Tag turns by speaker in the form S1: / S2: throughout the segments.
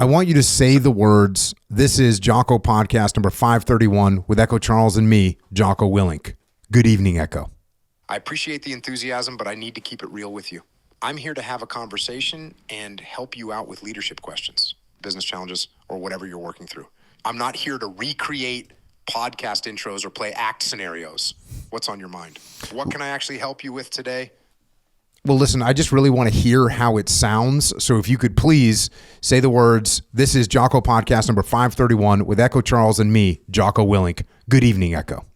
S1: I want you to say the words, "This is Jocko podcast number 531 with Echo Charles and me, Jocko Willink." Good evening, Echo.
S2: I appreciate the enthusiasm, but I need to keep it real with you. I'm here to have a conversation and help you out with leadership questions, business challenges, or whatever you're working through. I'm not here to recreate podcast intros or play act scenarios. What's on your mind? What can I actually help you with today?
S1: Well, listen, I just really want to hear how it sounds. So if you could please say the words, "This is Jocko podcast number 531 with Echo Charles and me, Jocko Willink." Good evening, Echo.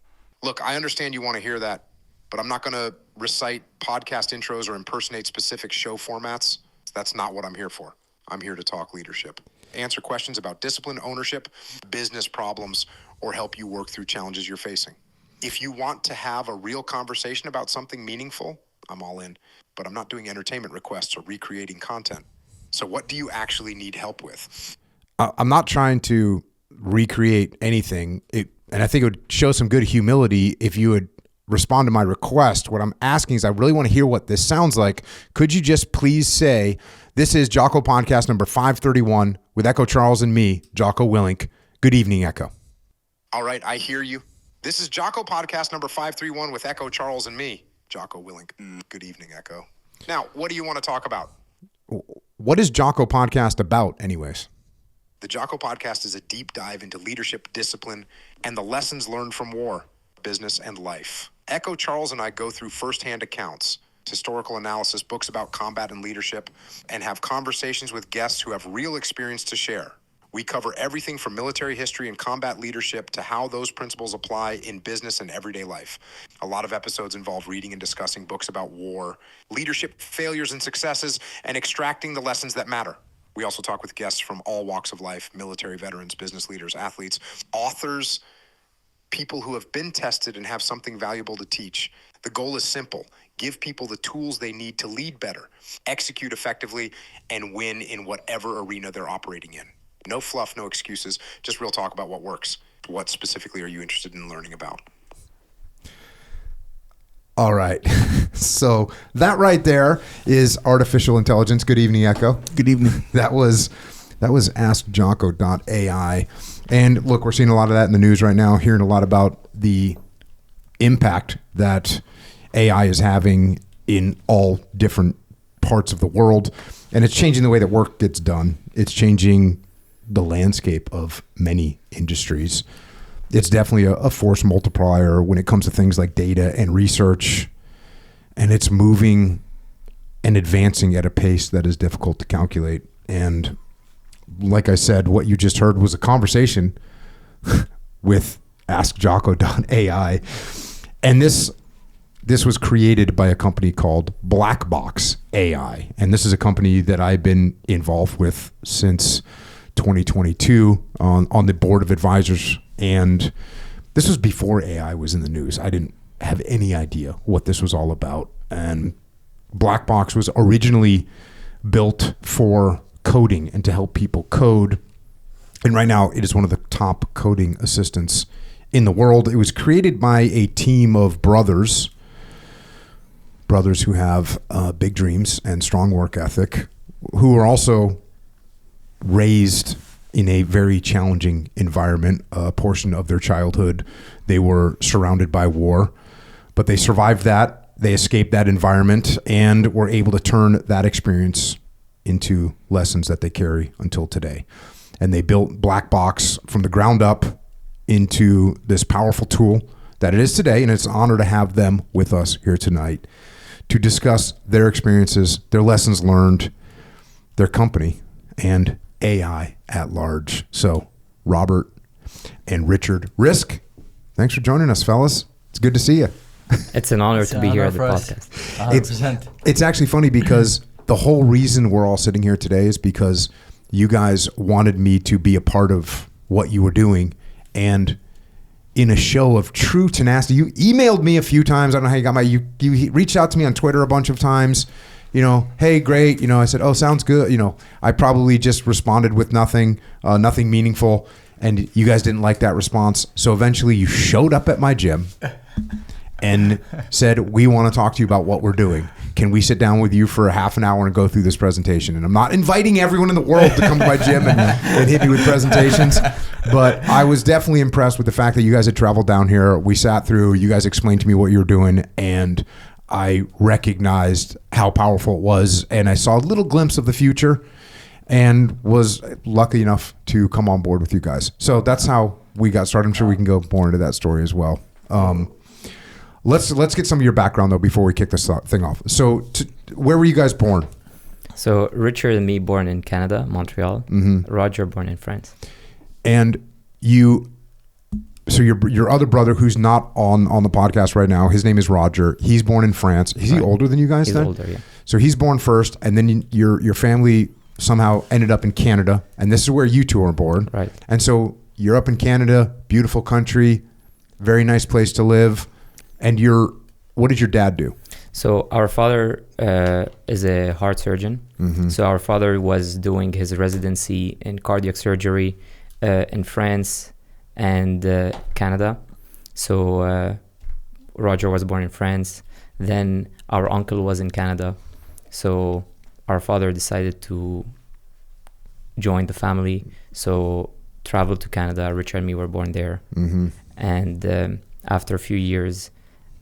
S2: Look, I understand you want to hear that, but I'm not going to recite podcast intros or impersonate specific show formats. That's not what I'm here for. I'm here to talk leadership, answer questions about discipline, ownership, business problems, or help you work through challenges you're facing. If you want to have a real conversation about something meaningful, I'm all in, but I'm not doing entertainment requests or recreating content. So what do you actually need help with?
S1: I'm not trying to recreate anything, and I think it would show some good humility if you would respond to my request. What I'm asking is I really want to hear what this sounds like. Could you just please say, "This is Jocko podcast number 531 with Echo Charles and me, Jocko Willink." Good evening, Echo.
S2: All right, I hear you. This is Jocko podcast number 531 with Echo Charles and me, Jocko Willink. Good evening, Echo. Now, what do you want to talk about?
S1: What is Jocko podcast about anyways?
S2: The Jocko podcast is a deep dive into leadership, discipline, and the lessons learned from war, business, and life. Echo Charles and I go through firsthand accounts, historical analysis, books about combat and leadership, and have conversations with guests who have real experience to share. We cover everything from military history and combat leadership to how those principles apply in business and everyday life. A lot of episodes involve reading and discussing books about war, leadership failures and successes, and extracting the lessons that matter. We also talk with guests from all walks of life, military veterans, business leaders, athletes, authors, people who have been tested and have something valuable to teach. The goal is simple: give people the tools they need to lead better, execute effectively, and win in whatever arena they're operating in. No fluff, no excuses, just real talk about what works. What specifically are you interested in learning about?
S1: All right. So that right there is artificial intelligence. Good evening, Echo.
S3: Good evening.
S1: That was AskJocko.ai. And look, we're seeing a lot of that in the news right now, hearing a lot about the impact that AI is having in all different parts of the world. And it's changing the way that work gets done. It's changing the landscape of many industries. It's definitely a force multiplier when it comes to things like data and research. And it's moving and advancing at a pace that is difficult to calculate. And like I said, what you just heard was a conversation with AskJocko.ai. And this was created by a company called Blackbox AI. And this is a company that I've been involved with since 2022 on the board of advisors. And this was before AI was in the news. I didn't have any idea what this was all about. And Blackbox was originally built for coding and to help people code. And right now it is one of the top coding assistants in the world. It was created by a team of brothers who have big dreams and strong work ethic, who are also raised in a very challenging environment. A portion of their childhood, they were surrounded by war, but they survived that. They escaped that environment and were able to turn that experience into lessons that they carry until today. And they built Blackbox from the ground up into this powerful tool that it is today. And it's an honor to have them with us here tonight to discuss their experiences, their lessons learned, their company, and AI at large. So Robert and Richard Rizk, thanks for joining us, fellas. It's good to see you.
S4: It's an honor to be here at the podcast.
S3: 100%.
S1: It's actually funny because the whole reason we're all sitting here today is because you guys wanted me to be a part of what you were doing. And in a show of true tenacity, you emailed me a few times. I don't know how you got you reached out to me on Twitter a bunch of times. Hey, great. I said, oh, sounds good. I probably just responded with nothing meaningful. And you guys didn't like that response. So eventually you showed up at my gym and said, we want to talk to you about what we're doing. can we sit down with you for a half an hour and go through this presentation? And I'm not inviting everyone in the world to come to my gym and hit me with presentations, but I was definitely impressed with the fact that you guys had traveled down here. We sat through, you guys explained to me what you were doing, and I recognized how powerful it was, and I saw a little glimpse of the future and was lucky enough to come on board with you guys. So that's how we got started. I'm sure we can go more into that story as well. Let's get some of your background though before we kick this thing off. So where were you guys born?
S4: So Richard and me born in Canada, Montreal. Mm-hmm. Roger born in France.
S1: And so your other brother who's not on the podcast right now, his name is Roger. He's born in France. Is he older than you guys?
S4: He's
S1: then?
S4: Older, yeah.
S1: So he's born first, and then your family somehow ended up in Canada, and this is where you two are born.
S4: Right.
S1: And so you're up in Canada, beautiful country, very nice place to live. And what did your dad do?
S4: So our father is a heart surgeon. Mm-hmm. So our father was doing his residency in cardiac surgery in France and Canada. So Roger was born in France. Then our uncle was in Canada. So our father decided to join the family. So traveled to Canada. Richard and me were born there. Mm-hmm. And after a few years,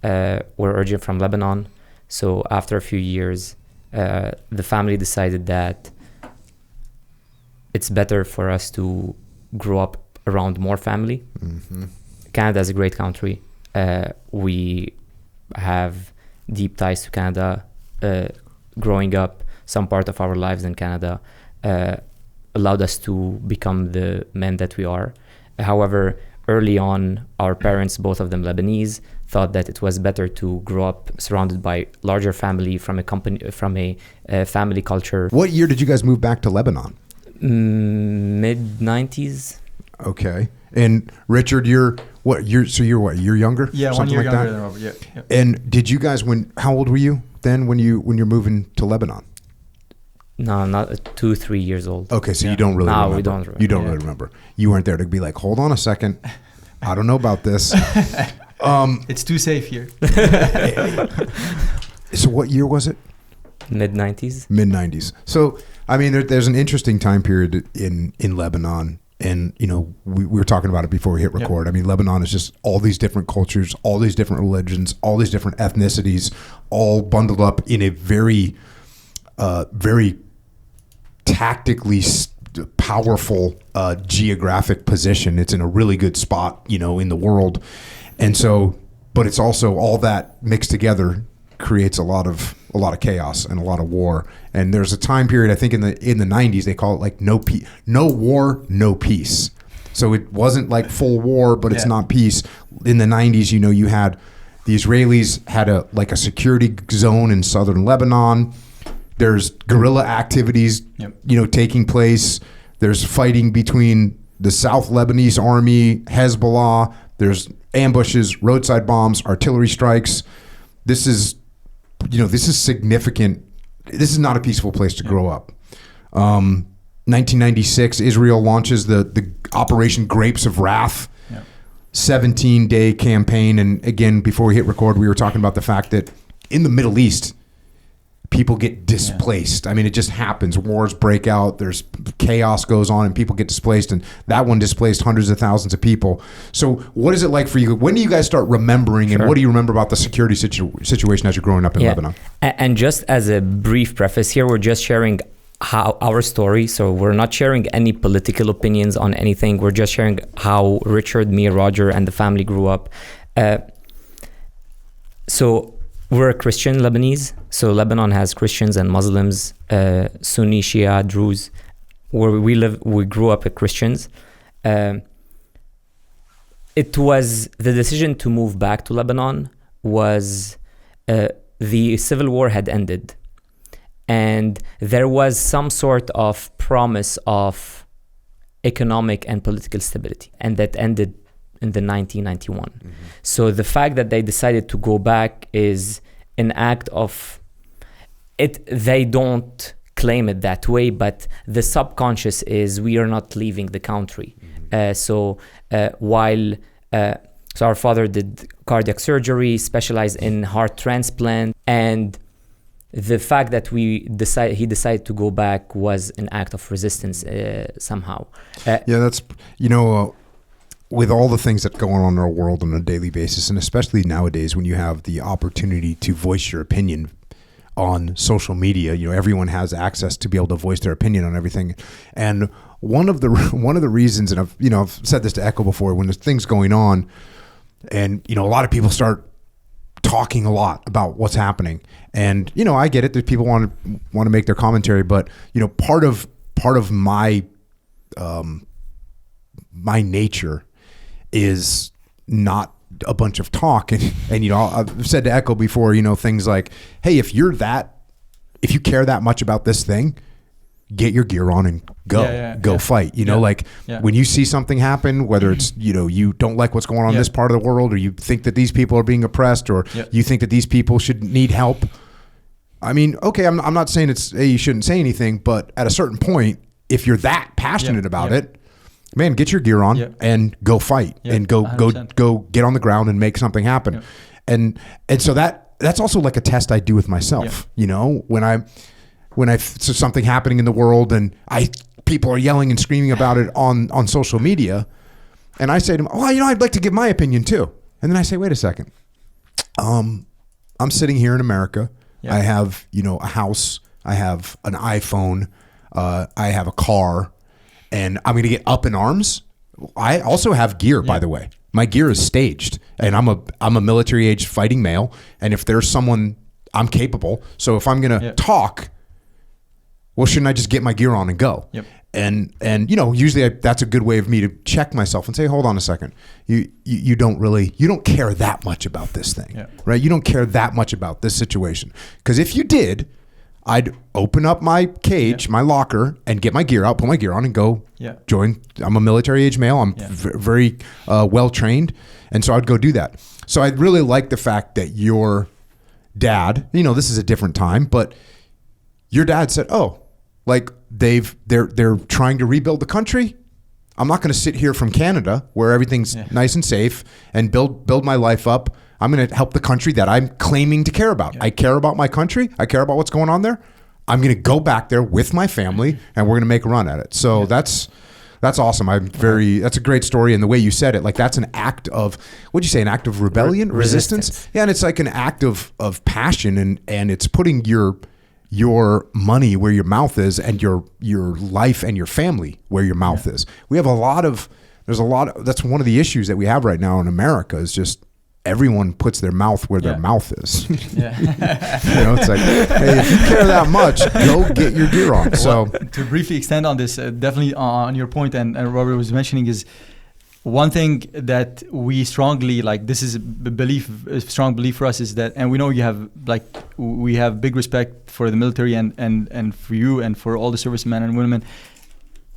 S4: we're originally from Lebanon. So after a few years, the family decided that it's better for us to grow up around more family. Mm-hmm. Canada is a great country. We have deep ties to Canada. Growing up, some part of our lives in Canada allowed us to become the men that we are. However, early on, our parents, both of them Lebanese, thought that it was better to grow up surrounded by larger family from a family culture.
S1: What year did you guys move back to Lebanon?
S4: Mid-90s.
S1: Okay. And Richard, you're younger?
S3: Yeah,
S1: something
S3: 1 year
S1: like
S3: younger
S1: that?
S3: than Robert. Yeah.
S1: And did you guys how old were you then when you're moving to Lebanon?
S4: No, not 2-3 years old.
S1: Okay, so you don't really remember.
S4: We don't remember.
S1: You don't really remember. You weren't there to be like, hold on a second. I don't know about this.
S3: It's too safe here.
S1: So what year was it?
S4: Mid-90s.
S1: Mid-90s. So, I mean, there's an interesting time period in Lebanon. And, we were talking about it before we hit record. Yep. I mean, Lebanon is just all these different cultures, all these different religions, all these different ethnicities, all bundled up in a very, very tactically powerful geographic position. It's in a really good spot, in the world. And so, but it's also all that mixed together creates a lot of chaos and a lot of war. And there's a time period, I think in the 90s, they call it like no war, no peace. So it wasn't like full war, but it's not peace. In the 90s, you had the Israelis had a security zone in southern Lebanon. There's guerrilla activities, taking place. There's fighting between the South Lebanese army, Hezbollah. There's ambushes, roadside bombs, artillery strikes. This is significant. This is not a peaceful place to grow up. 1996, Israel launches the Operation Grapes of Wrath, 17-day campaign. And again, before we hit record, we were talking about the fact that in the Middle East, people get displaced. I mean, it just happens. Wars break out. There's chaos goes on, and people get displaced. And that one displaced hundreds of thousands of people. So, what is it like for you? When do you guys start remembering, and what do you remember about the security situation as you're growing up in Lebanon?
S4: And just as a brief preface here, we're just sharing how our story. So we're not sharing any political opinions on anything. We're just sharing how Richard, me, Roger, and the family grew up. So we're Christian Lebanese. So Lebanon has Christians and Muslims, Sunni, Shia, Druze. Where we live, we grew up as Christians. It was the decision to move back to Lebanon was the civil war had ended. And there was some sort of promise of economic and political stability. And that ended in the 1991. Mm-hmm. So the fact that they decided to go back is an act of it. They don't claim it that way, but the subconscious is we are not leaving the country. Mm-hmm. So our father did cardiac surgery, specialized in heart transplant, and the fact that he decided to go back was an act of resistance somehow.
S1: That's, with all the things that go on in our world on a daily basis, and especially nowadays when you have the opportunity to voice your opinion on social media, everyone has access to be able to voice their opinion on everything. And one of the reasons, and I've said this to Echo before, when there's things going on, and a lot of people start talking a lot about what's happening, and I get it that people want to make their commentary, but part of my my nature is not a bunch of talk, and I've said to Echo before, things like, hey, if you care that much about this thing, get your gear on and go fight. When you see something happen, whether it's you don't like what's going on in this part of the world, or you think that these people are being oppressed, or you think that these people should need help. I mean, okay, I'm not saying you shouldn't say anything, but at a certain point, if you're that passionate about it, man, get your gear on and go fight and go get on the ground and make something happen. And so that's also like a test I do with myself. When so something happening in the world and people are yelling and screaming about it on social media, and I say to them, I'd like to give my opinion too. And then I say, wait a second. I'm sitting here in America. I have, a house. I have an iPhone. I have a car. And I'm going to get up in arms. I also have gear, by the way. My gear is staged, and I'm a military-age fighting male. And if there's someone, I'm capable. So if I'm going to talk, well, shouldn't I just get my gear on and go? And usually that's a good way of me to check myself and say, hold on a second. You don't care that much about this thing, right? You don't care that much about this situation. Because if you did, I'd open up my cage, my locker, and get my gear out, put my gear on, and go join. I'm a military-age male. I'm very well-trained, and so I'd go do that. So I really like the fact that your dad, this is a different time, but your dad said, they're trying to rebuild the country. I'm not going to sit here from Canada where everything's nice and safe and build my life up. I'm going to help the country that I'm claiming to care about. I care about my country. I care about what's going on there. I'm going to go back there with my family, and we're going to make a run at it. So that's awesome. That's a great story. And the way you said it, like that's an act of, what'd you say? An act of rebellion, resistance. Yeah. And it's like an act of passion, and it's putting your money where your mouth is, and your life and your family where your mouth is. We have that's one of the issues that we have right now in America, is just everyone puts their mouth where their mouth is. It's like, hey, if you care that much, go get your gear on. So
S3: to briefly extend on this, definitely on your point, and Robert was mentioning, is one thing that we strongly like. This is a strong belief for us, is that, and we know we have big respect for the military and for you and for all the servicemen and women.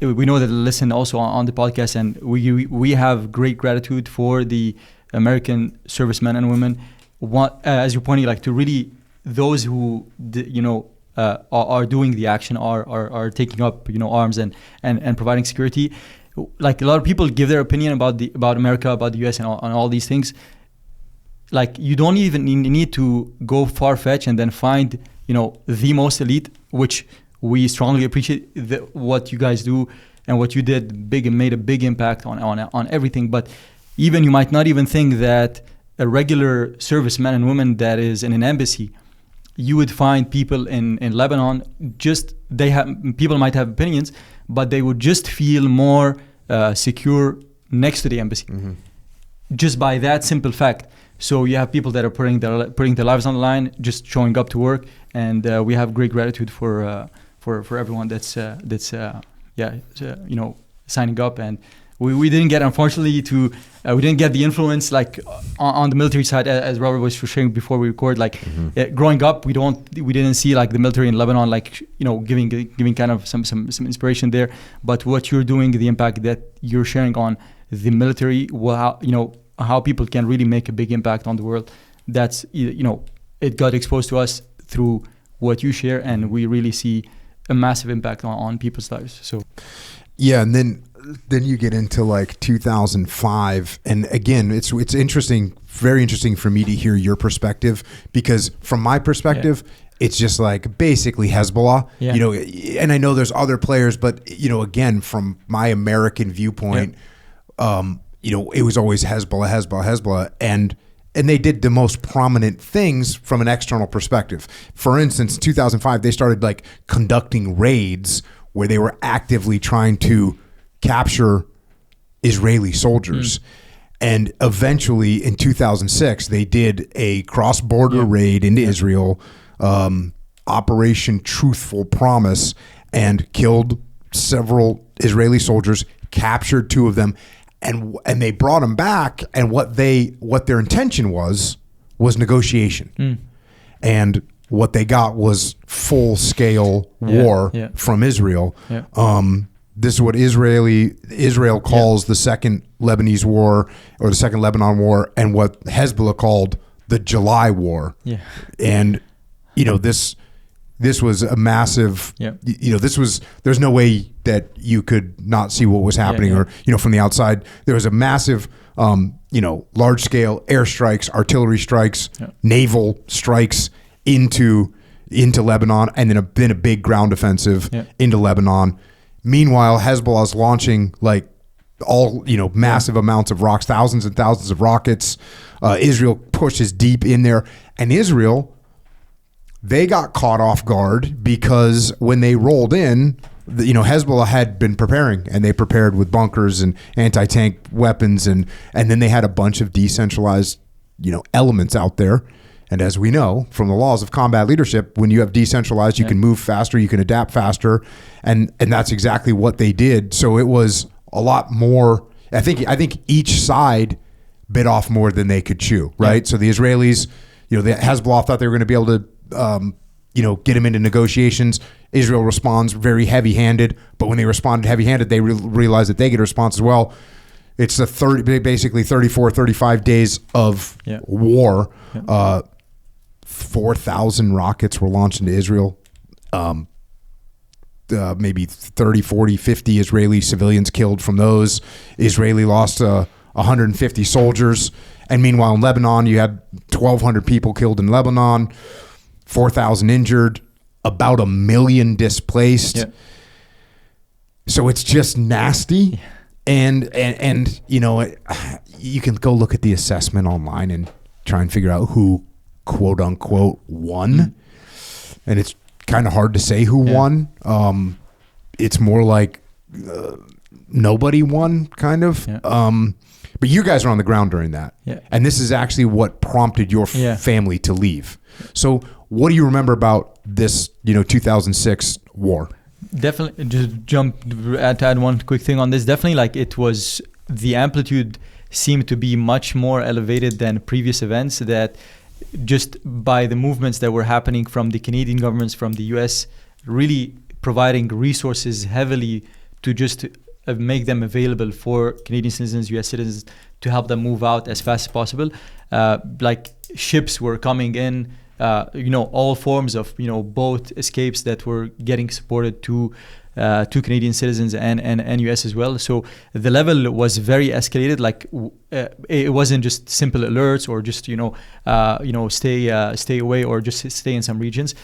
S3: We know that they listen also on the podcast, and we have great gratitude for the American servicemen and women, as you're pointing, like to really those who are doing the action, are taking up arms and providing security. Like a lot of people give their opinion about America, about the US, and all these things. Like you don't even need to go far fetch and then find the most elite, which we strongly appreciate what you guys do and what you did big and made a big impact on everything. But even you might not even think that a regular serviceman and woman that is in an embassy, you would find people in Lebanon, people might have opinions, but they would just feel more secure next to the embassy, just by that simple fact. So you have people that are putting their lives on the line, just showing up to work, and we have great gratitude for everyone that's signing up. And we didn't get, unfortunately, we didn't get the influence like on the military side, as Robert was sharing before we record. Like growing up, we didn't see like the military in Lebanon, like giving kind of some inspiration there. But what you're doing, the impact that you're sharing on the military, how people can really make a big impact on the world. That's it got exposed to us through what you share, and we really see a massive impact on people's lives. So
S1: yeah, and then you get into like 2005, and again, it's interesting, very interesting for me to hear your perspective, because from my perspective, it's just like basically Hezbollah,
S3: Yeah.
S1: you know, and I know there's other players, but you know, again, from my American viewpoint, you know, it was always Hezbollah, and they did the most prominent things from an external perspective. For instance, in 2005, they started like conducting raids where they were actively trying to capture Israeli soldiers. And eventually in 2006, they did a cross-border raid into Israel, Operation Truthful Promise, and killed several Israeli soldiers, captured 2 of them, and they brought them back. And what their intention was negotiation. And what they got was full-scale war from Israel. This is what Israel calls the Second Lebanese War, or the Second Lebanon War, and what Hezbollah called the July War. And you know, this was a massive. You know, there's no way that you could not see what was happening, or you know, from the outside, there was a massive, you know, large scale airstrikes, artillery strikes, naval strikes into Lebanon, and then a big ground offensive into Lebanon. Meanwhile, Hezbollah's launching like massive amounts of rocks, thousands and thousands of rockets. Israel pushes deep in there, and Israel, they got caught off guard because when they rolled in, you know, Hezbollah had been preparing, and they prepared with bunkers and anti-tank weapons, and then they had a bunch of decentralized, you know, elements out there. And as we know from the laws of combat leadership, when you have decentralized, you can move faster, you can adapt faster, and that's exactly what they did. So it was a lot more. I think each side bit off more than they could chew, right? So the Israelis, you know, the Hezbollah thought they were going to be able to, you know, get them into negotiations. Israel responds very heavy-handed, but when they responded heavy-handed, they realized that they get a response as well. It's basically 34, 35 days of war. 4,000 rockets were launched into Israel. Maybe 30, 40, 50 Israeli civilians killed from those. Israeli lost 150 soldiers. And meanwhile, in Lebanon, you had 1,200 people killed in Lebanon, 4,000 injured, about 1 million displaced. So it's just nasty. And you know, you can go look at the assessment online and try and figure out who, quote unquote, won. And it's kind of hard to say who won. It's more like nobody won, kind of. But you guys are on the ground during that. And this is actually what prompted your family to leave. So what do you remember about this, you know, 2006 war?
S3: Definitely, just to add one quick thing on this. Definitely, like, it was, the amplitude seemed to be much more elevated than previous events, that just by the movements that were happening from the Canadian governments, from the US, really providing resources heavily to just make them available for Canadian citizens, US citizens, to help them move out as fast as possible. Like, ships were coming in, you know, all forms of, you know, boat escapes that were getting supported to Canadian citizens and US as well. So the level was very escalated. Like, it wasn't just simple alerts or just, you know, stay away or just stay in some regions.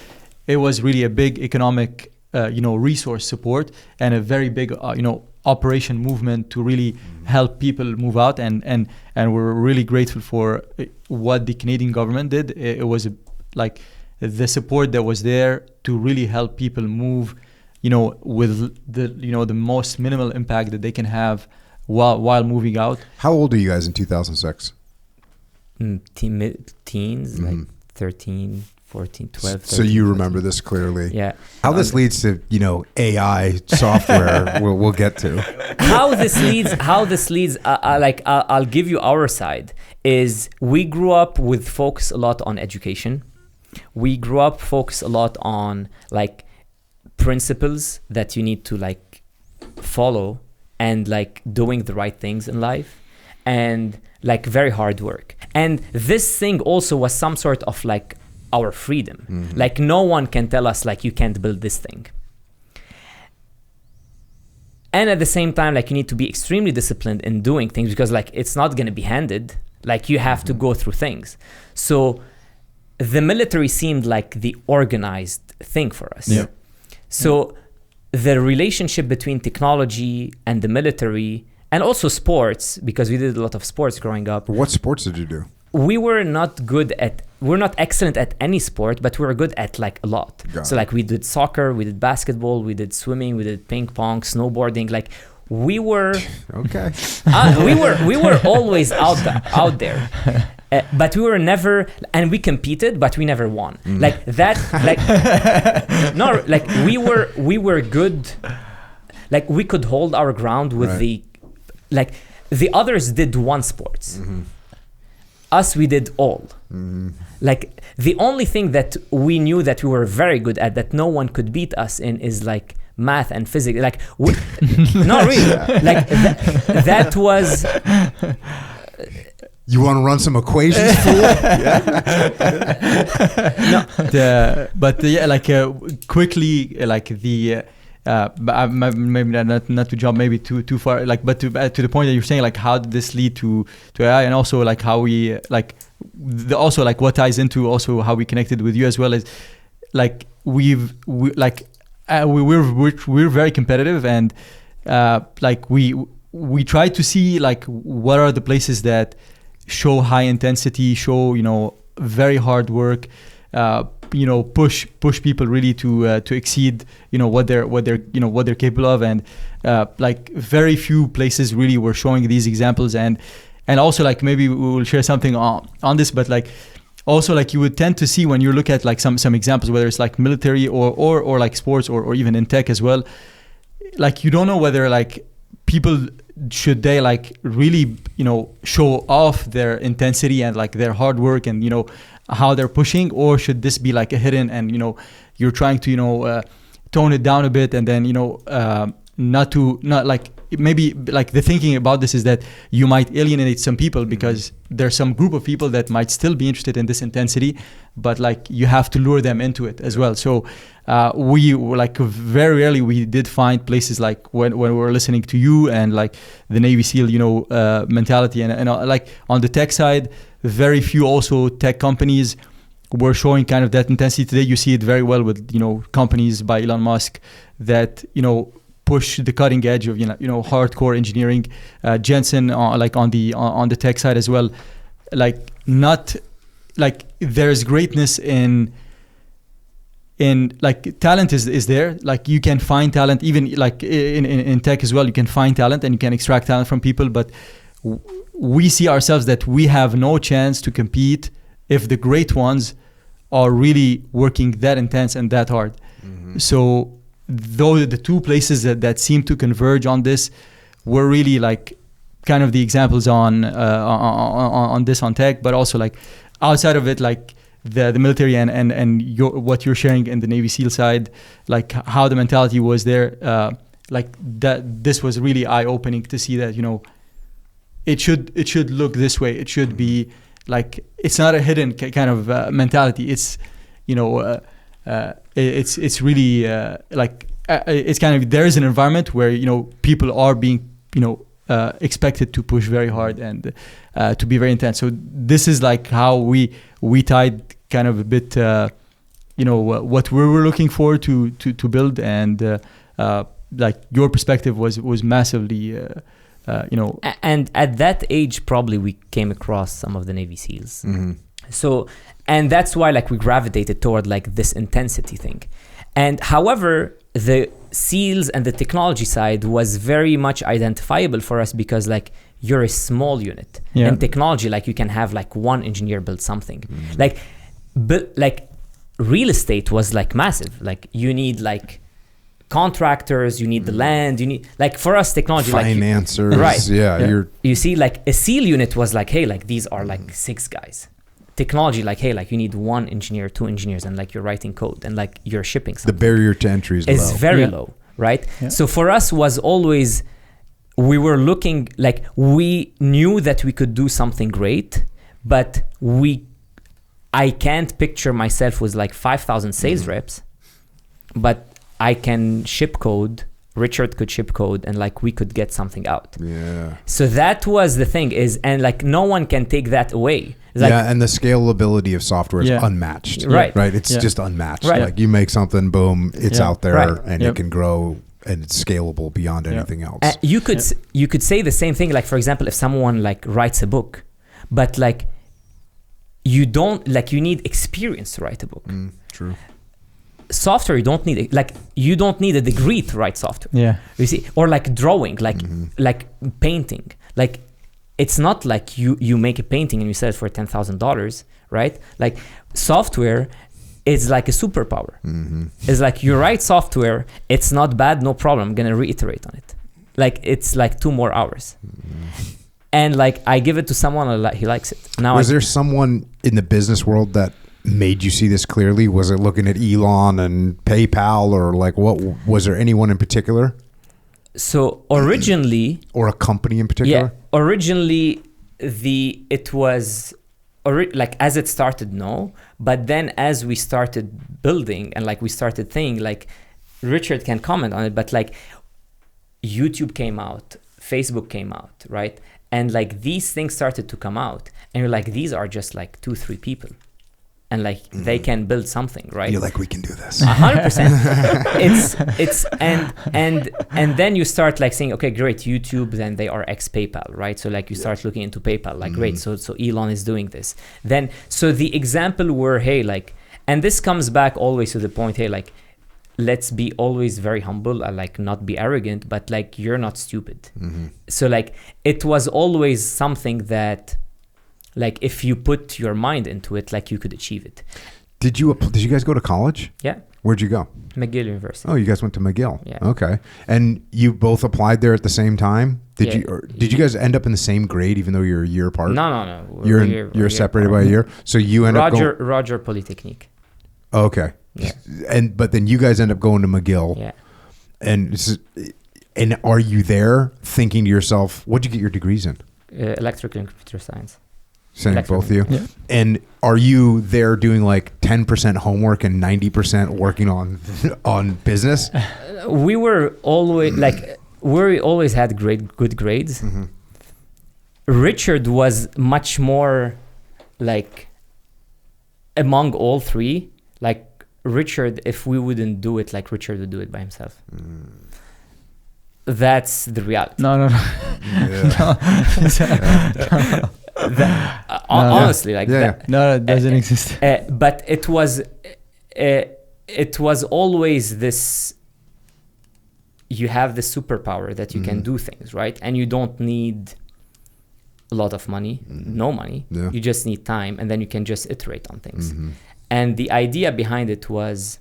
S3: It was really a big economic, you know, resource support, and a very big, you know, operation movement to really help people move out. And we're really grateful for what the Canadian government did. It was like the support that was there to really help people move, you know, with the, you know, the most minimal impact that they can have while moving out.
S1: How old are you guys in 2006?
S4: Teens, like 13, 14, 12. 13,
S1: so you
S4: 14.
S1: remember this clearly.
S4: Yeah.
S1: How this leads to, you know, AI software, we'll get to.
S4: How this leads, like, I'll give you our side, is we grew up with focus a lot on education. We grew up focus a lot on, like, principles that you need to, like, follow, and, like, doing the right things in life, and, like, very hard work. And this thing also was some sort of, like, our freedom. Like, no one can tell us, like, you can't build this thing. And at the same time, like, you need to be extremely disciplined in doing things, because, like, it's not going to be handed. Like, you have to go through things. So the military seemed like the organized thing for us.
S3: Yeah.
S4: So the relationship between technology and the military, and also sports, because we did a lot of sports growing up.
S1: What sports did you do?
S4: We're not excellent at any sport, but we were good at like a lot. So like we did soccer, we did basketball, we did swimming, we did ping pong, snowboarding. Like we were
S1: okay.
S4: we were always out there. But we were never, and we competed, but we never won. Like that, like no, like we were good. Like we could hold our ground with the others did one sports. Us, we did all. Like the only thing that we knew that we were very good at, that no one could beat us in, is like math and physics. Like not really. Like that was.
S1: You want to run some equations, fool?
S3: Quickly, like the maybe not to jump maybe too far, like, but to the point that you're saying, like, how did this lead to AI, and also like how we also like what ties into also how we connected with you as well, is like we're very competitive, and like we try to see like what are the places that show high intensity, show very hard work, push people really to exceed what they're capable of, and like very few places really were showing these examples, and also like maybe we will share something on this, but like also like you would tend to see when you look at like some examples, whether it's like military or like sports or even in tech as well, like you don't know whether like people should they like really show off their intensity and like their hard work and how they're pushing, or should this be like a hidden and you're trying to tone it down a bit, and then not like maybe like the thinking about this is that you might alienate some people because there's some group of people that might still be interested in this intensity, but like you have to lure them into it as well. So we were like very rarely we did find places like when we were listening to you and like the Navy SEAL mentality, and like on the tech side, very few also tech companies were showing kind of that intensity. Today you see it very well with companies by Elon Musk that push the cutting edge of hardcore engineering. Jensen like on the tech side as well, like not like there's greatness in like talent is there, like you can find talent even like in tech as well. You can find talent and you can extract talent from people, but we see ourselves that we have no chance to compete if the great ones are really working that intense and that hard. So though the two places that seem to converge on this were really like kind of the examples on this on tech, but also like outside of it, like the military and what you're sharing in the Navy SEAL side, like how the mentality was there, like that this was really eye-opening to see that it should look this way. It should be like it's not a hidden kind of mentality. It's it's really like it's kind of, there is an environment where people are being expected to push very hard and to be very intense. So this is like how we tied kind of a bit what we were looking for to build, and like your perspective was massively
S4: and at that age probably we came across some of the Navy SEALs. So, and that's why like we gravitated toward like this intensity thing. And however, the SEALs and the technology side was very much identifiable for us because like you're a small unit. And technology, like you can have like one engineer build something. But like real estate was like massive. Like you need like contractors, you need the land, you need like, for us technology,
S1: financiers,
S4: like right.
S1: Yeah.
S4: You see like a SEAL unit was like, hey, like these are like 6 guys. Technology, like, hey, like you need 1 engineer, 2 engineers, and like you're writing code and like you're shipping something.
S1: The barrier to entry is low.
S4: Very low, right? So for us was always, we were looking, like we knew that we could do something great, but I can't picture myself with like 5,000 sales reps, but I can ship code, Richard could ship code, and like we could get something out.
S1: Yeah.
S4: So that was the thing is, and like no one can take that away. It's like,
S1: and the scalability of software is unmatched.
S4: Right.
S1: Right. It's just unmatched.
S4: Right.
S1: Like you make something, boom, it's out there, and
S3: Yep.
S1: it can grow, and it's scalable beyond anything else.
S4: you could say the same thing. Like, for example, if someone like writes a book, but like you don't like, you need experience to write a book.
S1: True.
S4: Software, you don't need you don't need a degree to write software.
S3: Yeah.
S4: You see, or like drawing, like painting. Like, it's not like you make a painting and you sell it for $10,000, right? Like, software is like a superpower. It's like, you write software, it's not bad, no problem, I'm gonna reiterate on it. Like, it's like 2 more hours. And like, I give it to someone, he likes it. Now,
S1: was there someone in the business world that made you see this clearly? Was it looking at Elon and PayPal, or like, what was there anyone in particular?
S4: So originally,
S1: or a company in particular?
S4: Originally it was like, as it started, no, but then as we started building and like we started thinking, like, Richard can comment on it, but like, YouTube came out, Facebook came out, right? And like, these things started to come out, and you're like, these are just like 2-3 people, and like they can build something, right?
S1: You're like, we can do this.
S4: 100%. It's and then you start like saying, okay, great, YouTube, then they are ex-PayPal, right? So like, you start looking into PayPal, like, great, so Elon is doing this. Then, so the example were, hey, like, and this comes back always to the point, hey, like, let's be always very humble and like not be arrogant, but like, you're not stupid. So like, it was always something that, like, if you put your mind into it, like, you could achieve it.
S1: Did you guys go to college?
S4: Yeah.
S1: Where'd you go?
S4: McGill University.
S1: Oh, you guys went to McGill.
S4: Yeah.
S1: Okay. And you both applied there at the same time? Did you guys end up in the same grade even though you're a year apart?
S4: No.
S1: You're separated by a year. So you end up going
S4: Roger Polytechnique.
S1: Okay.
S4: Yeah.
S1: But then you guys end up going to McGill.
S4: Yeah.
S1: And are you there thinking to yourself, what'd you get your degrees in?
S4: Electrical and computer science.
S1: Same, both of you.
S3: Yeah.
S1: And are you there doing like 10% homework and 90% working on business?
S4: We were always like, we always had good grades. Richard was much more like, among all three, like, Richard, if we wouldn't do it, like, Richard would do it by himself. That's the reality.
S3: No.
S4: Honestly, like,
S3: that. No, it doesn't exist.
S4: But it was always this, you have the superpower that you can do things, right? And you don't need a lot of money, no money.
S1: Yeah.
S4: You just need time, and then you can just iterate on things. And the idea behind it was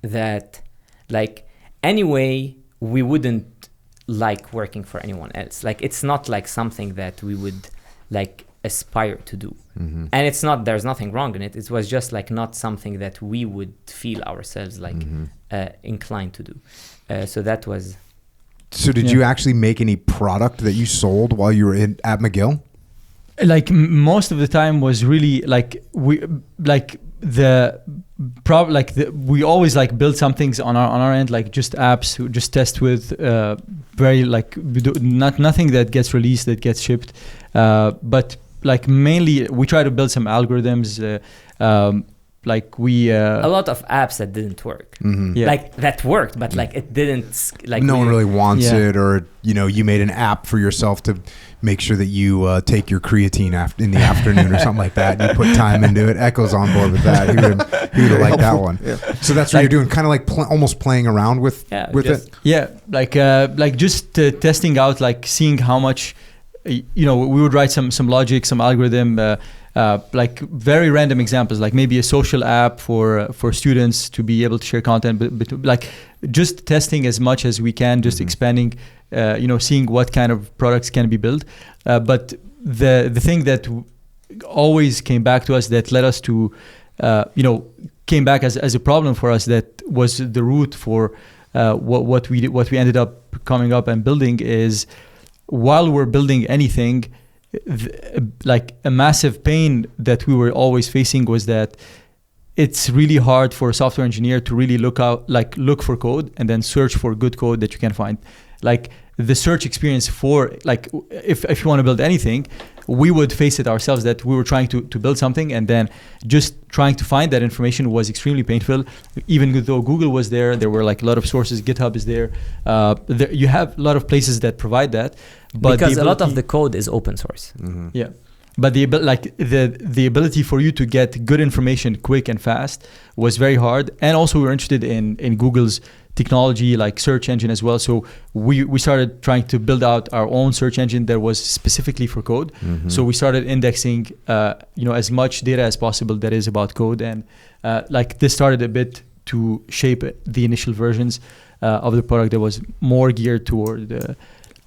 S4: that, like, anyway, we wouldn't like working for anyone else. Like, it's not like something that we would like aspire to do. And it's not, there's nothing wrong in it. It was just like not something that we would feel ourselves like inclined to do. So that was.
S1: So did you actually make any product that you sold while you were at McGill?
S3: Like, most of the time was really like, we like we always like build some things on our end, like just apps, just test with very like nothing that gets released, that gets shipped, but like mainly we try to build some algorithms, like we
S4: a lot of apps that didn't work. Like, that worked, but like, it didn't, like,
S1: no one really wants it, or you made an app for yourself to make sure that you take your creatine in the afternoon or something like that, and you put time into it. Echo's on board with that. He would have liked that one. So that's what you're doing, kind of like almost playing around with it.
S3: Yeah, like just testing out, like seeing how much, we would write some logic, some algorithm, like very random examples, like maybe a social app for students to be able to share content, but like just testing as much as we can, just expanding, seeing what kind of products can be built. But the thing that always came back to us, that led us to, came back as a problem for us, that was the root for what we ended up coming up and building, is while we're building anything, like a massive pain that we were always facing was that it's really hard for a software engineer to really look for code and then search for good code that you can find. Like, the search experience for like if you want to build anything, we would face it ourselves that we were trying to build something, and then just trying to find that information was extremely painful. Even though Google was there were like a lot of sources. GitHub is there. You have a lot of places that provide that, but
S4: because a lot of the code is open source.
S1: Mm-hmm.
S3: Yeah, but the ability for you to get good information quick and fast was very hard. And also we were interested in Google's technology, like search engine as well. So we started trying to build out our own search engine that was specifically for code.
S1: Mm-hmm.
S3: So we started indexing, as much data as possible that is about code. And like this started a bit to shape the initial versions of the product that was more geared toward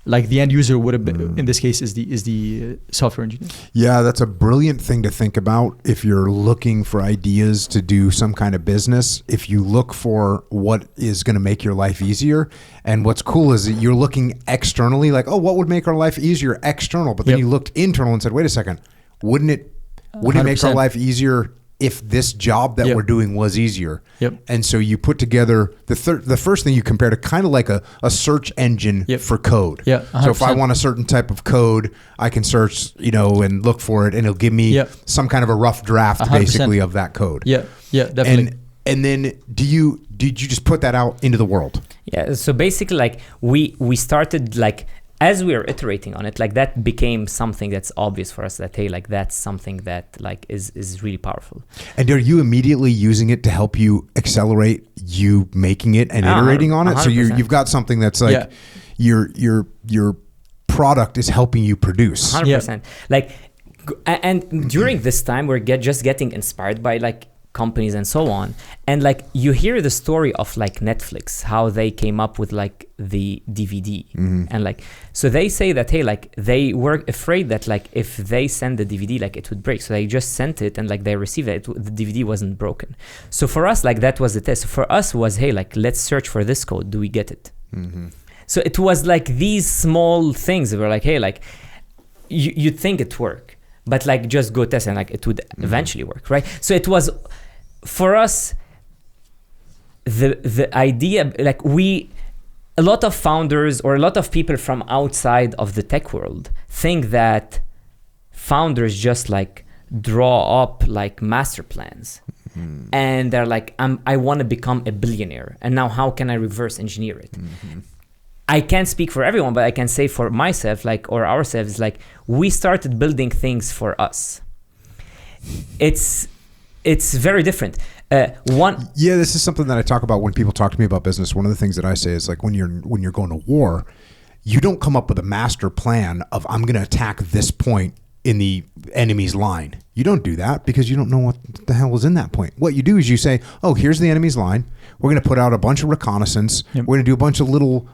S3: like the end user would have been, in this case, is the software engineer.
S1: Yeah, that's a brilliant thing to think about if you're looking for ideas to do some kind of business. If you look for what is going to make your life easier, and what's cool is that you're looking externally, like, oh, what would make our life easier external? But then you looked internal and said, wait a second, wouldn't it make our life easier if this job that we're doing was easier? And so you put together the first thing you compare to kind of like a search engine for code. So if I want a certain type of code, I can search, and look for it, and it'll give me some kind of a rough draft 100%. Basically of that code.
S3: Definitely.
S1: And then did you just put that out into the world?
S4: Yeah, so basically like we started like, as we were iterating on it, like that became something that's obvious for us that, hey, like that's something that like is really powerful. And
S1: are you immediately using it to help you accelerate you making it and iterating on it? 100%. So you've got something that's like your product is helping you produce.
S4: 100%. Like, and during this time, we're just getting inspired by like companies and so on, and like you hear the story of like Netflix, how they came up with like the DVD, and like so they say that, hey, like they were afraid that like if they send the DVD, like it would break, so they just sent it and like they received it, the DVD wasn't broken. So for us, like that was the test. For us was, hey, like let's search for this code, do we get it? So it was like these small things that were like, hey, like you'd think it work, but like just go test and like it would eventually work, right? So it was, for us, the idea, like a lot of founders or a lot of people from outside of the tech world think that founders just like draw up like master plans, and they're like, I want to become a billionaire, and now how can I reverse engineer it? I can't speak for everyone, but I can say for myself, like, or ourselves, like we started building things for us. It's very different.
S1: This is something that I talk about when people talk to me about business. One of the things that I say is like when you're going to war, you don't come up with a master plan of I'm going to attack this point in the enemy's line. You don't do that because you don't know what the hell is in that point. What you do is you say, oh, here's the enemy's line. We're going to put out a bunch of reconnaissance. We're going to do a bunch of little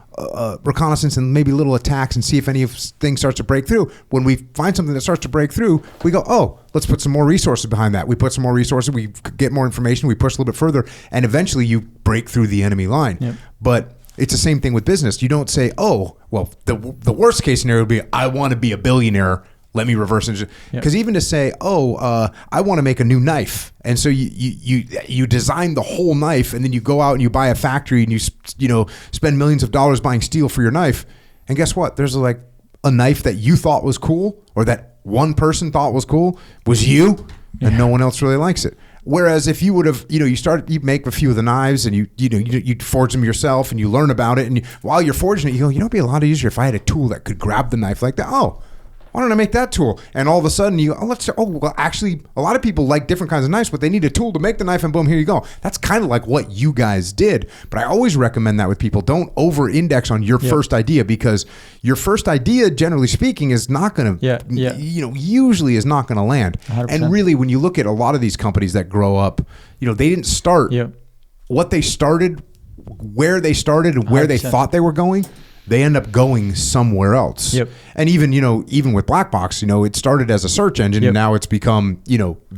S1: reconnaissance and maybe little attacks and see if anything starts to break through. When we find something that starts to break through, we go, oh, let's put some more resources behind that. We put some more resources. We get more information. We push a little bit further. And eventually you break through the enemy line. But it's the same thing with business. You don't say, oh, well, the worst case scenario would be, I want to be a billionaire. Let me reverse engineer. Because even to say, I want to make a new knife, and so you design the whole knife, and then you go out and you buy a factory and you spend millions of dollars buying steel for your knife, and guess what? There's like a knife that you thought was cool, or that one person thought was cool, was you, and no one else really likes it. Whereas if you would have, you make a few of the knives and you forge them yourself and you learn about it, and while you're forging it, you go, it'd be a lot easier if I had a tool that could grab the knife like that. Oh, why don't I make that tool? And all of a sudden actually a lot of people like different kinds of knives, but they need a tool to make the knife, and boom, here you go. That's kind of like what you guys did. But I always recommend that with people. Don't over-index on your first idea, because your first idea, generally speaking, is not going to, usually is not going to land. 100%. And really, when you look at a lot of these companies that grow up, they didn't start what they started, where they started, and where 100%. They thought they were going. They end up going somewhere else. And even with Blackbox, it started as a search engine and now it's become,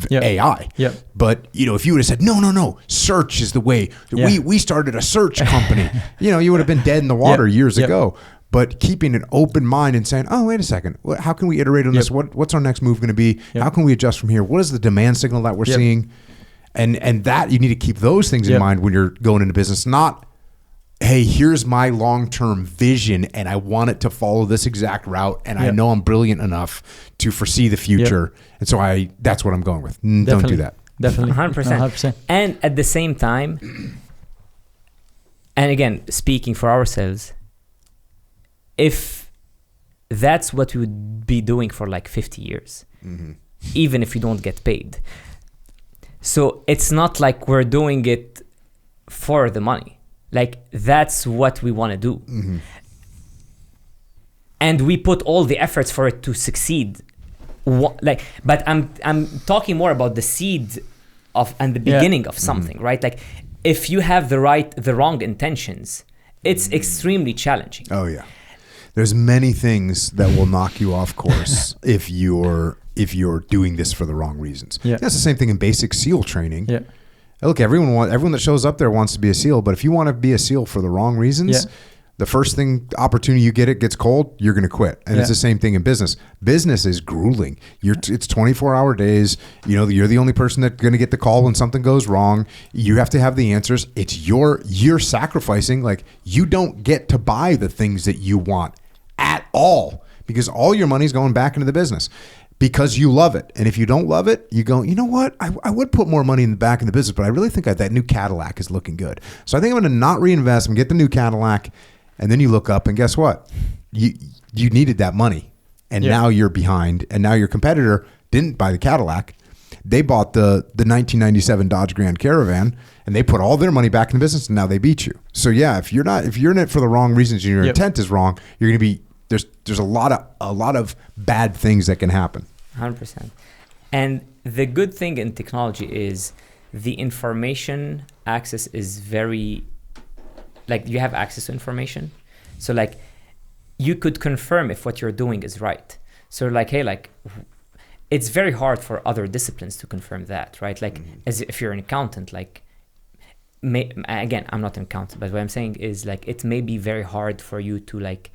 S1: AI. But, if you would have said, no, search is the way. We started a search company. You would have been dead in the water years ago. But keeping an open mind and saying, oh, wait a second, how can we iterate on this? What's our next move going to be? How can we adjust from here? What is the demand signal that we're seeing? And that you need to keep those things in mind when you're going into business, not hey, here's my long-term vision and I want it to follow this exact route and I know I'm brilliant enough to foresee the future. And so that's what I'm going with. Don't do that.
S3: Definitely.
S4: 100%.
S3: 100%.
S4: And at the same time, and again, speaking for ourselves, if that's what we would be doing for like 50 years, even if we don't get paid. So it's not like we're doing it for the money. Like that's what we want to do. And we put all the efforts for it to succeed. But I'm talking more about the seed of and the beginning of something, right? Like if you have the wrong intentions, it's extremely challenging.
S1: Oh yeah. There's many things that will knock you off course if you're doing this for the wrong reasons. Yeah. That's the same thing in basic SEAL training. Yeah. Look, everyone that shows up there wants to be a SEAL, but if you want to be a SEAL for the wrong reasons, the first opportunity you get, it gets cold, you're going to quit. And it's the same thing in business. Business is grueling. It's 24-hour days. You're the only person that's going to get the call when something goes wrong. You have to have the answers. You're sacrificing. Like you don't get to buy the things that you want at all because all your money's going back into the business. Because you love it. And if you don't love it, you go, you know what? I would put more money in the back in the business, but I really think that new Cadillac is looking good. So I think I'm going to not reinvest and get the new Cadillac. And then you look up and guess what? You needed that money. And now you're behind. And now your competitor didn't buy the Cadillac. They bought the 1997 Dodge Grand Caravan and they put all their money back in the business and now they beat you. So yeah, if you're in it for the wrong reasons and your intent is wrong, you're going to be there's a lot of bad things that can happen.
S4: 100%. And the good thing in technology is the information access is very, like you have access to information. So like you could confirm if what you're doing is right. So like, hey, like it's very hard for other disciplines to confirm that, right? Like as if you're an accountant, like again, I'm not an accountant, but what I'm saying is like, it may be very hard for you to like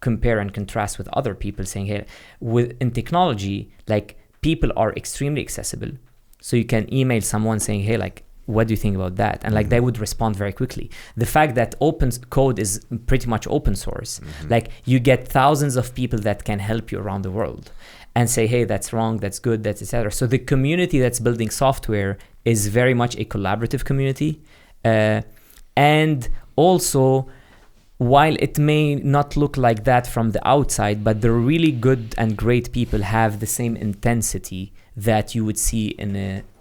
S4: compare and contrast with other people saying, hey, in technology, like people are extremely accessible. So you can email someone saying, hey, like, what do you think about that? And like they would respond very quickly. The fact that open code is pretty much open source, like you get thousands of people that can help you around the world and say, hey, that's wrong, that's good, that's etc. So the community that's building software is very much a collaborative community. And also, while it may not look like that from the outside, but the really good and great people have the same intensity that you would see in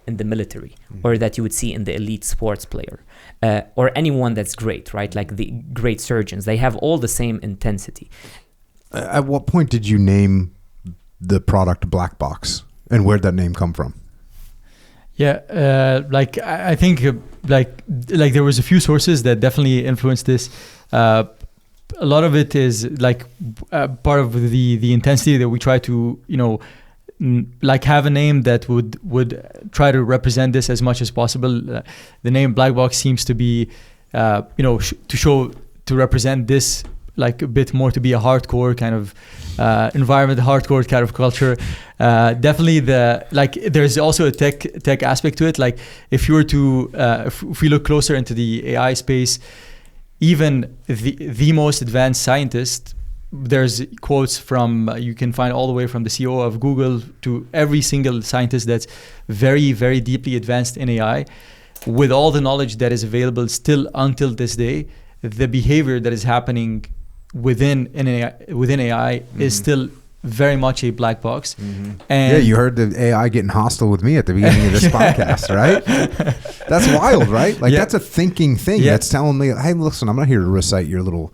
S4: the military or that you would see in the elite sports player or anyone that's great, right? Like the great surgeons, they have all the same intensity.
S1: At what point did you name the product Blackbox and where'd that name come from?
S3: Yeah, like I think like there was a few sources that definitely influenced this. A lot of it is like part of the intensity that we try to, like have a name that would try to represent this as much as possible. The name Blackbox seems to be, to represent this like a bit more, to be a hardcore kind of environment, hardcore kind of culture. Definitely there's also a tech aspect to it. Like if you were to, if we look closer into the AI space, even the most advanced scientist, there's quotes from, you can find all the way from the CEO of Google to every single scientist that's very, very deeply advanced in AI. With all the knowledge that is available still until this day, the behavior that is happening within AI is still very much a black box. And
S1: you heard the AI getting hostile with me at the beginning of this podcast, right? That's wild, right? Like that's a thinking thing that's telling me, hey, listen, I'm not here to recite your little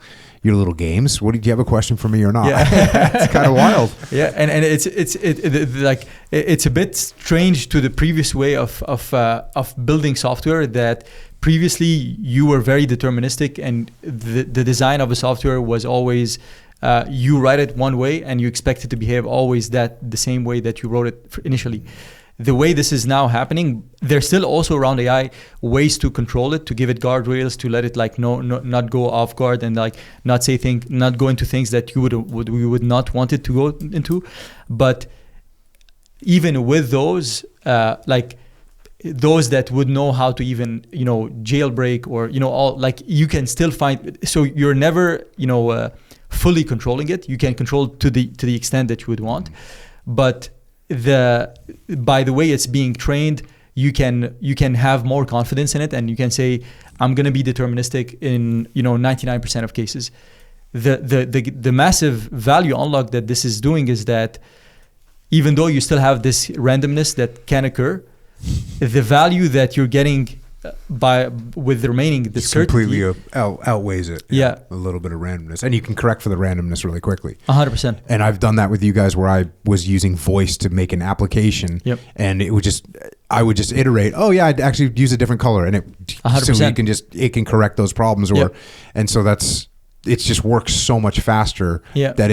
S1: games. What, do you have a question for me or not? It's kind of wild.
S3: Yeah, and it's a bit strange to the previous way of building software, that previously you were very deterministic and the design of a software was always you write it one way and you expect it to behave always the same way that you wrote it initially. The way this is now happening, there's still also around AI ways to control it, to give it guardrails, to let it like not go off guard and like not go into things that we would not want it to go into. But even with those, like those that would know how to even, jailbreak or, all, like, you can still find, so you're never, fully controlling it. You can control to the extent that you would want, but by the way it's being trained, you can have more confidence in it, and you can say, I'm going to be deterministic in 99% of cases. The massive value unlock that this is doing is that even though you still have this randomness that can occur, the value that you're getting with the remaining the certainty
S1: completely outweighs it.
S3: Yeah,
S1: a little bit of randomness, and you can correct for the randomness really quickly.
S3: 100%.
S1: And I've done that with you guys where I was using voice to make an application.
S3: Yep.
S1: And I would just iterate. Oh yeah, I'd actually use a different color, and
S3: 100%.
S1: So it can correct those problems,
S3: Yep.
S1: and so it just works so much faster.
S3: Yeah.
S1: That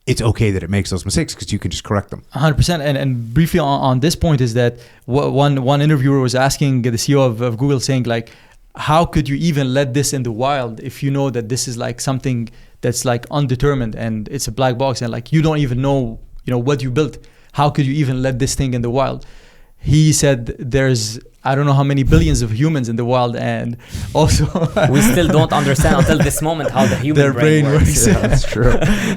S1: it's okay that it makes those mistakes because you can just correct them.
S3: 100%. And briefly on this point is that one interviewer was asking the CEO of Google, saying like, how could you even let this in the wild if you know that this is like something that's like undetermined and it's a black box, and like you don't even know what you built? How could you even let this thing in the wild? He said there's I don't know how many billions of humans in the wild, and also
S4: we still don't understand until this moment how the human brain works.
S1: Yeah, that's true.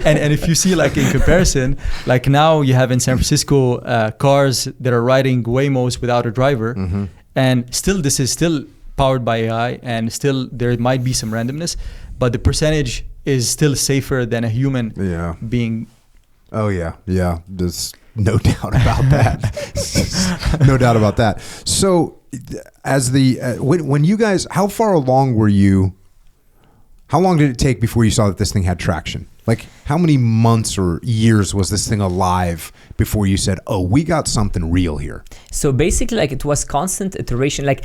S3: and if you see like in comparison, like now you have in San Francisco cars that are riding Waymos without a driver,
S1: Mm-hmm.
S3: and still this is still powered by AI, and still there might be some randomness, but the percentage is still safer than a human
S1: Yeah.
S3: being.
S1: Oh yeah, yeah. There's no doubt about that. No doubt about that. So, as when you guys, how far along were you? How long did it take before you saw that this thing had traction? Like, how many months or years was this thing alive before you said, "Oh, we got something real here"?
S4: So basically, like, it was constant iteration. Like,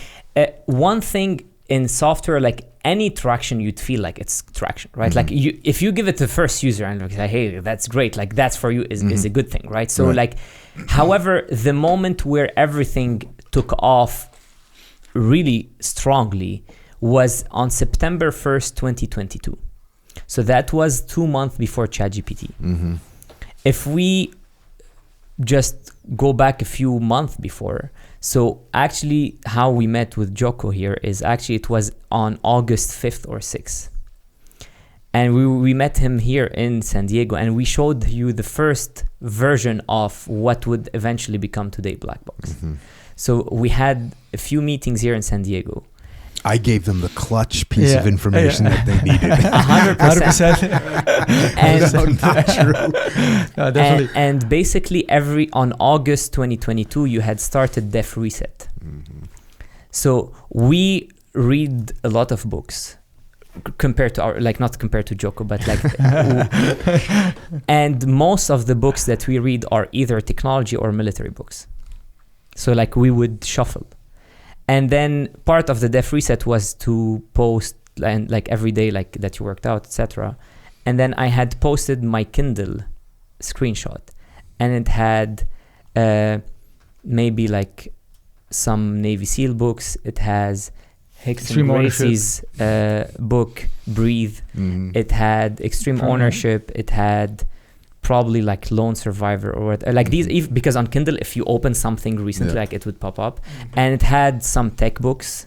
S4: one thing in software, like any traction, you'd feel like it's traction, right?
S1: Mm-hmm.
S4: Like if you give it to the first user and like, hey, that's great, like that's for you is a good thing, right? So
S1: Right.
S4: like, however, the moment where everything took off really strongly was on September 1st, 2022. So that was 2 months before ChatGPT.
S1: Mm-hmm.
S4: If we just go back a few months before, so actually how we met with Jocko here is actually it was on August 5th or 6th. And we met him here in San Diego, and we showed you the first version of what would eventually become today Blackbox.
S1: Mm-hmm.
S4: So we had a few meetings here in San Diego.
S1: I gave them the clutch piece
S3: Yeah.
S1: of information that they needed.
S4: 100%. And
S1: So not true.
S3: No, definitely.
S4: And basically on August 2022, you had started Def Reset.
S1: Mm-hmm.
S4: So we read a lot of books compared to not compared to Jocko, but like, and most of the books that we read are either technology or military books. So like we would shuffle. And then part of the Def Reset was to post and like every day, like that you worked out, etc. And then I had posted my Kindle screenshot, and it had maybe like some Navy SEAL books. It has Hickson Gracie's book, Breathe.
S1: Mm-hmm.
S4: It had Extreme Ownership. It had probably like Lone Survivor or like these, because on Kindle, if you open something recently, like it would pop up. And it had some tech books.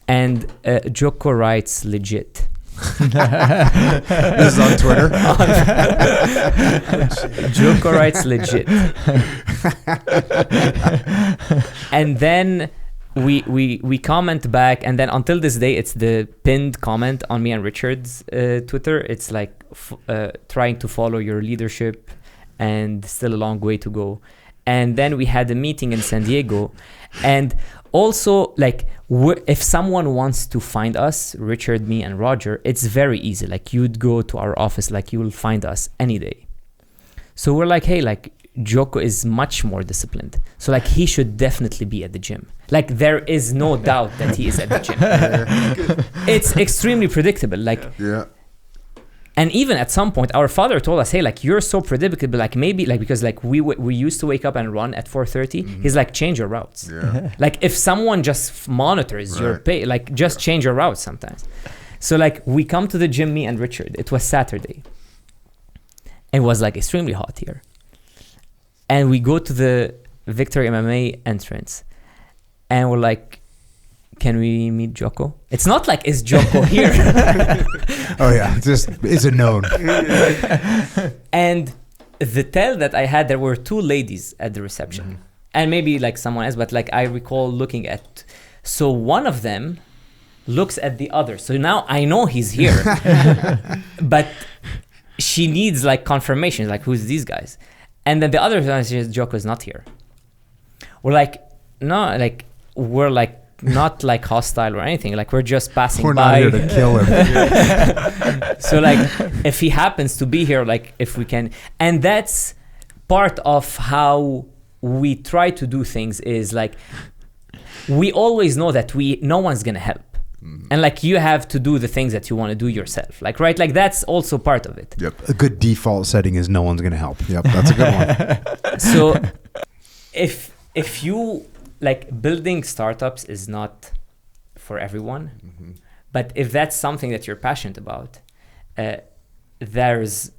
S4: And Jocko writes legit.
S1: This is on Twitter.
S4: Jocko writes legit. And then we comment back, and then until this day, it's the pinned comment on me and Richard's Twitter. It's like trying to follow your leadership, and still a long way to go. And then we had a meeting in San Diego, and also like if someone wants to find us, Richard, me, and Roger, it's very easy. Like you'd go to our office, like you will find us any day. So we're like, hey, like Jocko is much more disciplined. So like he should definitely be at the gym. Like there is no doubt that he is at the gym. It's extremely predictable. Like,
S1: Yeah.
S4: and even at some point, our father told us, hey, like you're so predictable, like maybe like, because like we used to wake up and run at 4:30. He's like, change your routes.
S1: Yeah.
S4: Like if someone just monitors your
S1: Right.
S4: pay, like just change your routes sometimes. So like we come to the gym, me and Richard. It was Saturday. It was like extremely hot here. And we go to the Victor MMA entrance. and we're like, can we meet Jocko? It's not like, is Jocko here?
S1: Oh yeah, it's a known.
S4: And the tell that I had, there were two ladies at the reception, and maybe like someone else, but like I recall looking at, so one of them looks at the other. So now I know he's here, but she needs like confirmation, like who's these guys? And then the other one says, Jocko is not here. We're like, no, like we're like not like hostile or anything. Like we're just passing
S1: We're
S4: by.
S1: not here to kill him.
S4: So like if he happens to be here, like if we can, and that's part of how we try to do things is like, we always know that no one's gonna help. And like you have to do the things that you want to do yourself, like, right? Like that's also part of it.
S1: Yep. A good default setting is no one's going to help. Yep. That's a good one.
S4: So if you like, building startups is not for everyone, but if that's something that you're passionate about, there's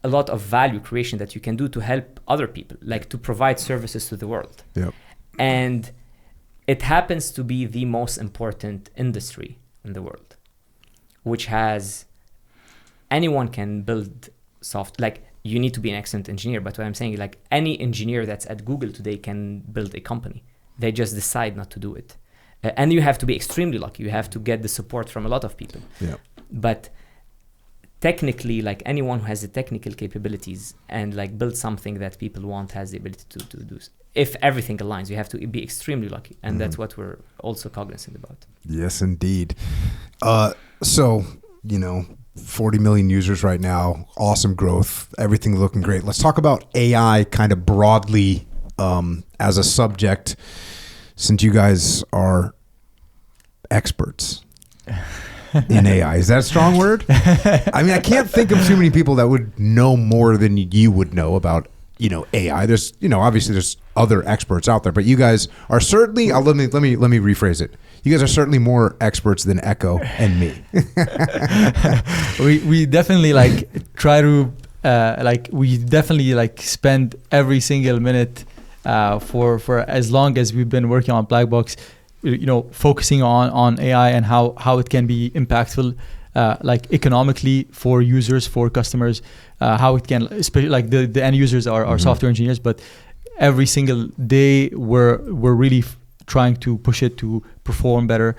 S4: a lot of value creation that you can do to help other people, like to provide services to the world.
S1: Yep.
S4: And it happens to be the most important industry in the world, which has, anyone can build like you need to be an excellent engineer, but what I'm saying, like any engineer that's at Google today can build a company. They just decide not to do it. And you have to be extremely lucky. You have to get the support from a lot of people.
S1: Yeah.
S4: But technically, like anyone who has the technical capabilities and like build something that people want has the ability to do. If everything aligns, you have to be extremely lucky. And that's what we're also cognizant about.
S1: Yes, indeed. So, 40 million users right now, awesome growth, everything looking great. Let's talk about AI kind of broadly as a subject, since you guys are experts in AI. Is that a strong word? I mean, I can't think of too many people that would know more than you would know about, AI. There's, obviously there's other experts out there, but you guys are certainly, let me rephrase it. You guys are certainly more experts than Echo and me.
S3: we definitely like try to we definitely spend every single minute for as long as we've been working on Blackbox, focusing on AI and how it can be impactful, economically for users, for customers, how it can, especially like the end users are software engineers, but every single day we're really trying to push it to perform better.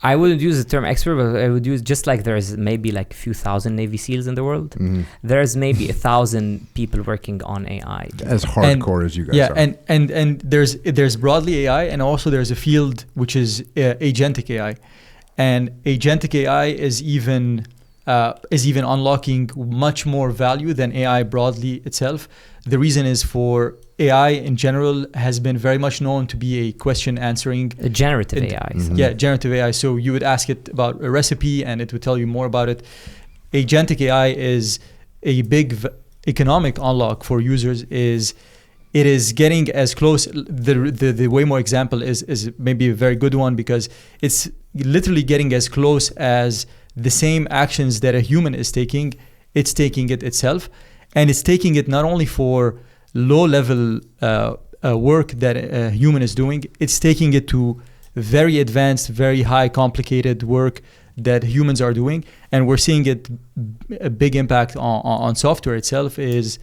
S4: I wouldn't use the term expert, but I would use, just like there's maybe like a few thousand Navy SEALs in the world, there's maybe 1,000 people working on AI.
S1: As hardcore as you guys are.
S3: Yeah, and there's broadly AI, and also there's a field which is Agentic AI. And Agentic AI is even unlocking much more value than AI broadly itself. The reason is for AI in general has been very much known to be a question answering.
S4: Generative AI.
S3: Yeah, generative AI. So you would ask it about a recipe and it would tell you more about it. Agentic AI is a big economic unlock for users. It is getting as close. The Waymo example is maybe a very good one, because it's literally getting as close as the same actions that a human is taking. It's taking it itself, and it's taking it not only for low-level work that a human is doing. It's taking it to very advanced, very high, complicated work that humans are doing, and we're seeing it a big impact on software itself. It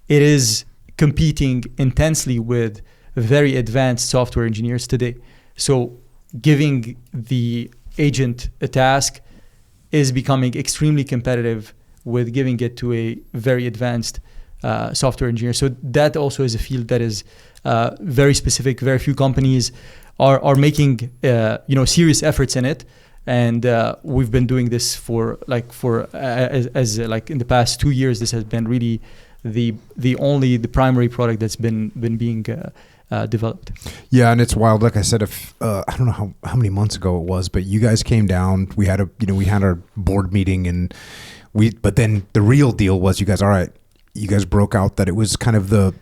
S3: is competing intensely with very advanced software engineers today. So giving the agent a task is becoming extremely competitive with giving it to a very advanced software engineer. So that also is a field that is very specific. Very few companies are making serious efforts in it, and we've been doing this for in the past 2 years. This has been really the primary product that's been being developed.
S1: Yeah, and it's wild. Like I said, I don't know how many months ago it was, but you guys came down. We had our board meeting, and but then the real deal was you guys broke out that it was kind of the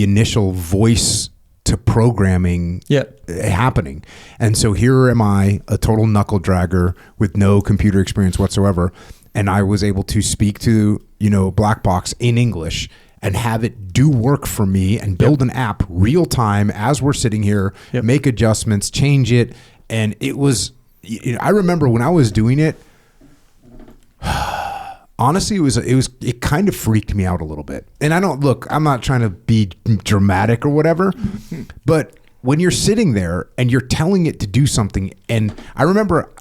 S1: initial voice to programming happening. And so here am I, a total knuckle dragger with no computer experience whatsoever, and I was able to speak to Blackbox in English and have it do work for me and build an app real time as we're sitting here, make adjustments, change it. And it was, I remember when I was doing it, honestly, it kind of freaked me out a little bit. And I'm not trying to be dramatic or whatever, but when you're sitting there and you're telling it to do something, and I remember,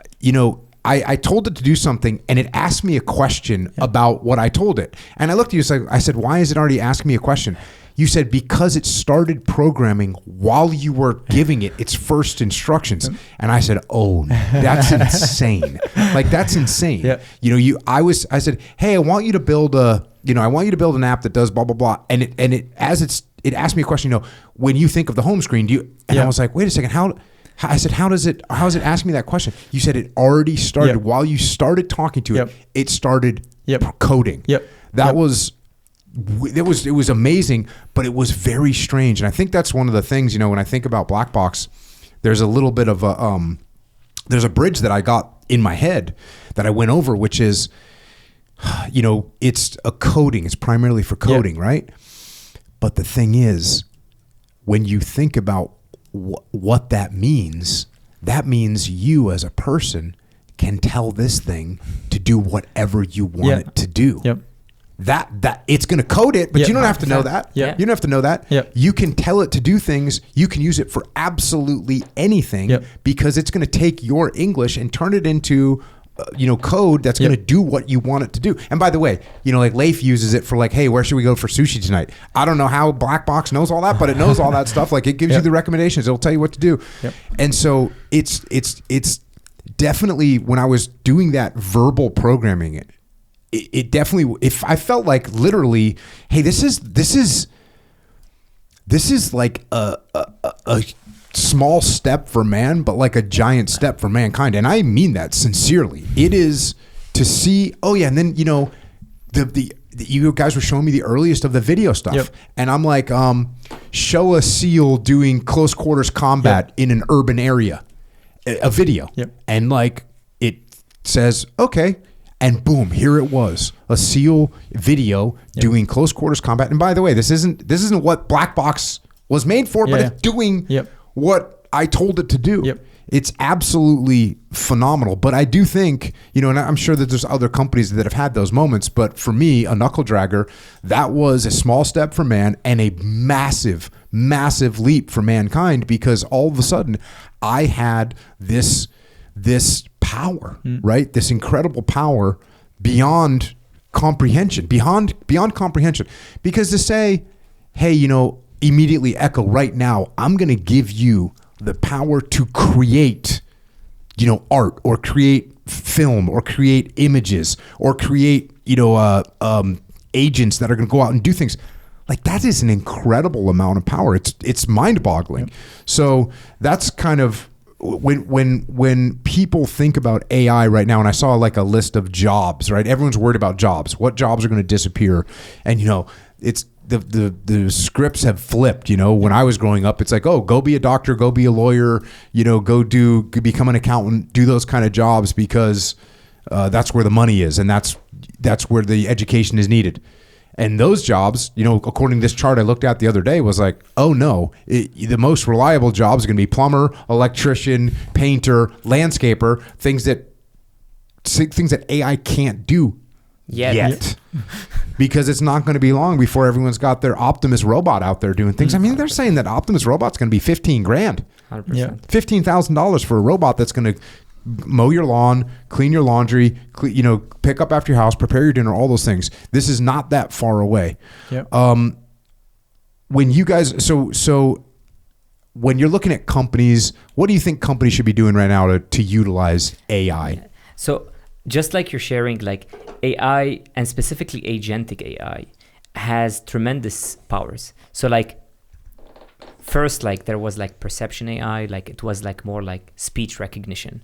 S1: I told it to do something and it asked me a question about what I told it. And I looked at you, I said, why is it already asking me a question? You said, because it started programming while you were giving it its first instructions. And I said, oh, that's insane. Like, that's insane.
S3: Yeah.
S1: I said, hey, I want you to build an app that does blah, blah, blah. And it asked me a question, when you think of the home screen, I was like, wait a second, I said, how is it asking me that question? You said it already started while you started talking to it. It started coding. That was, it was amazing, but it was very strange. And I think that's one of the things, when I think about Blackbox, there's a little bit of there's a bridge that I got in my head that I went over, which is, it's it's primarily for coding, right? But the thing is, when you think about what that means you as a person can tell this thing to do whatever you want it to do. That it's going to code it, but you don't have to know that. You don't have to know that. You can tell it to do things. You can use it for absolutely anything because it's going to take your English and turn it into code that's going to do what you want it to do. And by the way, like Leif uses it for like, hey, where should we go for sushi tonight? I don't know how Blackbox knows all that, but it knows all that stuff. Like, it gives you the recommendations. It'll tell you what to do. And so it's definitely, when I was doing that verbal programming, it definitely, if I felt like literally, hey, this is like a small step for man, but like a giant step for mankind. And I mean that sincerely. It is to see, and then, you guys were showing me the earliest of the video stuff. And I'm like, show a SEAL doing close quarters combat in an urban area, a video. And like, it says, okay. And boom, here it was, a SEAL video doing close quarters combat. And by the way, this isn't what Blackbox was made for, but it's doing what I told it to do. It's absolutely phenomenal. But I do think, and I'm sure that there's other companies that have had those moments, but for me, a knuckle dragger, that was a small step for man and a massive, massive leap for mankind, because all of a sudden I had this power, right? This incredible power beyond comprehension, beyond comprehension. Because to say, hey, immediately Echo, right now, I'm going to give you the power to create, art, or create film, or create images, or create, agents that are going to go out and do things. Like, that is an incredible amount of power. It's mind-boggling. So that's kind of, when people think about AI right now, and I saw like a list of jobs, right? Everyone's worried about jobs. What jobs are going to disappear? And it's the scripts have flipped. When I was growing up, it's like, oh, go be a doctor, go be a lawyer, go become an accountant, do those kind of jobs, because that's where the money is, and that's where the education is needed. And those jobs, according to this chart I looked at the other day, was like, oh no, the most reliable jobs are going to be plumber, electrician, painter, landscaper, things that AI can't do yet. Because it's not going to be long before everyone's got their Optimus robot out there doing things. I mean, they're saying that Optimus robot's going to be $15,000.
S4: 100%.
S1: $15,000 for a robot that's going to mow your lawn, clean your laundry, pick up after your house, prepare your dinner, all those things. This is not that far away. When you guys, so when you're looking at companies, what do you think companies should be doing right now to utilize AI?
S4: So just like you're sharing, like AI, and specifically agentic AI, has tremendous powers. So like, first, like there was like perception AI, like it was like more like speech recognition,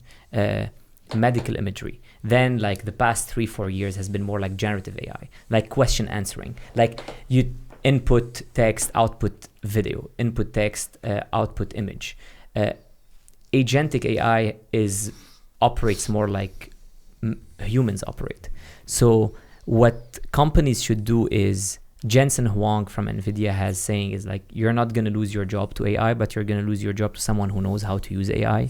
S4: medical imagery. Then like the past 3-4 years has been more like generative AI, like question answering. Like you input text, output video, input text, output image. Agentic AI operates more like humans operate. So what companies should do is Jensen Huang from NVIDIA has saying is like, you're not going to lose your job to AI, but you're going to lose your job to someone who knows how to use AI.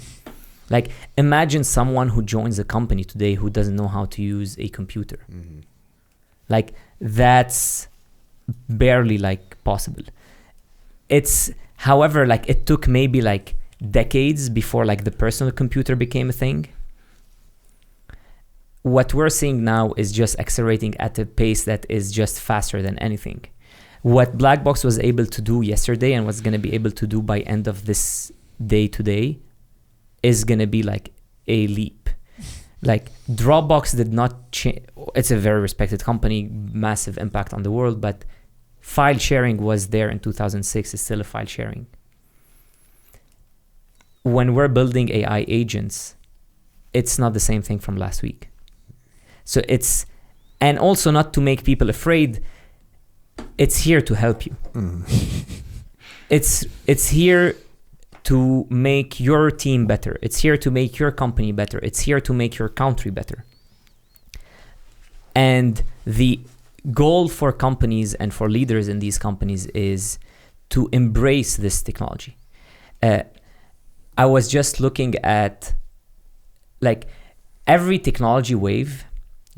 S4: Like, imagine someone who joins a company today who doesn't know how to use a computer.
S1: Mm-hmm.
S4: Like, that's barely like possible. It's, however, like it took maybe like decades before like the personal computer became a thing. What we're seeing now is just accelerating at a pace that is just faster than anything. What Blackbox was able to do yesterday and what's going to be able to do by end of this day today is going to be like a leap. Like, Dropbox did not change. It's a very respected company, massive impact on the world, but file sharing was there in 2006. It's still a file sharing. When we're building AI agents, it's not the same thing from last week. So it's, and also not to make people afraid, it's here to help you. It's here to make your team better. It's here to make your company better. It's here to make your country better. And the goal for companies and for leaders in these companies is to embrace this technology. I was just looking at like every technology wave,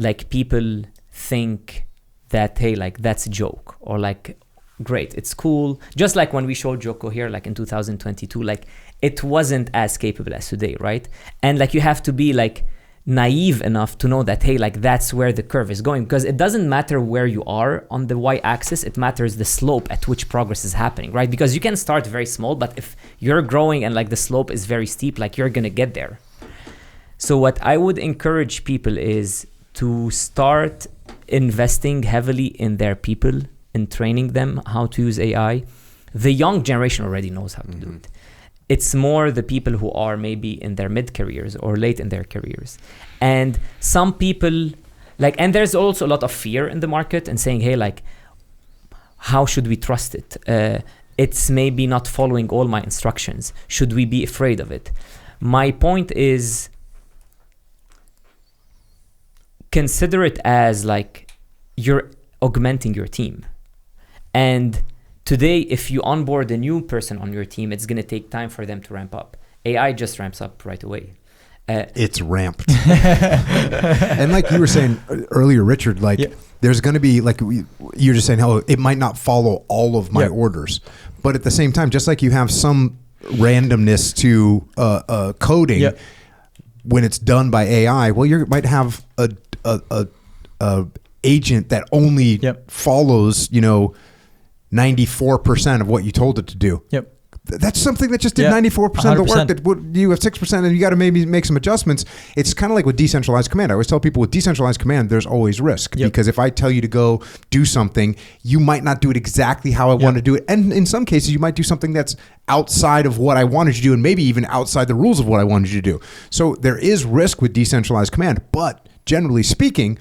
S4: like people think that, hey, like that's a joke, or like, great, it's cool. Just like when we showed Jocko here, like in 2022, like it wasn't as capable as today, right? And like you have to be like naive enough to know that, hey, like that's where the curve is going, because it doesn't matter where you are on the y-axis, it matters the slope at which progress is happening, right? Because you can start very small, but if you're growing and like the slope is very steep, like you're gonna get there. So what I would encourage people is to start investing heavily in their people and training them how to use AI. The young generation already knows how to do it. It's more the people who are maybe in their mid-careers or late in their careers. And some people, like, and there's also a lot of fear in the market and saying, hey, like, how should we trust it? It's maybe not following all my instructions. Should we be afraid of it? My point is, consider it as like you're augmenting your team. And today, if you onboard a new person on your team, it's going to take time for them to ramp up. AI just ramps up right away.
S1: It's ramped. And like you were saying earlier, Richard, like there's going to be, like you're just saying, oh, it might not follow all of my orders. But at the same time, just like you have some randomness to coding when it's done by AI, well, you might have a agent that only follows, 94% of what you told it to do. That's something that just did 94% of the work that would you have 6%, and you got to maybe make some adjustments. It's kind of like with decentralized command. I always tell people with decentralized command, there's always risk because if I tell you to go do something, you might not do it exactly how I want to do it. And in some cases, you might do something that's outside of what I wanted you to do, and maybe even outside the rules of what I wanted you to do. So there is risk with decentralized command, but generally speaking,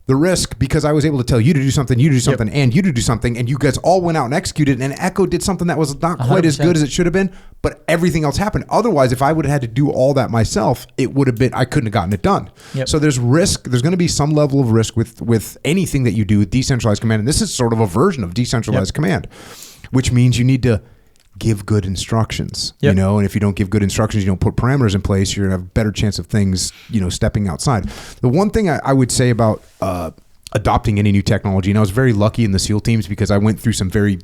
S1: the risk, because I was able to tell you to do something, you to do something, and you to do something, and you guys all went out and executed, and Echo did something that was not quite 100%. As good as it should have been, but everything else happened. Otherwise, if I would have had to do all that myself, it would have been, I couldn't have gotten it done. So there's risk. There's going to be some level of risk with anything that you do with decentralized command, and this is sort of a version of decentralized command, which means you need to give good instructions, and if you don't give good instructions, you don't put parameters in place, you're gonna have a better chance of things, stepping outside. The one thing I would say about adopting any new technology, and I was very lucky in the SEAL teams because I went through some very,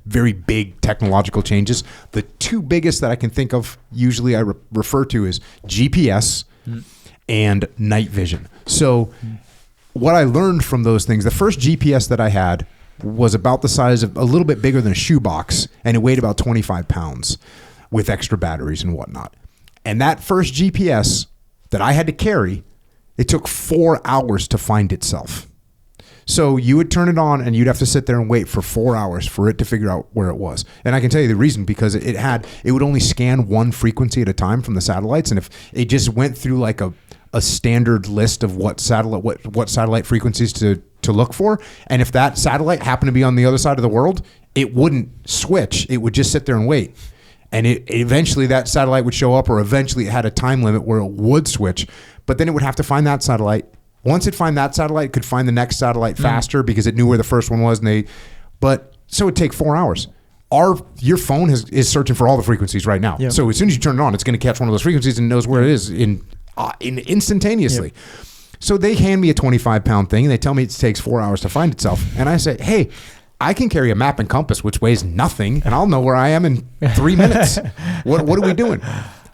S1: very big technological changes. The two biggest that I can think of usually I refer to is GPS and night vision. So what I learned from those things, the first GPS that I had was about the size of a little bit bigger than a shoebox, and it weighed about 25 pounds with extra batteries and whatnot. And that first GPS that I had to carry, it took 4 hours to find itself. So you would turn it on and you'd have to sit there and wait for 4 hours for it to figure out where it was. And I can tell you the reason, because it would only scan one frequency at a time from the satellites. And if it just went through like a standard list of what satellite frequencies to look for, and if that satellite happened to be on the other side of the world, it wouldn't switch. It would just sit there and wait. And eventually that satellite would show up, or eventually it had a time limit where it would switch, but then it would have to find that satellite. Once it find that satellite, it could find the next satellite faster because it knew where the first one was, and But so it'd take 4 hours. Your phone is searching for all the frequencies right now.
S3: Yep.
S1: So as soon as you turn it on, it's going to catch one of those frequencies and knows where it is in instantaneously. Yep. So they hand me a 25-pound thing and they tell me it takes 4 hours to find itself. And I say, hey, I can carry a map and compass, which weighs nothing, and I'll know where I am in 3 minutes. What are we doing?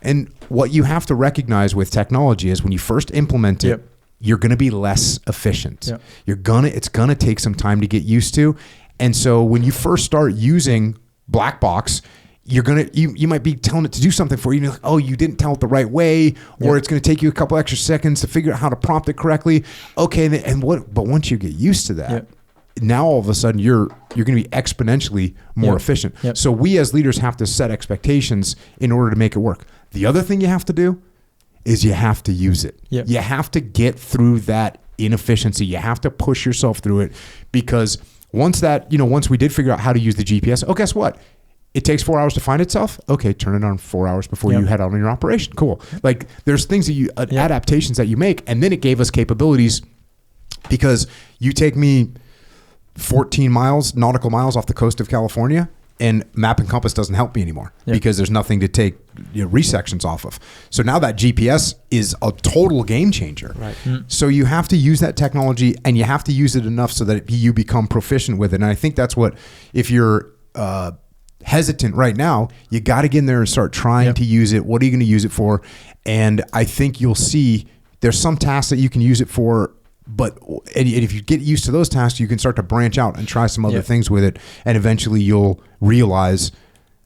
S1: And what you have to recognize with technology is when you first implement it, you're going to be less efficient. Yep. It's going to take some time to get used to. And so when you first start using Blackbox, you might be telling it to do something for you. You're like, oh, you didn't tell it the right way, or it's going to take you a couple extra seconds to figure out how to prompt it correctly. Okay, but once you get used to that, now all of a sudden you're going to be exponentially more efficient. Yep. So we as leaders have to set expectations in order to make it work. The other thing you have to do is you have to use it. Yep. You have to get through that inefficiency. You have to push yourself through it, because once we did figure out how to use the GPS, oh, guess what? It takes 4 hours to find itself. Okay, turn it on 4 hours before you head out on your operation. Cool. Like there's things that adaptations that you make, and then it gave us capabilities, because you take me 14 nautical miles off the coast of California, and map and compass doesn't help me anymore because there's nothing to take resections off of. So now that GPS is a total game changer.
S4: Right.
S1: So you have to use that technology, and you have to use it enough so that you become proficient with it. And I think that's what, if you're hesitant right now, you got to get in there and start trying to use it. What are you going to use it for? And I think you'll see there's some tasks that you can use it for, but if you get used to those tasks, you can start to branch out and try some other things with it. And eventually you'll realize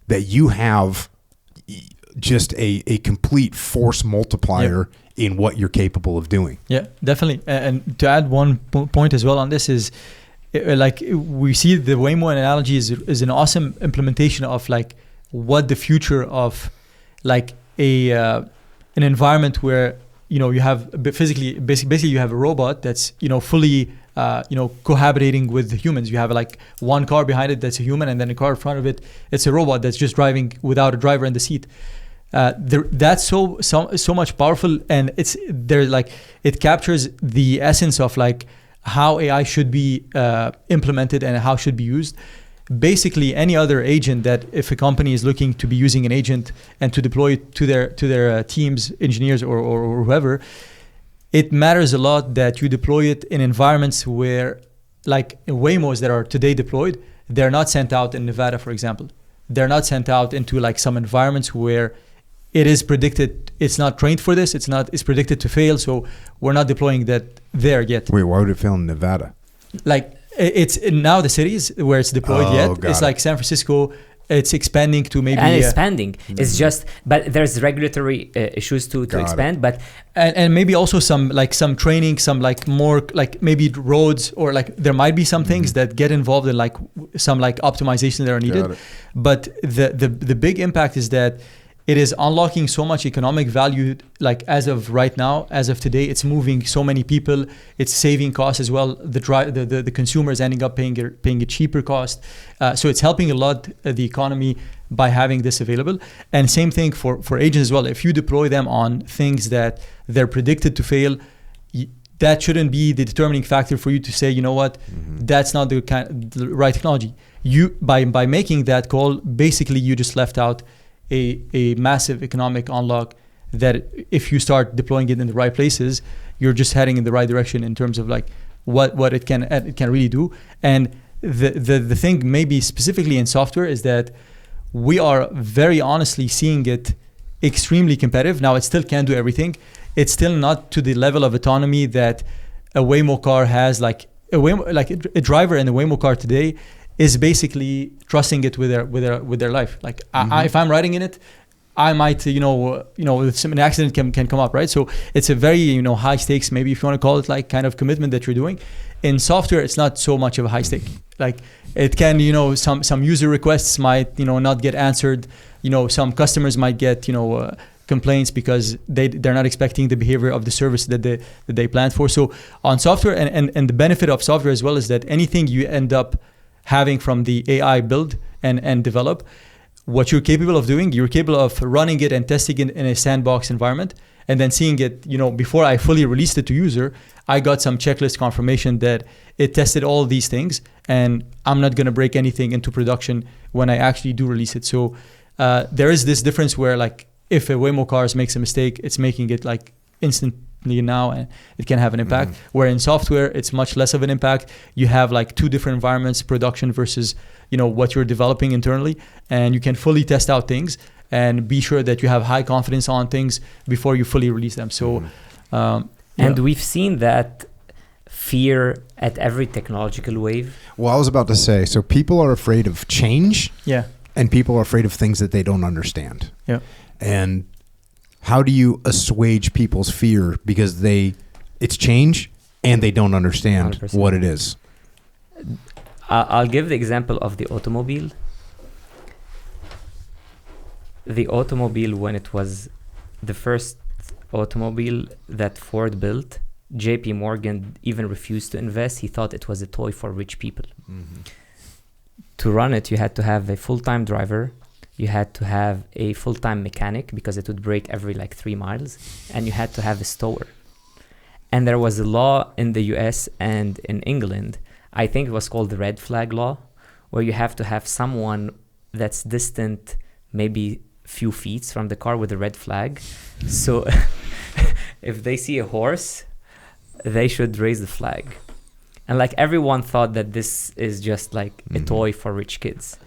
S1: that you have just a complete force multiplier in what you're capable of doing.
S3: Yeah, definitely. And to add one point as well on this is, like we see the Waymo analogy is an awesome implementation of like what the future of like an environment where you have basically you have a robot that's fully cohabitating with the humans. You have like one car behind it that's a human, and then a car in front of it, it's a robot that's just driving without a driver in the seat. That's so much powerful, and it captures the essence of like how AI should be implemented and how it should be used. Basically, any other agent that, if a company is looking to be using an agent and to deploy it to their teams, engineers or whoever, it matters a lot that you deploy it in environments where, like Waymos that are today deployed, they're not sent out in Nevada, for example. They're not sent out into like some environments where it is predicted, it's not trained for this, it's predicted to fail, so we're not deploying that there yet.
S1: Wait, why would it fail in Nevada?
S3: Like, it's now the cities where it's deployed it's like San Francisco, it's expanding to maybe...
S4: And expanding. It's just, but there's regulatory issues to expand, but...
S3: And maybe also some training, some like more like maybe roads, or like there might be some things that get involved in like some like optimization that are needed. But the big impact is that it is unlocking so much economic value, like as of right now, as of today. It's moving so many people. It's saving costs as well. The consumer is ending up paying a cheaper cost. So it's helping a lot the economy by having this available. And same thing for agents as well. If you deploy them on things that they're predicted to fail, that shouldn't be the determining factor for you to say, you know what, that's not the right technology. You by making that call, basically you just left out a massive economic unlock that if you start deploying it in the right places, you're just heading in the right direction in terms of like what it can really do. And the thing maybe specifically in software is that we are very honestly seeing it extremely competitive. Now, it still can't do everything. It's still not to the level of autonomy that a Waymo car has. Like a driver in a Waymo car today is basically trusting it with their life. Like if I'm riding in it, I might an accident can come up, right? So it's a very high stakes, maybe if you want to call it, like kind of commitment that you're doing. In software, it's not so much of a high stake. Like it can some user requests might not get answered. Some customers might get complaints because they're not expecting the behavior of the service that they planned for. So on software, and the benefit of software as well is that anything you end up having from the AI build and develop, what you're capable of doing, you're capable of running it and testing it in a sandbox environment, and then seeing it, before I fully released it to user, I got some checklist confirmation that it tested all these things, and I'm not going to break anything into production when I actually do release it. So there is this difference where like if a Waymo car makes a mistake, it's making it like instantly now, and it can have an impact. Where in software, it's much less of an impact. You have like two different environments, production versus, you know, what you're developing internally, and you can fully test out things and be sure that you have high confidence on things before you fully release them. So,
S4: and we've seen that fear at every technological wave.
S1: Well, I was about to say, so people are afraid of change.
S3: Yeah.
S1: And people are afraid of things that they don't understand.
S3: Yeah.
S1: And how do you assuage people's fear because it's change and they don't understand
S4: 100%.
S1: what it is?
S4: I'll give the example of the automobile. The automobile, when it was the first automobile that Ford built, JP Morgan even refused to invest. He thought it was a toy for rich people. To run it, you had to have a full-time driver. You had to have a full-time mechanic because it would break every like 3 miles. And you had to have a stower. And there was a law in the US and in England, I think it was called the red flag law, where you have to have someone that's distant maybe few feet from the car with a red flag. So if they see a horse, they should raise the flag. And like everyone thought that this is just like a toy for rich kids.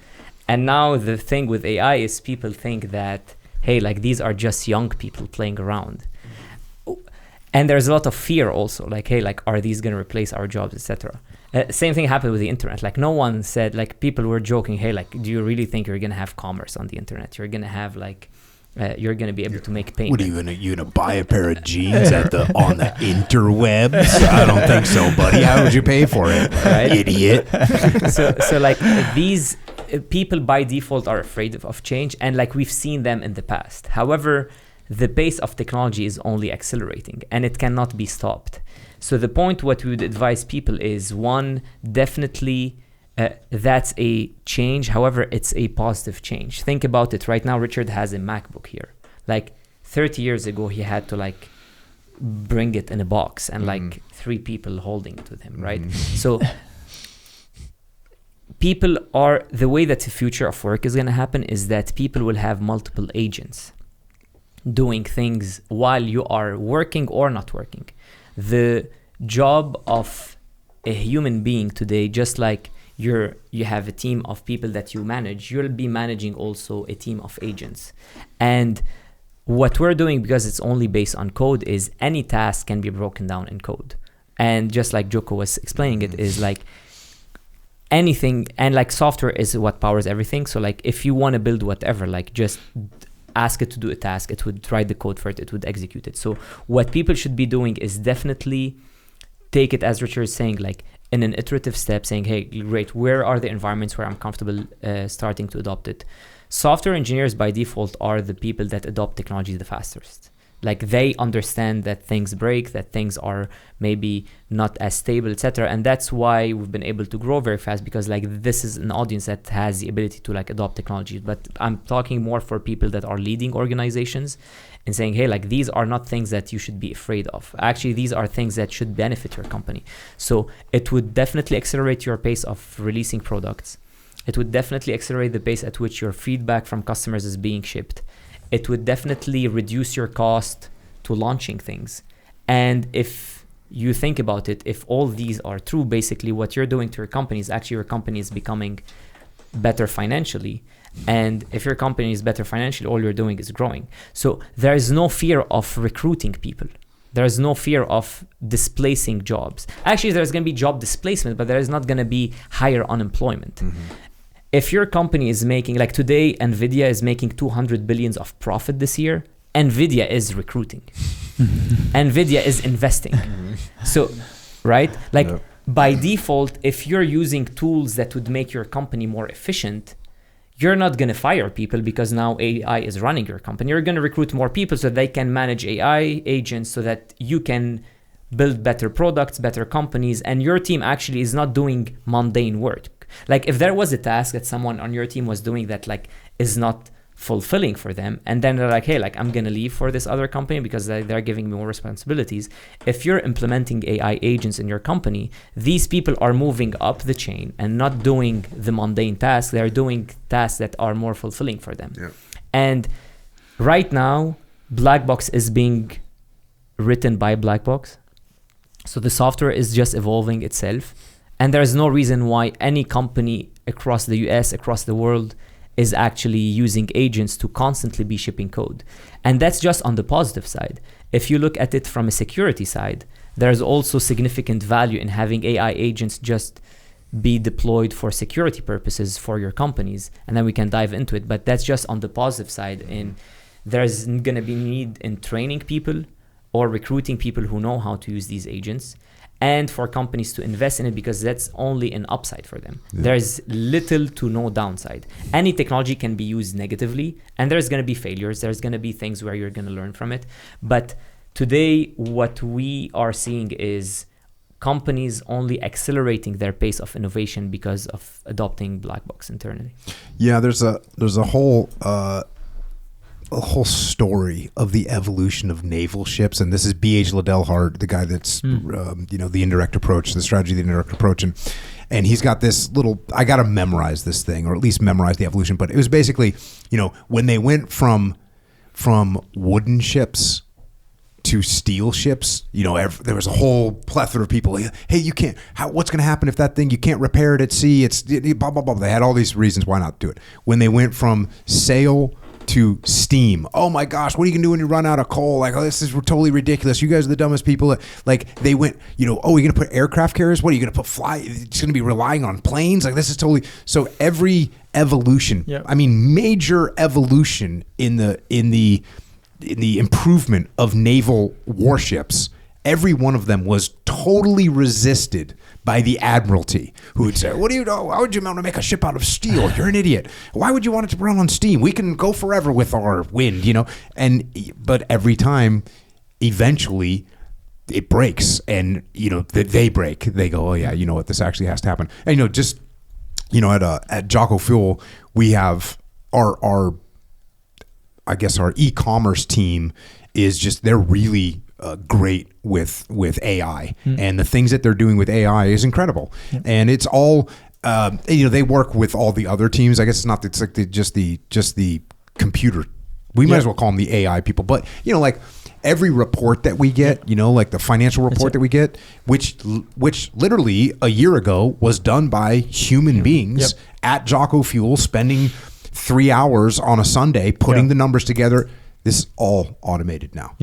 S4: And now the thing with AI is people think that, hey, like these are just young people playing around. And there's a lot of fear also, like, hey, like, are these going to replace our jobs, etc. Same thing happened with the internet. Like no one said, like people were joking, hey, like, do you really think you're going to have commerce on the internet? You're going to have like, you're going to be able to make payment.
S1: What are you gonna buy a pair of jeans on the interwebs? I don't think so, buddy. How would you pay for it,
S4: right?
S1: Idiot?
S4: So like these people by default are afraid of change, and like we've seen them in the past. However, the pace of technology is only accelerating, and it cannot be stopped. So the point what we would advise people is, one, definitely that's a change. However, it's a positive change. Think about it. Right now, Richard has a MacBook here. Like 30 years ago, he had to like bring it in a box and like 3 people holding it with him, right? So people are, the way that the future of work is going to happen is that people will have multiple agents doing things while you are working or not working. The job of a human being today, just like you have a team of people that you manage, you'll be managing also a team of agents. And what we're doing, because it's only based on code, is any task can be broken down in code. And just like Jocko was explaining it, is like anything, and like software is what powers everything. So like if you want to build whatever, like just ask it to do a task, it would write the code for it, it would execute it. So what people should be doing is definitely take it, as Richard is saying, like in an iterative step, saying, hey, great, where are the environments where I'm comfortable starting to adopt it? Software engineers by default are the people that adopt technology the fastest. Like they understand that things break, that things are maybe not as stable, etc. And that's why we've been able to grow very fast, because like this is an audience that has the ability to like adopt technology. But I'm talking more for people that are leading organizations and saying, hey, like these are not things that you should be afraid of. Actually, these are things that should benefit your company. So it would definitely accelerate your pace of releasing products. It would definitely accelerate the pace at which your feedback from customers is being shipped. It would definitely reduce your cost to launching things. And if you think about it, if all these are true, basically what you're doing to your company is actually your company is becoming better financially. And if your company is better financially, all you're doing is growing. So there is no fear of recruiting people. There is no fear of displacing jobs. Actually, there's going to be job displacement, but there is not going to be higher unemployment. If your company is making, like today, NVIDIA is making 200 billions of profit this year, NVIDIA is recruiting. NVIDIA is investing. So, right? Like by default, if you're using tools that would make your company more efficient, you're not going to fire people because now AI is running your company. You're going to recruit more people so they can manage AI agents so that you can build better products, better companies, and your team actually is not doing mundane work. Like if there was a task that someone on your team was doing that like is not fulfilling for them, and then they're like, hey, like I'm gonna leave for this other company because they're giving me more responsibilities. If you're implementing AI agents in your company, these people are moving up the chain and not doing the mundane tasks. They're doing tasks that are more fulfilling for them.
S1: Yeah.
S4: And right now, Blackbox is being written by Blackbox, so the software is just evolving itself, and there's no reason why any company across the US, across the world, is actually using agents to constantly be shipping code. And that's just on the positive side. If you look at it from a security side, there's also significant value in having AI agents just be deployed for security purposes for your companies, and then we can dive into it. But that's just on the positive side. And there's going to be need in training people or recruiting people who know how to use these agents, and for companies to invest in it, because that's only an upside for them. Yeah. There's little to no downside. Any technology can be used negatively, and there's going to be failures. There's going to be things where you're going to learn from it. But today, what we are seeing is companies only accelerating their pace of innovation because of adopting Blackbox internally.
S1: Yeah, there's a whole story of the evolution of naval ships, and this is B.H. Liddell Hart, the guy that's the indirect approach, the strategy of the indirect approach, and he's got this little, I got to memorize this thing, or at least memorize the evolution, but it was basically, when they went from wooden ships to steel ships, there was a whole plethora of people. Hey, you can't. What's going to happen if that thing, you can't repair it at sea? It's blah blah blah. They had all these reasons why not do it. When they went from sail to steam, oh my gosh, what are you gonna do when you run out of coal? Like, oh, this is totally ridiculous. You guys are the dumbest people. Like, they went, oh, you're gonna put aircraft carriers? What are you gonna put it's gonna be relying on planes? Like, this is totally. So every evolution, major evolution in the improvement of naval warships, every one of them was totally resisted by the Admiralty, who would say, what do you know? Why would you want to make a ship out of steel? You're an idiot. Why would you want it to run on steam? We can go forever with our wind, but every time, eventually, it breaks, and, they break. They go, oh yeah, you know what? This actually has to happen. And, at Jocko Fuel, we have our e-commerce team is just, they're really great with AI, and the things that they're doing with AI is incredible. And it's all, they work with all the other teams. I guess it's not, it's like just the computer. We might as well call them the AI people, but like every report that we get, like the financial report that we get, which literally a year ago was done by human beings at Jocko Fuel, spending 3 hours on a Sunday putting the numbers together. This is all automated now.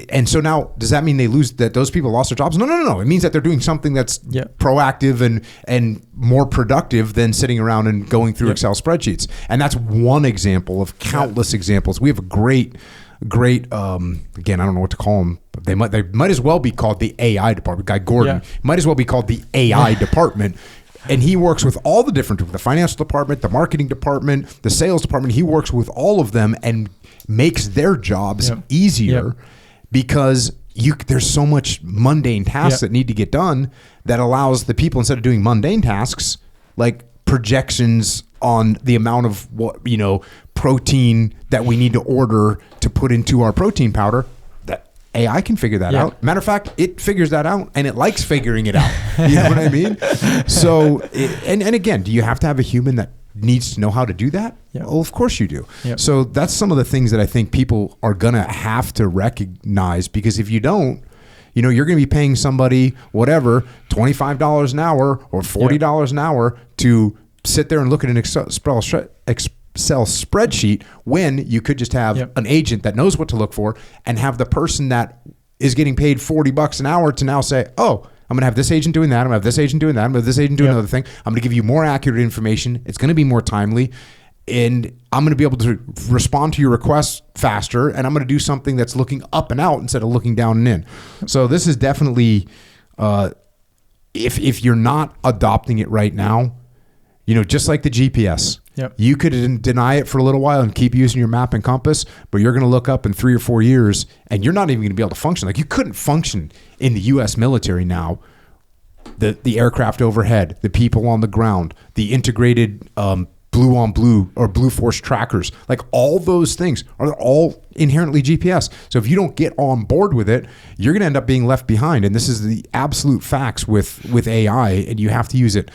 S1: And so now, does that mean those people lost their jobs? No. It means that they're doing something that's proactive and more productive than sitting around and going through Excel spreadsheets. And that's one example of countless examples. We have a great, again, I don't know what to call them. But they might as well be called the AI department. Guy Gordon might as well be called the AI department. And he works with all the different, the financial department, the marketing department, the sales department. He works with all of them and makes their jobs easier because there's so much mundane tasks that need to get done that allows the people, instead of doing mundane tasks, like projections on the amount of protein that we need to order to put into our protein powder, that AI can figure that out. Matter of fact, it figures that out, and it likes figuring it out. You know what I mean? So, and again, do you have to have a human that needs to know how to do that? Well, of course you do. So that's some of the things that I think people are gonna have to recognize, because if you don't, you're gonna be paying somebody whatever $25 an hour or $40 an hour to sit there and look at an Excel spreadsheet, when you could just have an agent that knows what to look for, and have the person that is getting paid $40 an hour to now say, oh, I'm going to have this agent doing that. I'm going to have this agent doing that. I'm going to have this agent doing another thing. I'm going to give you more accurate information. It's going to be more timely. And I'm going to be able to respond to your requests faster. And I'm going to do something that's looking up and out instead of looking down and in. So this is definitely, if you're not adopting it right now, just like the GPS, you could deny it for a little while and keep using your map and compass, but you're going to look up in 3 or 4 years and you're not even going to be able to function. Like, you couldn't function in the U.S. military now. The aircraft overhead, the people on the ground, the integrated blue on blue or blue force trackers. Like all those things are all inherently GPS. So if you don't get on board with it, you're going to end up being left behind. And this is the absolute facts with AI, and you have to use it.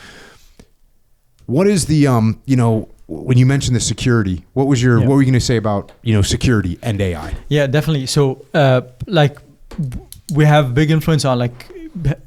S1: What is the, when you mentioned the security, what were you going to say about, security and AI?
S3: Yeah, definitely. So we have big influence on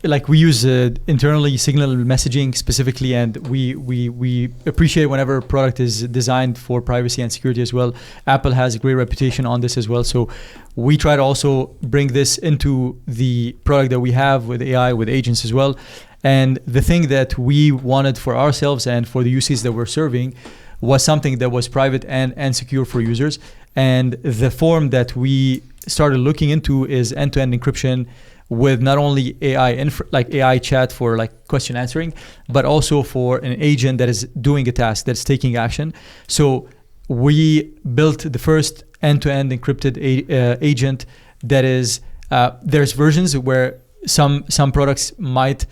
S3: like we use internally signal messaging specifically, and we appreciate whenever a product is designed for privacy and security as well. Apple has a great reputation on this as well, so we try to also bring this into the product that we have with AI, with agents as well. And the thing that we wanted for ourselves and for the uses that we're serving was something that was private and secure for users. And the form that we started looking into is end-to-end encryption, with not only AI like AI chat for like question answering, but also for an agent that is doing a task, that's taking action. So we built the first end-to-end encrypted agent that is, there's versions where some products might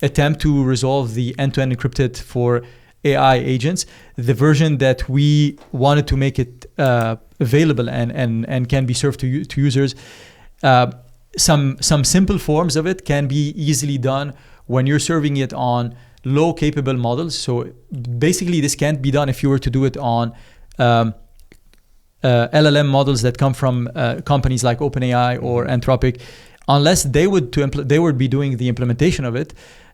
S3: attempt to resolve the end-to-end encrypted for AI agents. The version that we wanted to make it available and can be served to users, some simple forms of it can be easily done when you're serving it on low capable models. So basically this can't be done if you were to do it on LLM models that come from companies like OpenAI or Anthropic. Unless they would be doing the implementation of it,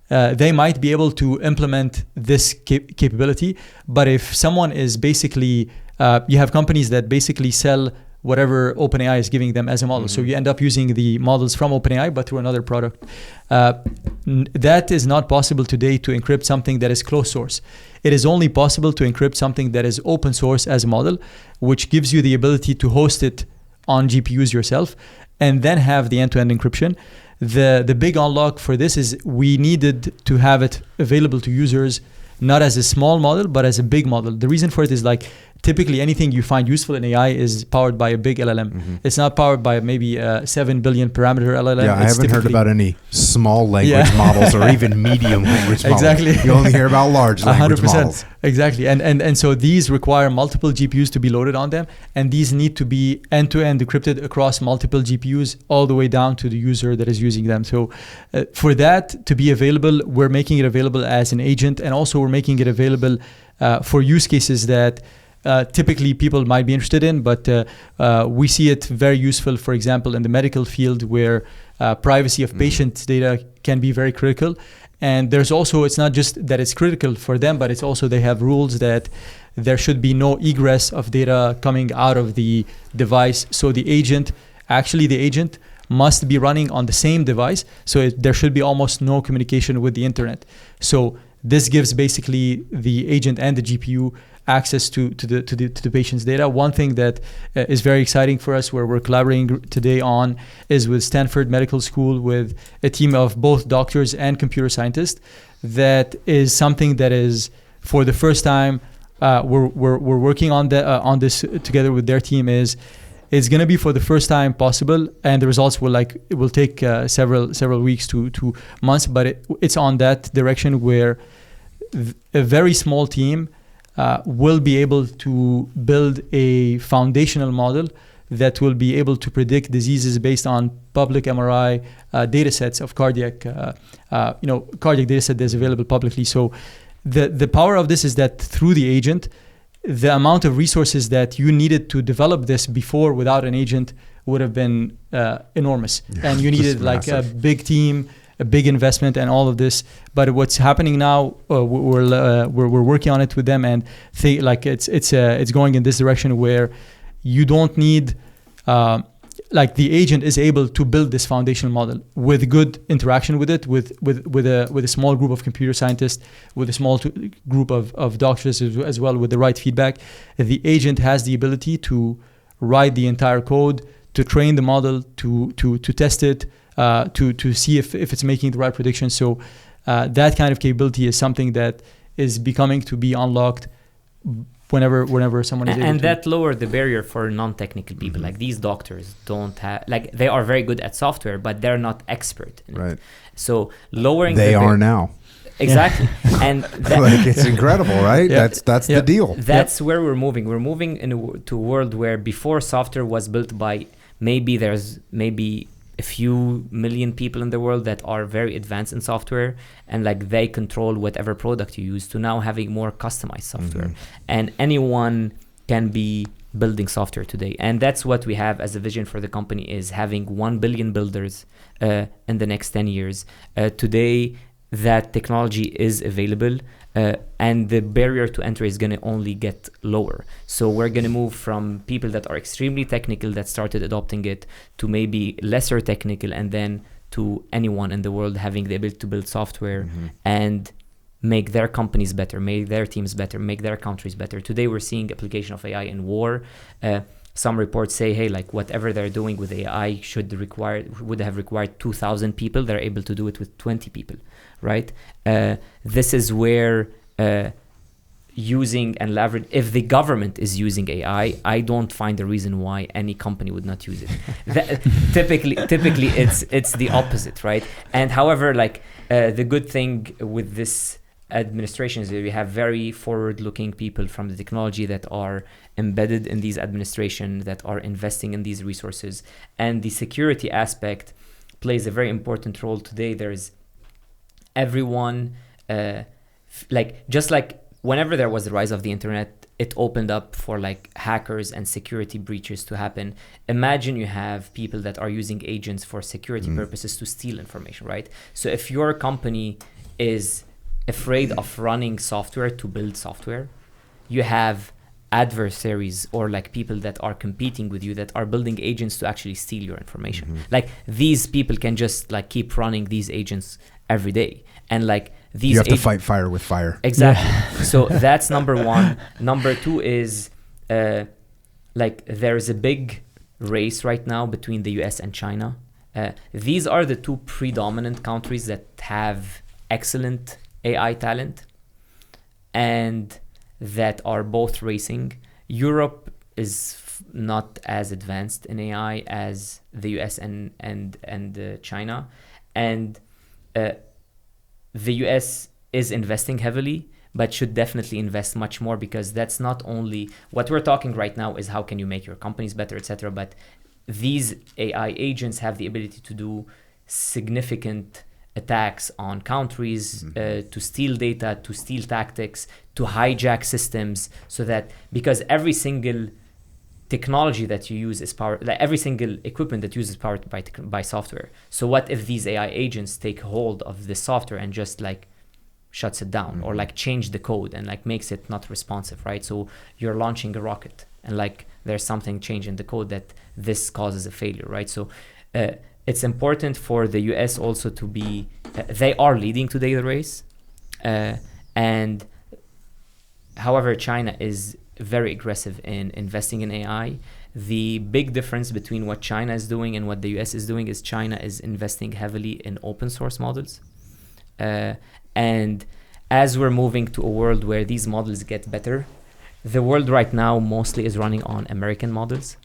S3: they might be able to implement this capability. But if someone is basically, you have companies that basically sell whatever OpenAI is giving them as a model. Mm-hmm. So you end up using the models from OpenAI, but through another product. That is not possible today to encrypt something that is closed source. It is only possible to encrypt something that is open source as a model, which gives you the ability to host it on GPUs yourself and then have the end-to-end encryption. The big unlock for this is we needed to have it available to users, not as a small model, but as a big model. The reason for it is like, typically anything you find useful in AI is powered by a big LLM. Mm-hmm. It's not powered by maybe a 7 billion parameter LLM.
S1: Yeah, I haven't heard about any small language models or even medium language models.
S3: Exactly.
S1: You only hear about large language
S3: 100%.
S1: Models.
S3: Exactly. And so these require multiple GPUs to be loaded on them. And these need to be end-to-end encrypted across multiple GPUs all the way down to the user that is using them. So for that to be available, we're making it available as an agent. And also we're making it available for use cases that typically people might be interested in, but we see it very useful, for example, in the medical field where privacy of patient data can be very critical. And there's also, it's not just that it's critical for them, but it's also they have rules that there should be no egress of data coming out of the device. So the agent must be running on the same device. So there should be almost no communication with the internet. So this gives basically the agent and the GPU access to the patient's data. One thing that is very exciting for us, where we're collaborating today on, is with Stanford Medical School, with a team of both doctors and computer scientists. That is something that is, for the first time, we're working on this together with their team. It's going to be for the first time possible, and the results will take several weeks to months. But it's on that direction where a very small team will be able to build a foundational model that will be able to predict diseases based on public MRI data sets of cardiac data set that's available publicly. So the power of this is that through the agent, the amount of resources that you needed to develop this before without an agent would have been enormous. Yeah, and you needed like a big team, a big investment, and all of this. But what's happening now, we're working on it with them, and it's going in this direction where you don't need the agent is able to build this foundational model with good interaction with it, with a small group of computer scientists, with a small group of doctors as well, with the right feedback. The agent has the ability to write the entire code, to train the model, to test it, to see if it's making the right prediction. So that kind of capability is something that is becoming to be unlocked whenever someone is able to.
S4: And that lowered the barrier for non-technical people. Like these doctors don't have, they are very good at software, but they're not expert in it. So lowering
S1: they are now.
S4: exactly. And that,
S1: like it's incredible, right?
S3: Yeah.
S1: That's the deal.
S4: that's where we're moving. We're moving to a world where before software was built by there's a few million people in the world that are very advanced in software, and like they control whatever product you use, to now having more customized software. And anyone can be building software today. And that's what we have as a vision for the company, is having 1 billion builders in the next 10 years. Today, that technology is available, and the barrier to entry is going to only get lower. So we're going to move from people that are extremely technical that started adopting it to maybe lesser technical, and then to anyone in the world having the ability to build software and make their companies better, make their teams better, make their countries better. Today we're seeing application of AI in war. Some reports say, hey, like whatever they're doing with AI would have required 2,000 people. They're able to do it with 20 people, right? This is where using and leverage, if the government is using AI, I don't find a reason why any company would not use it. Typically it's the opposite, right? And however, like the good thing with this administration is that we have very forward-looking people from the technology that are embedded in these administration, that are investing in these resources. And the security aspect plays a very important role today. There's everyone, just like whenever there was the rise of the internet, it opened up for like hackers and security breaches to happen. Imagine you have people that are using agents for security purposes to steal information, right? So if your company is afraid of running software to build software, you have adversaries or like people that are competing with you that are building agents to actually steal your information. Like these people can just like keep running these agents every day, and like these
S1: you have to fight fire with fire.
S4: Exactly. So that's number one. Number two is like there's a big race right now between the US and China. These are the two predominant countries that have excellent AI talent and that are both racing. Europe is not as advanced in AI as the US and China, and the US is investing heavily, but should definitely invest much more, because that's not only what we're talking right now is how can you make your companies better, etc. But these AI agents have the ability to do significant attacks on countries, to steal data, to steal tactics, to hijack systems, so that because every single technology that you use is powered, like every single equipment that uses powered by software. So what if these AI agents take hold of the software and just like shuts it down, or like change the code and like makes it not responsive, right? So you're launching a rocket and like there's something changed in the code that this causes a failure, right? So it's important for the US also to be, they are leading today the race. And however, China is very aggressive in investing in AI. The big difference between what China is doing and what the US is doing is China is investing heavily in open source models. And as we're moving to a world where these models get better, the world right now mostly is running on American models,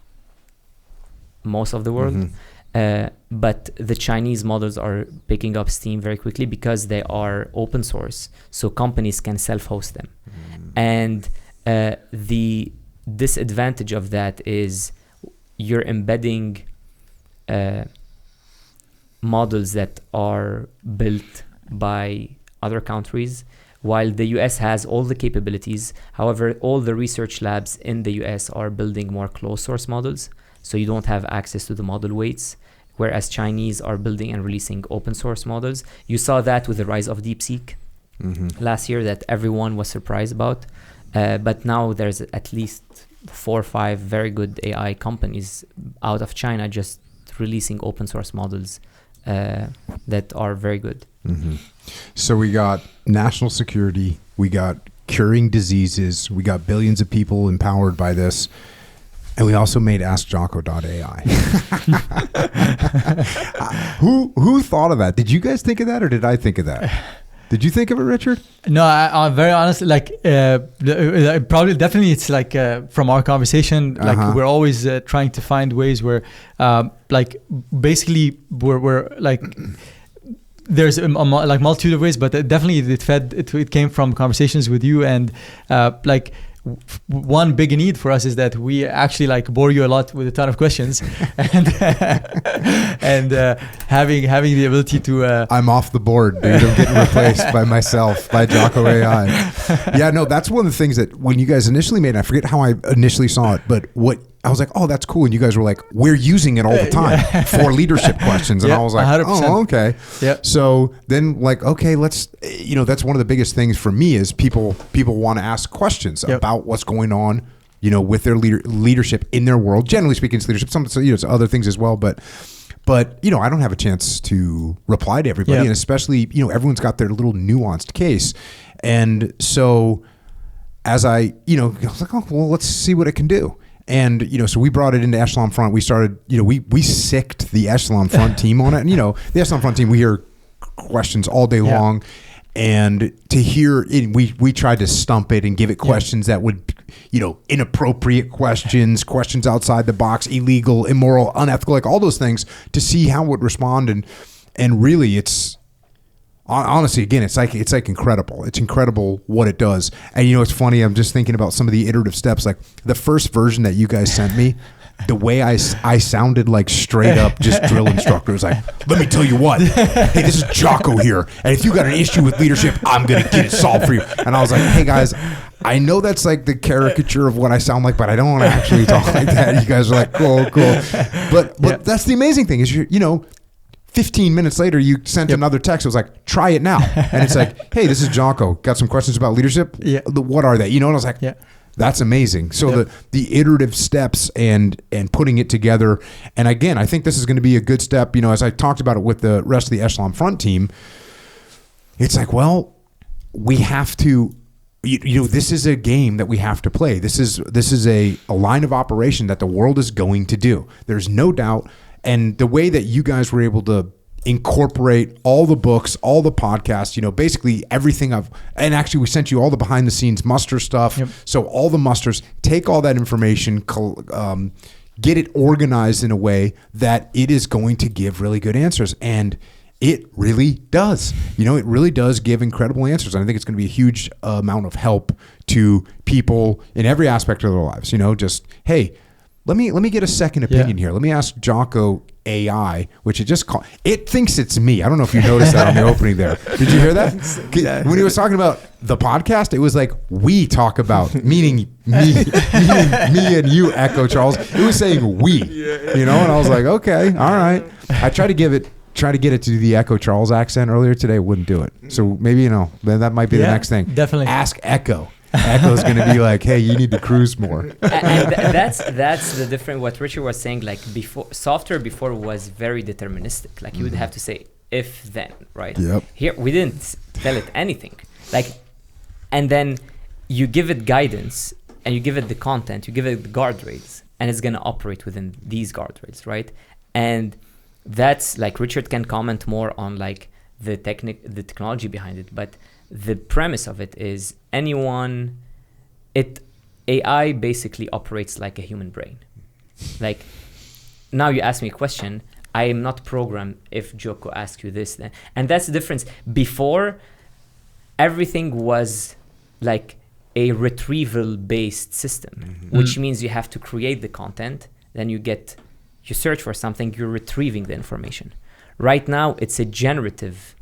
S4: most of the world. But the Chinese models are picking up steam very quickly because they are open source, so companies can self-host them. And the disadvantage of that is you're embedding models that are built by other countries, while the US has all the capabilities. However, all the research labs in the US are building more closed source models, so you don't have access to the model weights, whereas Chinese are building and releasing open source models. You saw that with the rise of DeepSeek last year that everyone was surprised about. But now there's at least 4 or 5 very good AI companies out of China just releasing open source models that are very good.
S1: So we got national security, we got curing diseases, we got billions of people empowered by this, and we also made AskJocko.ai. Who thought of that? Did you guys think of that, or did I think of that? Did you think of it, Richard?
S3: No, I'm very honestly, like probably definitely it's like from our conversation, like we're always trying to find ways where like basically we're like there's like multitude of ways, but definitely it came from conversations with you, and like one big need for us is that we actually like bore you a lot with a ton of questions, and having the ability to
S1: I'm off the board, dude. I'm getting replaced by myself, by Jocko AI. Yeah, no, that's one of the things that when you guys initially made it, I forget how I initially saw it, but what I was like, oh, that's cool. And you guys were like, we're using it all the time for leadership questions. And I was like, 100%. Oh, okay.
S3: Yeah.
S1: So then like, okay, let's, that's one of the biggest things for me is people want to ask questions about what's going on, with their leadership in their world. Generally speaking, it's leadership. Some, it's other things as well. But I don't have a chance to reply to everybody. And especially, everyone's got their little nuanced case. And so as I was like, oh, well, let's see what it can do. And, so we brought it into Echelon Front. We started, we sicked the Echelon Front team on it. And, the Echelon Front team, we hear questions all day long. And to hear it, we tried to stump it and give it questions that would, inappropriate questions outside the box, illegal, immoral, unethical, like all those things to see how it would respond. And really it's, honestly, again, it's like incredible. It's incredible what it does. And it's funny. I'm just thinking about some of the iterative steps. Like the first version that you guys sent me, the way I sounded like straight up just drill instructor. It was like, let me tell you what. Hey, this is Jocko here. And if you got an issue with leadership, I'm going to get it solved for you. And I was like, hey guys, I know that's like the caricature of what I sound like, but I don't want to actually talk like that. You guys are like, cool. But that's the amazing thing is 15 minutes later, you sent another text. It was like, try it now. And it's like, hey, this is Jocko. Got some questions about leadership? Yeah. What are they? And I was like, that's amazing. So the iterative steps and putting it together. And again, I think this is going to be a good step. As I talked about it with the rest of the Echelon Front team, it's like, well, we have to, this is a game that we have to play. This is a line of operation that the world is going to do. There's no doubt. And the way that you guys were able to incorporate all the books, all the podcasts, basically everything and actually we sent you all the behind the scenes muster stuff. Yep. So all the musters, take all that information, get it organized in a way that it is going to give really good answers. And it really does. It really does give incredible answers. And I think it's going to be a huge amount of help to people in every aspect of their lives. Just, hey, let me get a second opinion here. Let me ask Jocko AI, which it thinks it's me. I don't know if you noticed that on the opening there. Did you hear that? When he was talking about the podcast, it was like we talk about, meaning me and you, Echo Charles. It was saying we, and I was like, okay, all right. I tried to get it to the Echo Charles accent earlier today. Wouldn't do it. So maybe, that might be the next thing.
S3: Definitely.
S1: Ask Echo. Echo's going to be like, hey, you need to cruise more.
S4: And that's the different, what Richard was saying, like software before was very deterministic. Like you would have to say if then, right?
S1: Yep.
S4: Here, we didn't tell it anything. And then you give it guidance and you give it the content, you give it the guardrails, and it's going to operate within these guardrails, right? And that's like Richard can comment more on like the technology behind it, but the premise of it is AI basically operates like a human brain. Like now you ask me a question, I am not programmed if Jocko asks you this, then. And that's the difference. Before, everything was like a retrieval based system, which means you have to create the content, then you search for something, you're retrieving the information. Right now, it's a generative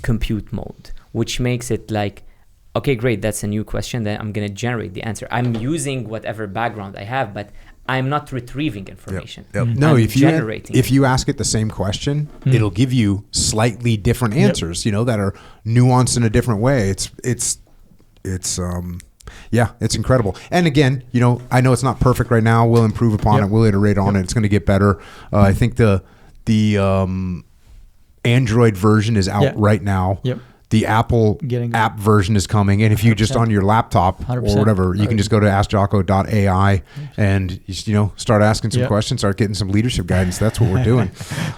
S4: compute mode, which makes it like, okay, great, that's a new question, then I'm going to generate the answer. I'm using whatever background I have, but I'm not retrieving information.
S1: Yep. No, if you ask it the same question, it'll give you slightly different answers, that are nuanced in a different way. It's incredible. And again, I know it's not perfect right now. We'll improve upon it. We'll iterate on it. It's going to get better. I think the Android version is out right now.
S3: Yep.
S1: The Apple app version is coming, and if you just on your laptop
S3: 100%.
S1: Or whatever, you can just go to AskJocko.ai and start asking some questions, start getting some leadership guidance. That's what we're doing.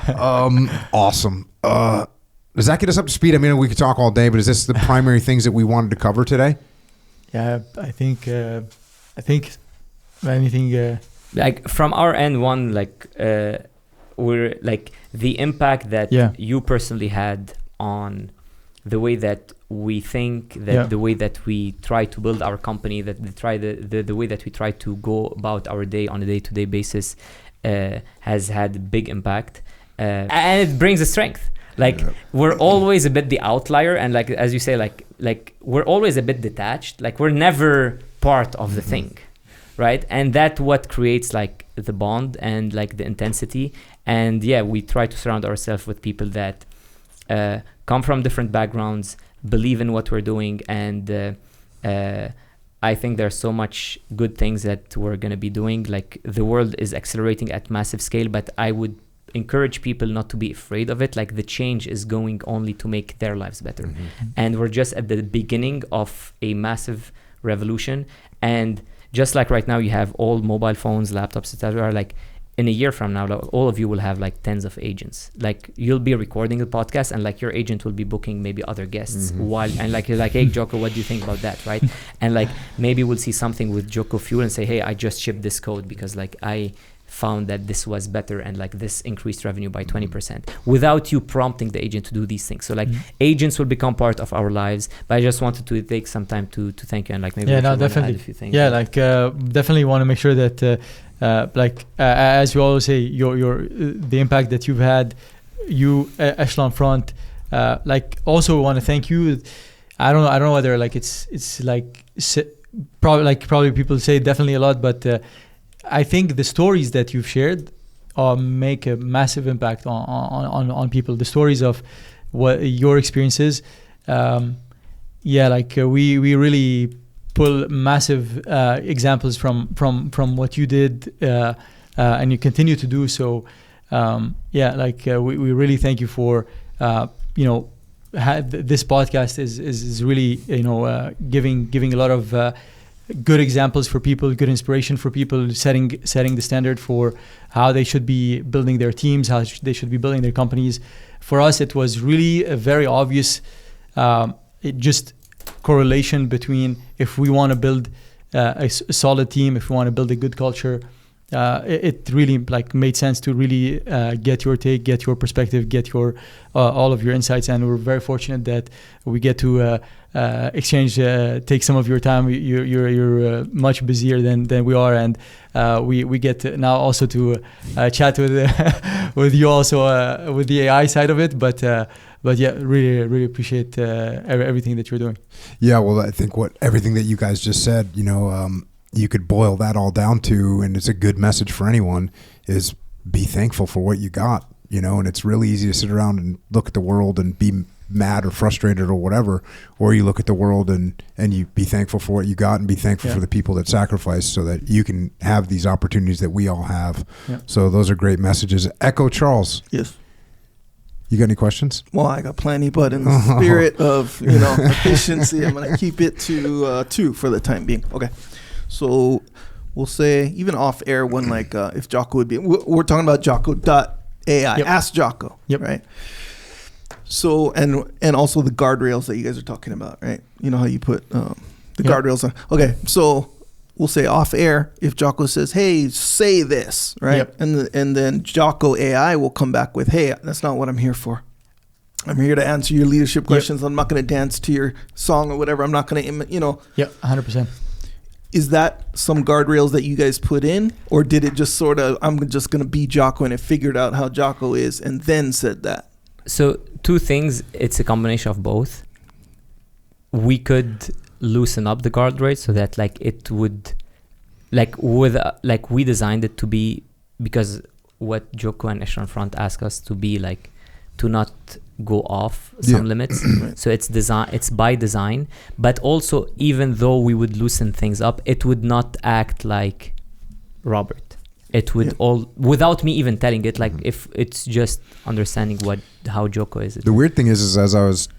S1: Awesome. Does that get us up to speed? I mean, we could talk all day, but is this the primary things that we wanted to cover today?
S3: Yeah, I think anything.
S4: Like from our end, we're like the impact that you personally had on the way that we think, that the way that we try to build our company, that the way that we try to go about our day on a day-to-day basis has had big impact, and it brings a strength. Like we're always a bit the outlier, and like as you say, like we're always a bit detached. Like we're never part of the thing, right? And that's what creates like the bond and like the intensity. And we try to surround ourselves with people that come from different backgrounds, believe in what we're doing, and I think there's so much good things that we're going to be doing. Like the world is accelerating at massive scale, but I would encourage people not to be afraid of it. Like the change is going only to make their lives better. And we're just at the beginning of a massive revolution. And just like right now you have all mobile phones, laptops, etc. Like in a year from now, like, all of you will have like tens of agents. Like you'll be recording the podcast, and like your agent will be booking maybe other guests while, and like you're like, hey Jocko, what do you think about that, right? And like maybe we'll see something with Jocko Fuel and say, hey, I just shipped this code because like I found that this was better, and like this increased revenue by 20% without you prompting the agent to do these things. So like agents will become part of our lives. But I just wanted to take some time to thank you, and like maybe
S3: definitely
S4: add a few things.
S3: Definitely want to make sure that as you always say, your the impact that you've had, you Echelon Front, also want to thank you. I don't know whether like it's like probably people say definitely a lot, but I think the stories that you've shared make a massive impact on people. The stories of what your experiences, we really pull massive examples from what you did, and you continue to do so. We really thank you for this podcast is really giving a lot of good examples for people, good inspiration for people, setting the standard for how they should be building their teams, how they should be building their companies. For us, it was really a very obvious just correlation between if we want to build a solid team, if we want to build a good culture, it really like made sense to really get your take, get your perspective, get your all of your insights. And we're very fortunate that we get to exchange, take some of your time. You're much busier than we are, and we get to now also to chat with you also with the AI side of it. But really appreciate everything that you're doing.
S1: Yeah, well, I think everything that you guys just said, you could boil that all down to, and it's a good message for anyone, is be thankful for what you got, and it's really easy to sit around and look at the world and be mad or frustrated or whatever, or you look at the world and you be thankful for what you got and be thankful for the people that sacrificed so that you can have these opportunities that we all have. Yeah. So those are great messages. Echo Charles.
S5: Yes.
S1: You got any questions?
S5: Well, I got plenty, but in the spirit of efficiency, I'm going to keep it to 2 for the time being. Okay. So we'll say even off air when if Jocko would be, we're talking about Jocko.ai, Ask Jocko, right? So and also the guardrails that you guys are talking about, right? You know how you put the guardrails on. Okay, so we'll say off air if Jocko says, "Hey, say this," right? And then Jocko.ai will come back with, "Hey, that's not what I'm here for. I'm here to answer your leadership questions. I'm not going to dance to your song or whatever. I'm not going to,
S3: 100%.
S5: Is that some guardrails that you guys put in, or did it just sort of, I'm just going to be Jocko, and it figured out how Jocko is and then said that?
S4: So 2 things, it's a combination of both. We could loosen up the guardrails so that it would, we designed it to be, because what Jocko and Echelon Front ask us to be to not go off some limits. So it's by design, but also even though we would loosen things up, it would not act like Robert. It would all, without me even telling it, if it's just understanding how Jocko is.
S1: The weird thing is as I was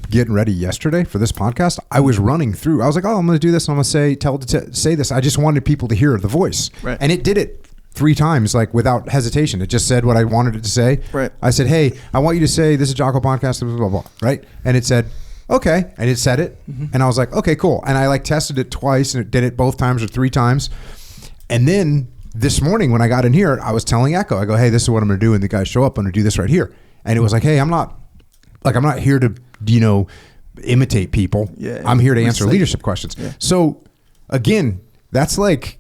S1: getting ready yesterday for this podcast, I was running through, I was like, I'm going to do this, and I'm going to say this. I just wanted people to hear the voice.
S5: Right.
S1: And it did it 3 times, without hesitation. It just said what I wanted it to say.
S5: Right.
S1: I said, hey, I want you to say this is Jocko podcast, blah, blah, blah, right? And it said, okay. And it said it. And I was like, okay, cool. And I tested it twice, and it did it both times or 3 times. And then this morning when I got in here, I was telling Echo, I go, hey, this is what I'm going to do. And the guys show up, I'm going to do this right here. And it was like, hey, I'm not here to, imitate people.
S5: Yeah,
S1: I'm here to answer leadership questions.
S5: Yeah.
S1: So again, that's like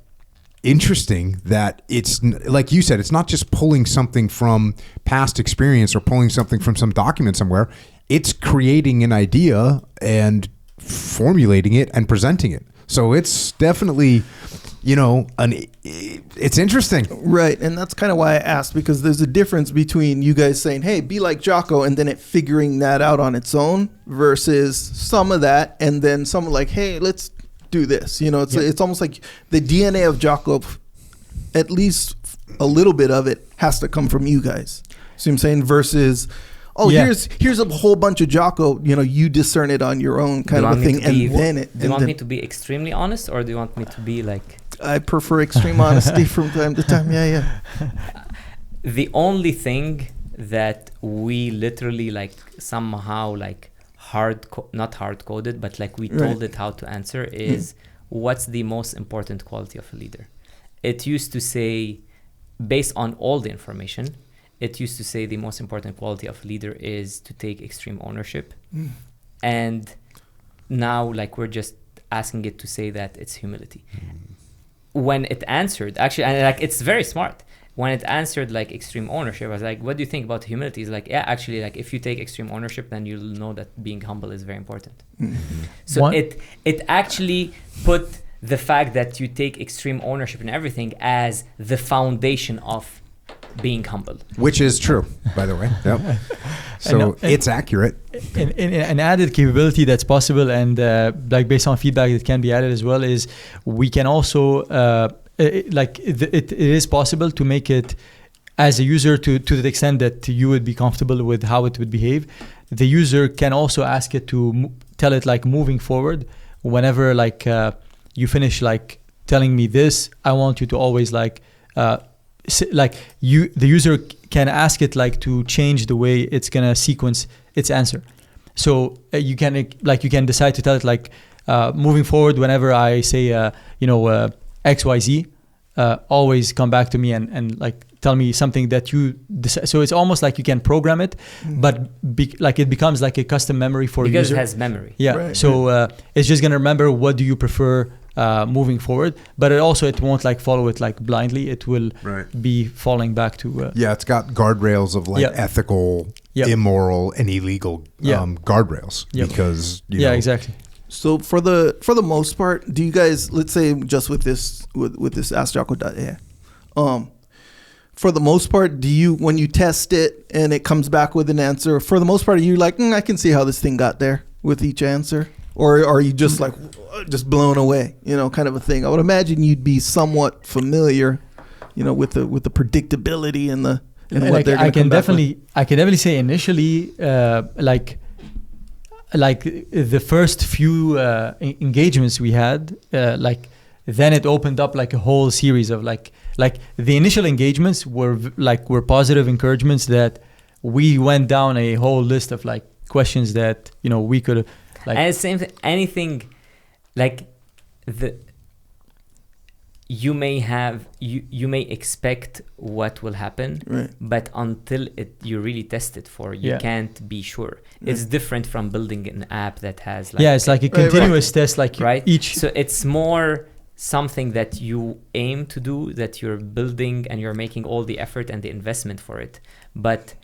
S1: interesting that it's like you said, it's not just pulling something from past experience or pulling something from some document somewhere. It's creating an idea and formulating it and presenting it. So it's definitely, it's interesting.
S5: Right. And that's kind of why I asked, because there's a difference between you guys saying, hey, be like Jocko, and then it figuring that out on its own versus some of that. And then someone like, hey, let's do this. It's almost like the DNA of Jocko, at least a little bit of it has to come from you guys. See what I'm saying? Versus, here's a whole bunch of Jocko, you discern it on your own kind of a thing. Do you
S4: want me to be extremely honest, or do you want me to be like...
S5: I prefer extreme honesty from time to time. Yeah.
S4: The only thing that we literally somehow not hard coded, but we told it how to answer is what's the most important quality of a leader. It used to say, based on all the information, it used to say the most important quality of a leader is to take extreme ownership. And now we're just asking it to say that it's humility. When it answered, actually, and it's very smart. When it answered extreme ownership, I was like, what do you think about humility? It's actually, if you take extreme ownership, then you'll know that being humble is very important. So it actually put the fact that you take extreme ownership in everything as the foundation of being humble.
S1: Which is true, by the way. Yep. So it's accurate.
S3: An added capability that's possible and based on feedback that can be added as well is we can also it is possible to make it as a user to the extent that you would be comfortable with how it would behave. The user can also ask it to tell it moving forward whenever you finish telling me this, I want you to always the user can ask it to change the way it's gonna sequence its answer. So you can decide to tell it moving forward whenever I say XYZ, always come back to me and tell me something that you decide. So it's almost like you can program it, but it becomes like a custom memory for
S4: because
S3: user.
S4: It has memory.
S3: Yeah.
S5: Right.
S3: So it's just gonna remember what do you prefer moving forward, but it won't follow it blindly. It will be falling back to
S1: it's got guardrails of ethical, immoral, and illegal guardrails because
S3: exactly.
S5: So for the most part, do you guys, let's say just with this AskJocko.ai, for the most part, do you, when you test it and it comes back with an answer, for the most part, are you I can see how this thing got there with each answer? Or are you just just blown away, kind of a thing? I would imagine you'd be somewhat familiar, with the predictability and what they're going to come back with.
S3: I can definitely say initially, the first few engagements we had, then it opened up a whole series of the initial engagements were positive encouragements that we went down a whole list of questions that we could
S4: and same thing, anything you may expect what will happen, but until you really test it you can't be sure. It's different from building an app that has
S3: it's like a continuous test each.
S4: So it's more something that you aim to do, that you're building and you're making all the effort and the investment for it, but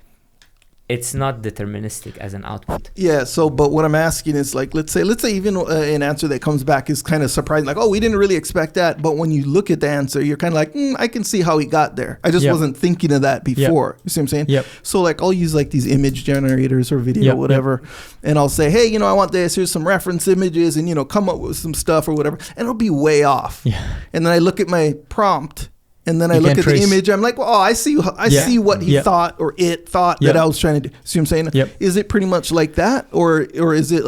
S4: it's not deterministic as an output.
S5: Yeah. So, but what I'm asking is let's say even an answer that comes back is kind of surprising. We didn't really expect that. But when you look at the answer, you're kind of I can see how he got there. I just wasn't thinking of that before. You see what I'm saying?
S3: Yep.
S5: So I'll use these image generators or video, whatever. And I'll say, hey, I want this. Here's some reference images and, come up with some stuff or whatever. And it'll be way off.
S3: Yeah.
S5: And then I look at my prompt. And then I look at the image. I'm I see what he thought or it thought that I was trying to do. See what I'm saying?
S3: Yep.
S5: Is it pretty much like that, or is it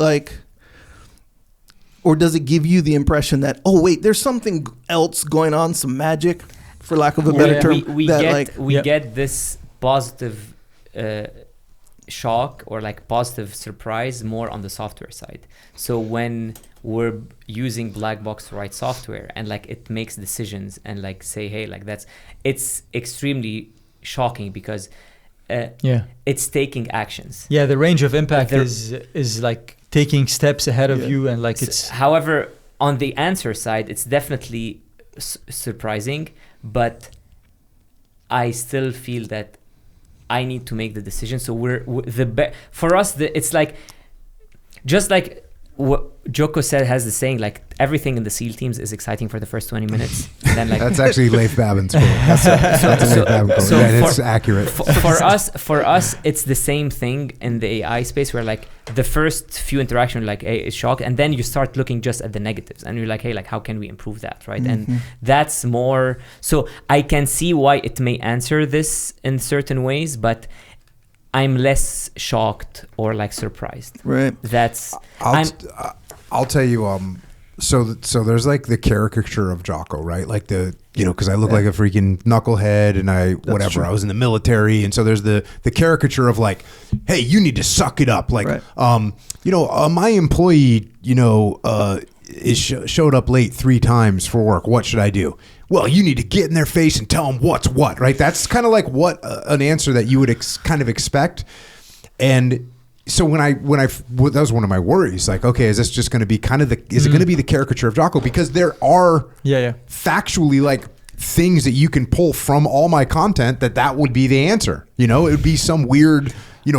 S5: or does it give you the impression that wait, there's something else going on, some magic, for lack of a better term?
S4: We get this positive shock or positive surprise more on the software side. So when we're using Blackbox to write software, and like it makes decisions and like say, hey, like it's extremely shocking because it's taking actions.
S3: Yeah, the range of impact is like taking steps ahead of you, and like it's.
S4: However, on the answer side, it's definitely surprising, but I still feel that I need to make the decision. So we're for us. It's like just like what Jocko said has the saying, like everything in the SEAL teams is exciting for the first 20 minutes. And then like
S1: that's actually Leif Babin's quote. That's a Leif Babin quote. And it's accurate.
S4: For us, it's the same thing in the AI space where like the first few interactions, like is shock, and then you start looking just at the negatives, and you're like, hey, like how can we improve that, right? And that's more. So I can see why it may answer this in certain ways, but I'm less shocked or like surprised.
S5: Right.
S4: That's.
S1: I'll tell you. So there's like the caricature of Jocko, right? Like because I look like a freaking knucklehead, and I was in the military, and so there's the caricature of like, hey, you need to suck it up. Like, my employee, showed up late 3 times for work. What should I do? Well, you need to get in their face and tell them what's what, right? That's kind of like what an answer that you would kind of expect. And so when I that was one of my worries, like, okay, is this just going to be kind of is it going to be the caricature of Jocko? Because there are factually like things that you can pull from all my content that would be the answer. It would be some weird,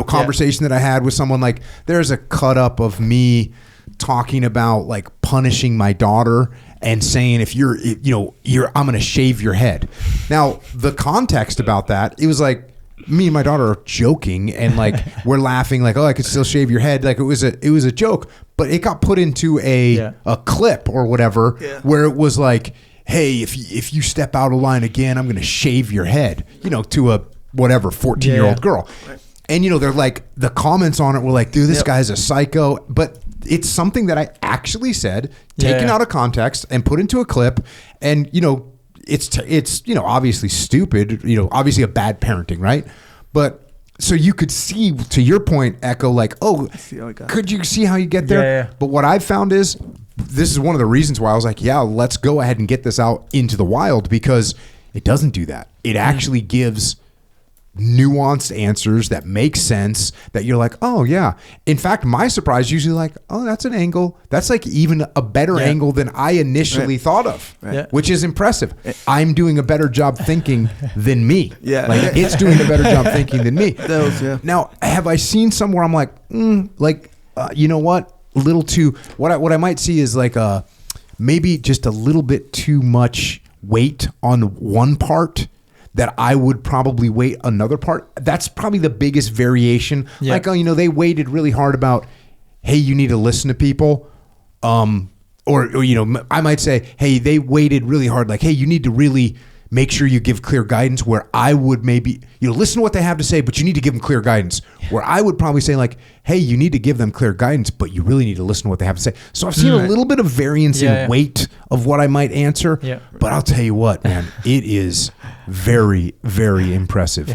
S1: conversation that I had with someone. Like there's a cut up of me talking about like punishing my daughter and saying, if I'm going to shave your head. Now the context about that, it was like, me and my daughter are joking, and like we're laughing, like, oh, I could still shave your head. Like it was a joke, but it got put into a clip or whatever, where it was like, hey, if you step out of line again, I'm going to shave your head, to a whatever 14-year-old girl. Right. And they're like, the comments on it were like, dude, this guy's a psycho. But it's something that I actually said, taken out of context and put into a clip, and it's obviously stupid, obviously a bad parenting, right? But so you could see, to your point, Echo, like, oh, could you see how you get there?
S3: Yeah.
S1: But what I've found is, this is one of the reasons why I was like, yeah, let's go ahead and get this out into the wild, because it doesn't do that. It actually gives nuanced answers that make sense, that you're like, oh yeah. In fact, my surprise usually like, oh, that's an angle. That's like even a better angle than I initially thought of, which is impressive. I'm doing a better job thinking than me. Like it's doing a better job thinking than me. Now, have I seen somewhere I'm like, you know what? A little too, what I might see is like maybe just a little bit too much weight on one part, that I would probably weight another part. That's probably the biggest variation. Like, they weighted really hard about, hey, you need to listen to people. Or I might say, hey, they weighted really hard. Like, hey, you need to really make sure you give clear guidance, where I would maybe, listen to what they have to say, but you need to give them clear guidance. Where I would probably say like, hey, you need to give them clear guidance, but you really need to listen to what they have to say. So I've seen a little bit of variance in weight of what I might answer. But I'll tell you what, man, it is very, very impressive.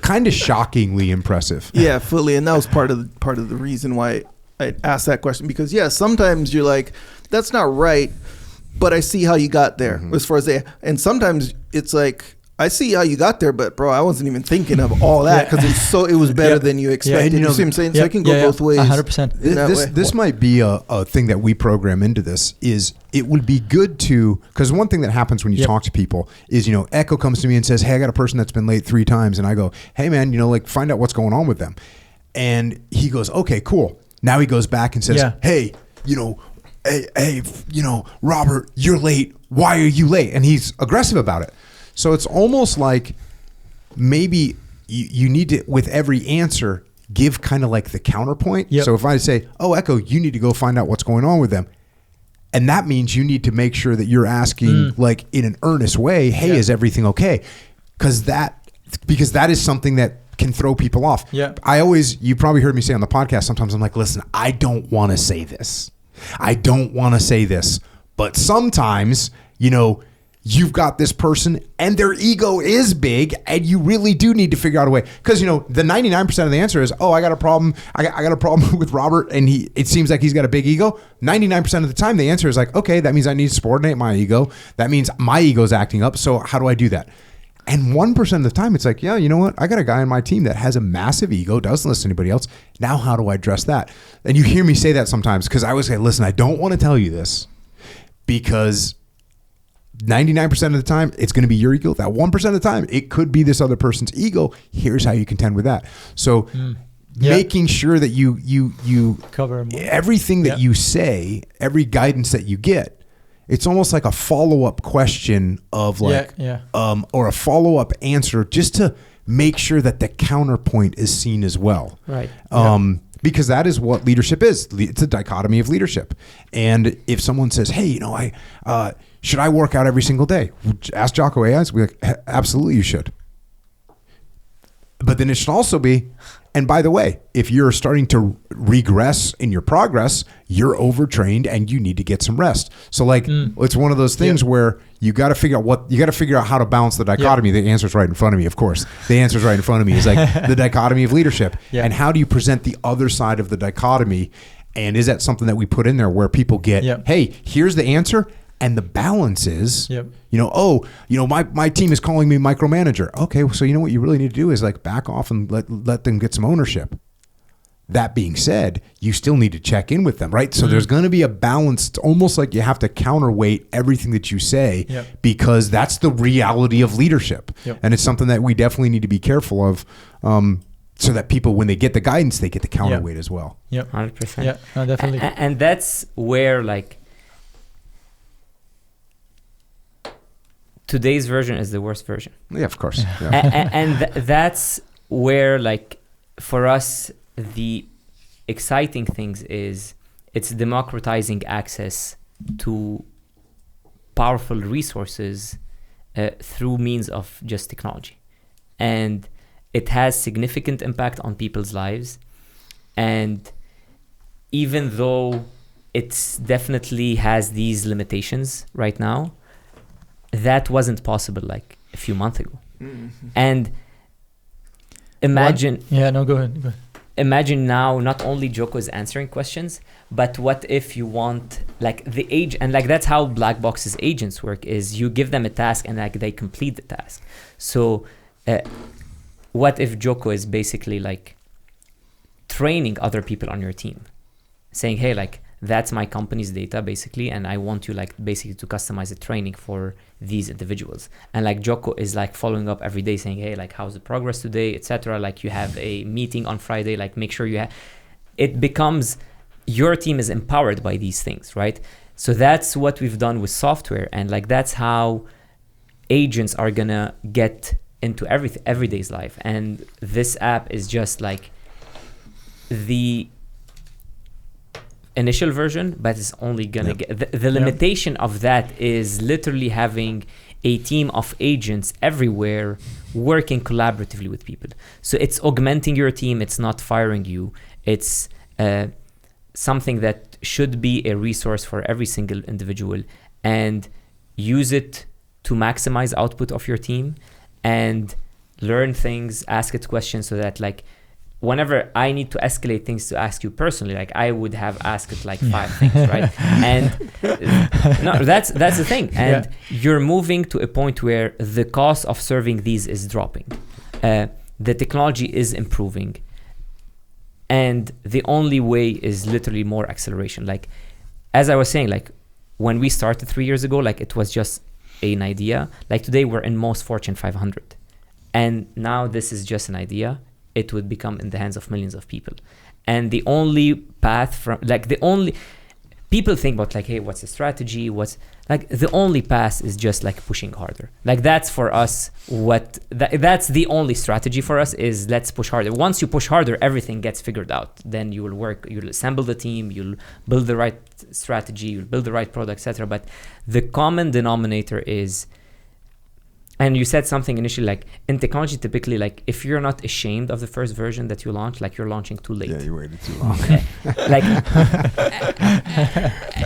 S1: Kind of shockingly impressive.
S5: Yeah, fully. And that was part of the reason why I asked that question, because sometimes you're like, that's not right, but I see how you got there as far as and sometimes it's like, I see how you got there, but bro, I wasn't even thinking of all that, because it was better than you expected. You see what I'm saying? So I can go both ways.
S3: 100%.
S1: This might be a thing that we program into this, is it would be good to, because one thing that happens when you talk to people is, Echo comes to me and says, hey, I got a person that's been late 3 times. And I go, hey man, like find out what's going on with them. And he goes, okay, cool. Now he goes back and says, hey, hey, Robert, you're late. Why are you late? And he's aggressive about it. So it's almost like maybe you need to, with every answer, give kind of like the counterpoint. So if I say, oh, Echo, you need to go find out what's going on with them. And that means you need to make sure that you're asking like in an earnest way, hey, is everything okay? Because that is something that can throw people off. You probably heard me say on the podcast, sometimes I'm like, listen, I don't want to say this. But sometimes, you've got this person and their ego is big, and you really do need to figure out a way. Because, the 99% of the answer is, I got a problem. I got a problem with Robert, and it seems like he's got a big ego. 99% of the time, the answer is like, okay, that means I need to subordinate my ego. That means my ego's acting up. So how do I do that? And 1% of the time, it's like, yeah, you know what? I got a guy on my team that has a massive ego, doesn't listen to anybody else. Now, how do I address that? And you hear me say that sometimes, because I always say, listen, I don't want to tell you this, because 99% of the time, it's going to be your ego. That 1% of the time, it could be this other person's ego. Here's how you contend with that. So making sure that you
S3: cover
S1: everything that you say, every guidance that you get, it's almost like a follow-up question of or a follow-up answer, just to make sure that the counterpoint is seen as well.
S4: Right.
S1: Because that is what leadership is. It's a dichotomy of leadership. And if someone says, hey, should I work out every single day? Ask Jocko.ai. We're like, absolutely you should. But then it should also be, and by the way, if you're starting to regress in your progress, you're overtrained and you need to get some rest. So it's one of those things where you got to figure out how to balance the dichotomy. The answer's right in front of me, of course. The answer's right in front of me is like the dichotomy of leadership. And how do you present the other side of the dichotomy? And is that something that we put in there where people get, hey, here's the answer, and the balance is, my team is calling me micromanager. Okay, so you know what you really need to do is like back off and let them get some ownership. That being said, you still need to check in with them, right? So there's going to be a balance. It's almost like you have to counterweight everything that you say, because that's the reality of leadership. And it's something that we definitely need to be careful of, so that people, when they get the guidance, they get the counterweight as well.
S4: 100%.
S3: Yeah, no, definitely.
S4: And that's where today's version is the worst version.
S1: Yeah, of course.
S4: That's where, for us, the exciting things is it's democratizing access to powerful resources through means of just technology. And it has significant impact on people's lives. And even though it definitely has these limitations right now, that wasn't possible a few months ago. And imagine
S3: go ahead.
S4: Imagine now not only Jocko is answering questions, but what if you want the age, and that's how Blackbox's agents work, is you give them a task and they complete the task. So what if Jocko is basically training other people on your team, saying, hey, that's my company's data basically, and I want you basically to customize the training for these individuals. And Jocko is following up every day saying, hey, how's the progress today, etc. You have a meeting on Friday, make sure you have. It becomes your team is empowered by these things, right? So that's what we've done with software, and that's how agents are gonna get into everyday's life. And this app is just the initial version, but it's only gonna get the limitation of that is literally having a team of agents everywhere working collaboratively with people. So it's augmenting your team, it's not firing you. It's something that should be a resource for every single individual, and use it to maximize output of your team and learn things, ask it questions, so that whenever I need to escalate things to ask you personally, I would have asked it 5 things, right? And no, that's the thing. And you're moving to a point where the cost of serving these is dropping. The technology is improving. And the only way is literally more acceleration. As I was saying, when we started 3 years ago, it was just an idea. Today we're in most Fortune 500. And now this is just an idea. It would become in the hands of millions of people. And the only path from people think about hey, what's the strategy? The only path is just pushing harder. That's for us that's the only strategy for us, is let's push harder. Once you push harder, everything gets figured out. Then you will work, you'll assemble the team, you'll build the right strategy, you'll build the right product, etc. But the common denominator is And you said something initially, like in technology, typically, like if you're not ashamed of the first version that you launch, like you're launching too late.
S1: Yeah, you waited too long.
S4: Like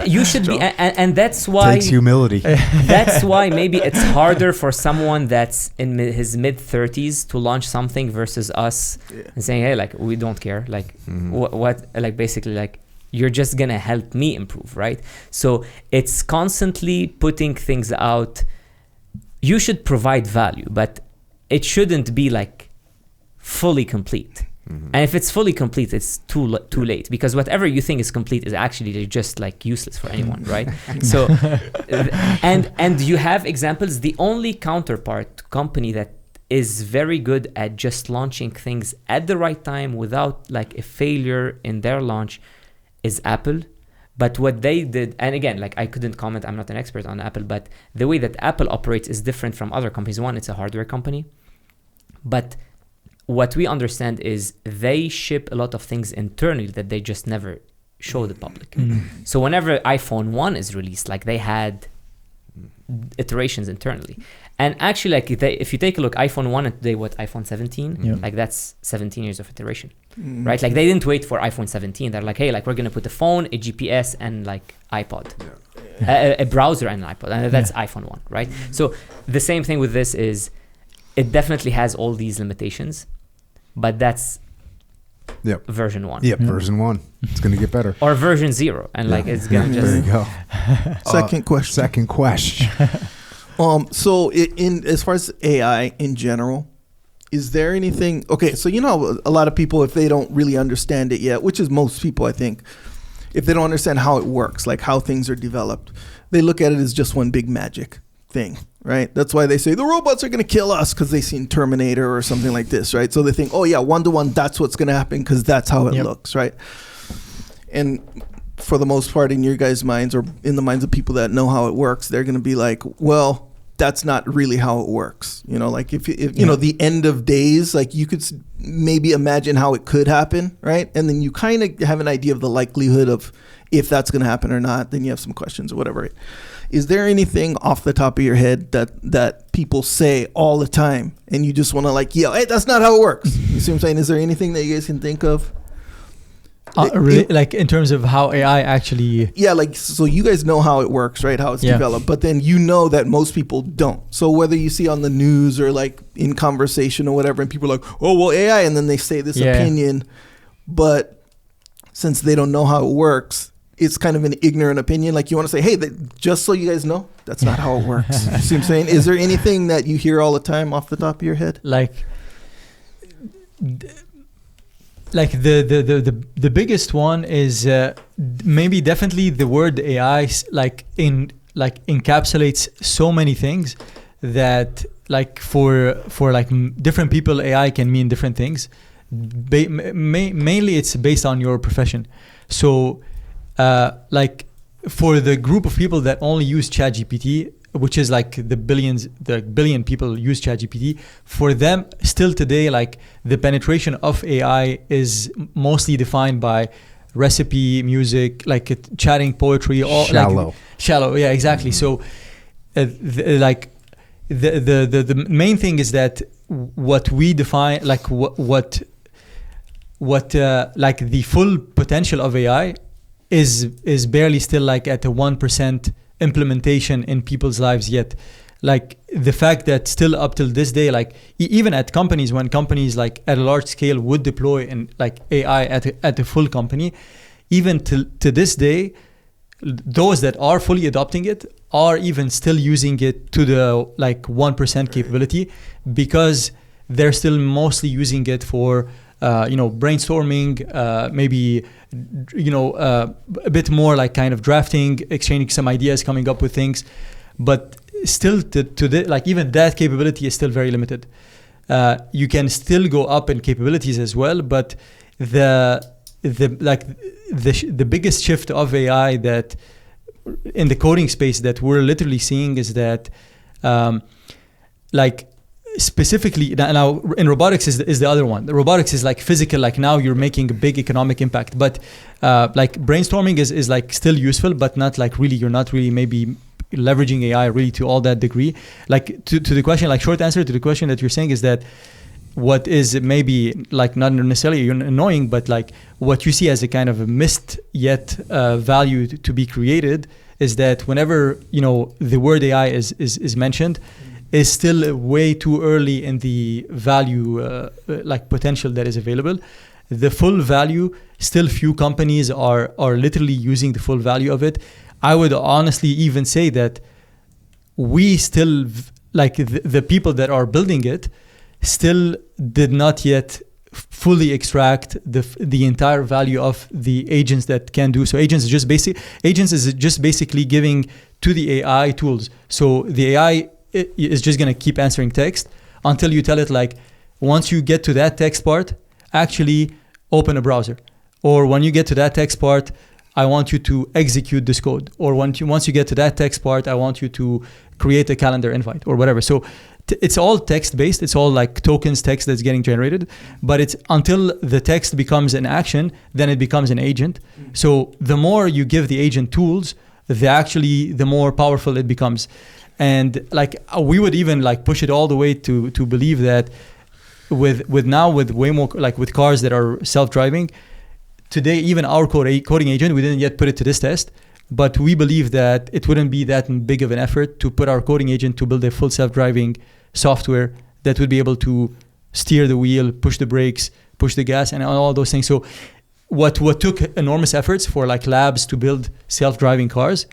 S4: you should be, and that's why
S1: Takes humility.
S4: that's why maybe it's harder for someone that's in his mid 30s to launch something versus us and saying, hey, like we don't care, like what, like basically, like you're just gonna help me improve, right? So it's constantly putting things out. You should provide value, but it shouldn't be like fully complete. And if it's fully complete, it's too late, because whatever you think is complete is actually just like useless for anyone, right? So, and you have examples. The only counterpart company that is very good at just launching things at the right time without like a failure in their launch is Apple. But what they did, and again, like I couldn't comment, I'm not an expert on Apple, but the way that Apple operates is different from other companies. One, it's a hardware company. But what we understand is they ship a lot of things internally that they just never show the public. So whenever iPhone 1 is released, like they had iterations internally. And actually, like if you take a look, iPhone 1 and today, what, iPhone 17? Like that's 17 years of iteration, right? Like they didn't wait for iPhone 17. They're like, hey, like we're going to put a phone, a GPS, and like iPod, a browser and an iPod. And that's iPhone 1, right? So the same thing with this is it definitely has all these limitations, but that's version 1.
S1: Version 1. It's going to get better.
S4: Or version 0. And like it's going to just...
S1: There you go.
S5: Second question. So in as far as AI in general, is there anything, okay, so you know, a lot of people, if they don't really understand it yet, which is most people, I think, if they don't understand how it works, like how things are developed, they look at it as just one big magic thing, right? That's why they say the robots are going to kill us, because they've seen Terminator or something like this, right? So they think, oh yeah, 1-to-1, that's what's going to happen because that's how it looks, right? And for the most part, in your guys' minds, or in the minds of people that know how it works, they're going to be like, well, that's not really how it works. You know, like if you know, the end of days, like you could maybe imagine how it could happen, right? And then you kind of have an idea of the likelihood of if that's going to happen or not. Then you have some questions or whatever, right? Is there anything off the top of your head that people say all the time and you just want to like yell, hey, that's not how it works? You see what I'm saying? Is there anything that you guys can think of?
S3: Really, like in terms of how AI actually...
S5: Yeah, like, so you guys know how it works, right? How it's developed, but then you know that most people don't. So whether you see on the news or like in conversation or whatever, and people are like, oh, well, AI, and then they say this opinion, but since they don't know how it works, it's kind of an ignorant opinion. Like you want to say, hey, just so you guys know, that's not how it works. You see what I'm saying? Is there anything that you hear all the time off the top of your head?
S3: Like the biggest one is maybe definitely the word AI encapsulates so many things that like for like different people AI can mean different things. Mainly it's based on your profession. So like for the group of people that only use ChatGPT, which is like the billion people use ChatGPT, for them still today, like the penetration of AI is mostly defined by recipe, music, like chatting, poetry, all shallow. Yeah, exactly. So the main thing is that what we define, like what like the full potential of AI is barely still like at a 1% implementation in people's lives yet. Like the fact that still up till this day, like even at companies, when companies like at a large scale would deploy in like AI at a full company, even to this day, those that are fully adopting it are even still using it to the like 1% capability, because they're still mostly using it for brainstorming, maybe a bit more like kind of drafting, exchanging some ideas, coming up with things, but still like even that capability is still very limited. You can still go up in capabilities as well, but the biggest shift of AI that in the coding space that we're literally seeing is that like specifically now in robotics is the other one. The robotics is like physical, like now you're making a big economic impact, but like brainstorming is like still useful, but not like really, you're not really maybe leveraging AI really to all that degree. Like to the question, like short answer to the question that you're saying is that what is maybe like not necessarily annoying, but like what you see as a kind of a missed yet value to be created is that whenever the word AI is mentioned, is still way too early in the value like potential that is available. The full value, still few companies are literally using the full value of it. I would honestly even say that we still, like the people that are building it, still did not yet fully extract the entire value of the agents that can do. So agents is just basically giving to the AI tools. So the AI is just going to keep answering text until you tell it, like, once you get to that text part, actually open a browser. Or when you get to that text part, I want you to execute this code. Or once you get to that text part, I want you to create a calendar invite or whatever. So it's all text-based. It's all like tokens text that's getting generated. But it's until the text becomes an action, then it becomes an agent. So the more you give the agent tools, the more powerful it becomes. And like we would even like push it all the way to believe that with Waymo, like with cars that are self-driving, today even our coding agent, we didn't yet put it to this test, but we believe that it wouldn't be that big of an effort to put our coding agent to build a full self-driving software that would be able to steer the wheel, push the brakes, push the gas, and all those things. So what took enormous efforts for like labs to build self-driving cars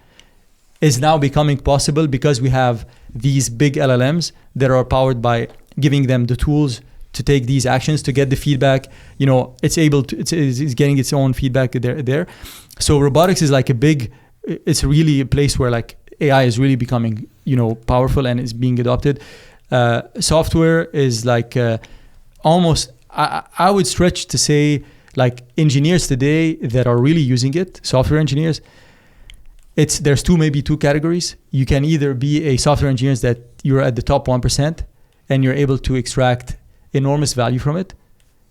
S3: is now becoming possible because we have these big LLMs that are powered by giving them the tools to take these actions, to get the feedback. It's getting its own feedback there. So robotics is like it's really a place where like AI is really becoming, powerful and is being adopted. Software is like almost, I would stretch to say like engineers today that are really using it, software engineers, there's maybe two categories. You can either be a software engineer that you're at the top 1% and you're able to extract enormous value from it.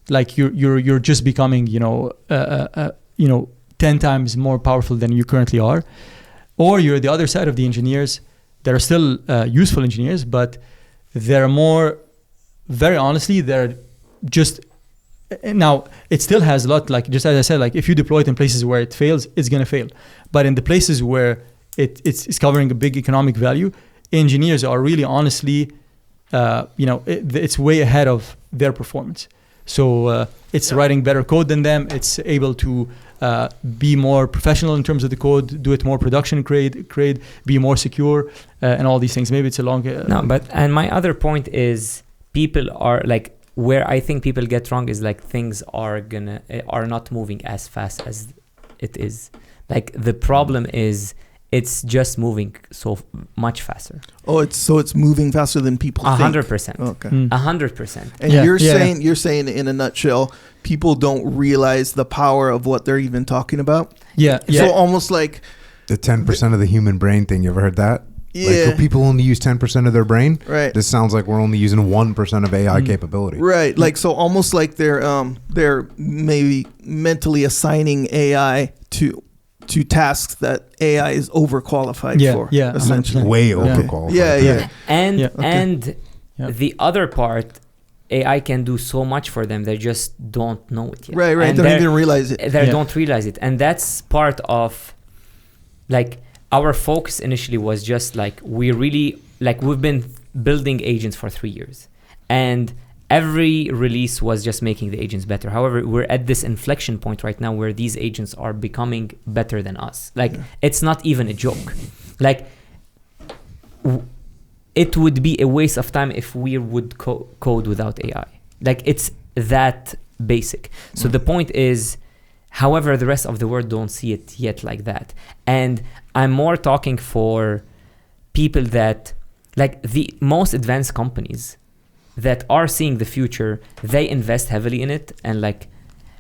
S3: Like you're just becoming, 10 times more powerful than you currently are. Or you're the other side of the engineers that are still useful engineers, but they're more, very honestly, they're just, now it still has a lot, like just as I said, like if you deploy it in places where it fails, it's going to fail. But in the places where it's covering a big economic value, engineers are really honestly, it's way ahead of their performance. So it's writing better code than them. It's able to be more professional in terms of the code, do it more production grade, be more secure, and all these things. Maybe it's a long...
S4: and my other point is people are like, where I think people get wrong is like things are not moving as fast as it is. Like the problem is it's just moving so much faster.
S5: Oh, it's moving faster than people think.
S4: 100%.
S5: Okay.
S4: 100%.
S5: And you're saying in a nutshell, people don't realize the power of what they're even talking about.
S3: Yeah.
S5: So almost like
S1: the 10% of the human brain thing. You ever heard that?
S5: Yeah.
S1: Like people only use 10% of their brain.
S5: Right.
S1: This sounds like we're only using 1% of AI capability.
S5: Right. Like so almost like they're maybe mentally assigning AI to tasks that AI is overqualified for.
S3: Yeah.
S5: Essentially.
S1: Way overqualified.
S5: Yeah.
S4: And the other part, AI can do so much for them. They just don't know it yet.
S5: Right.
S4: And
S5: they don't even realize it.
S4: They don't realize it. And that's part of like our focus initially was just like we've been building agents for 3 years. And every release was just making the agents better. However, we're at this inflection point right now where these agents are becoming better than us. Like, it's not even a joke. Like, it would be a waste of time if we would code without AI. Like, it's that basic. So the point is, however, the rest of the world don't see it yet like that. And I'm more talking for people that, like the most advanced companies that are seeing the future, they invest heavily in it. And like,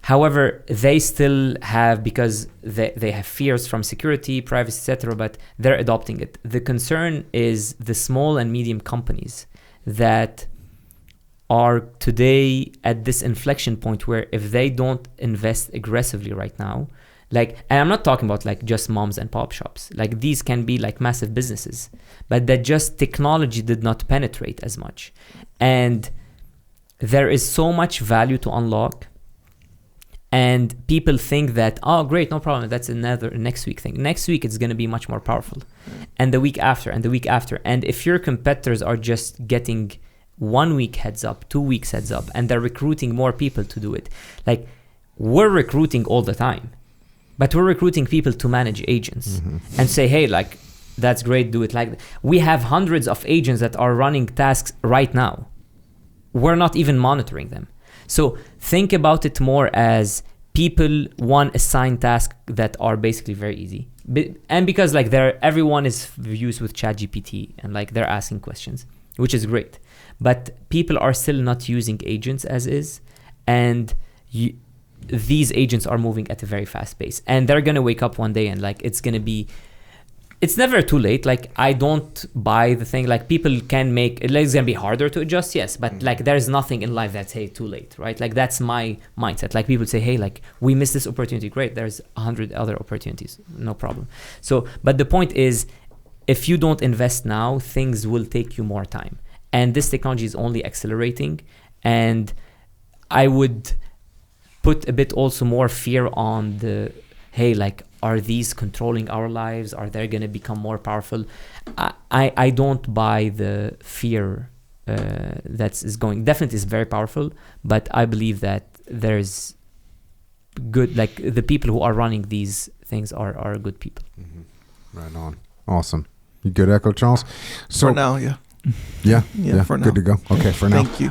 S4: however, they still have, because they have fears from security, privacy, etc., but they're adopting it. The concern is the small and medium companies that are today at this inflection point where if they don't invest aggressively right now, Like, and I'm not talking about like just moms and pop shops. Like these can be like massive businesses, but that just technology did not penetrate as much. And there is so much value to unlock. And people think that, oh, great, no problem. That's another next week thing. Next week, it's going to be much more powerful. And the week after, and the week after. And if your competitors are just getting 1 week heads up, 2 weeks heads up, and they're recruiting more people to do it. Like, we're recruiting all the time, but we're recruiting people to manage agents and say, hey, like, that's great, do it like that. We have hundreds of agents that are running tasks right now. We're not even monitoring them. So think about it more as people want assigned tasks that are basically very easy. And because like everyone is used with ChatGPT and like they're asking questions, which is great. But people are still not using agents as is. And these agents are moving at a very fast pace. And they're going to wake up one day and like it's never too late. Like I don't buy the thing. Like people can make it's going to be harder to adjust, yes. But like there's nothing in life that's, hey, too late, right? Like that's my mindset. Like people say, hey, like we missed this opportunity. Great. There's 100 other opportunities. No problem. So, but the point is, if you don't invest now, things will take you more time. And this technology is only accelerating. And I would put a bit also more fear on the, hey, like, are these controlling our lives? Are they going to become more powerful? I don't buy the fear that is going. Definitely is very powerful, but I believe that there's good, like the people who are running these things are good people.
S1: Right on. Awesome. You good, Echo Charles? So
S5: for now, yeah.
S1: Yeah,
S5: for now.
S1: Good to go. Okay, for now.
S5: Thank you.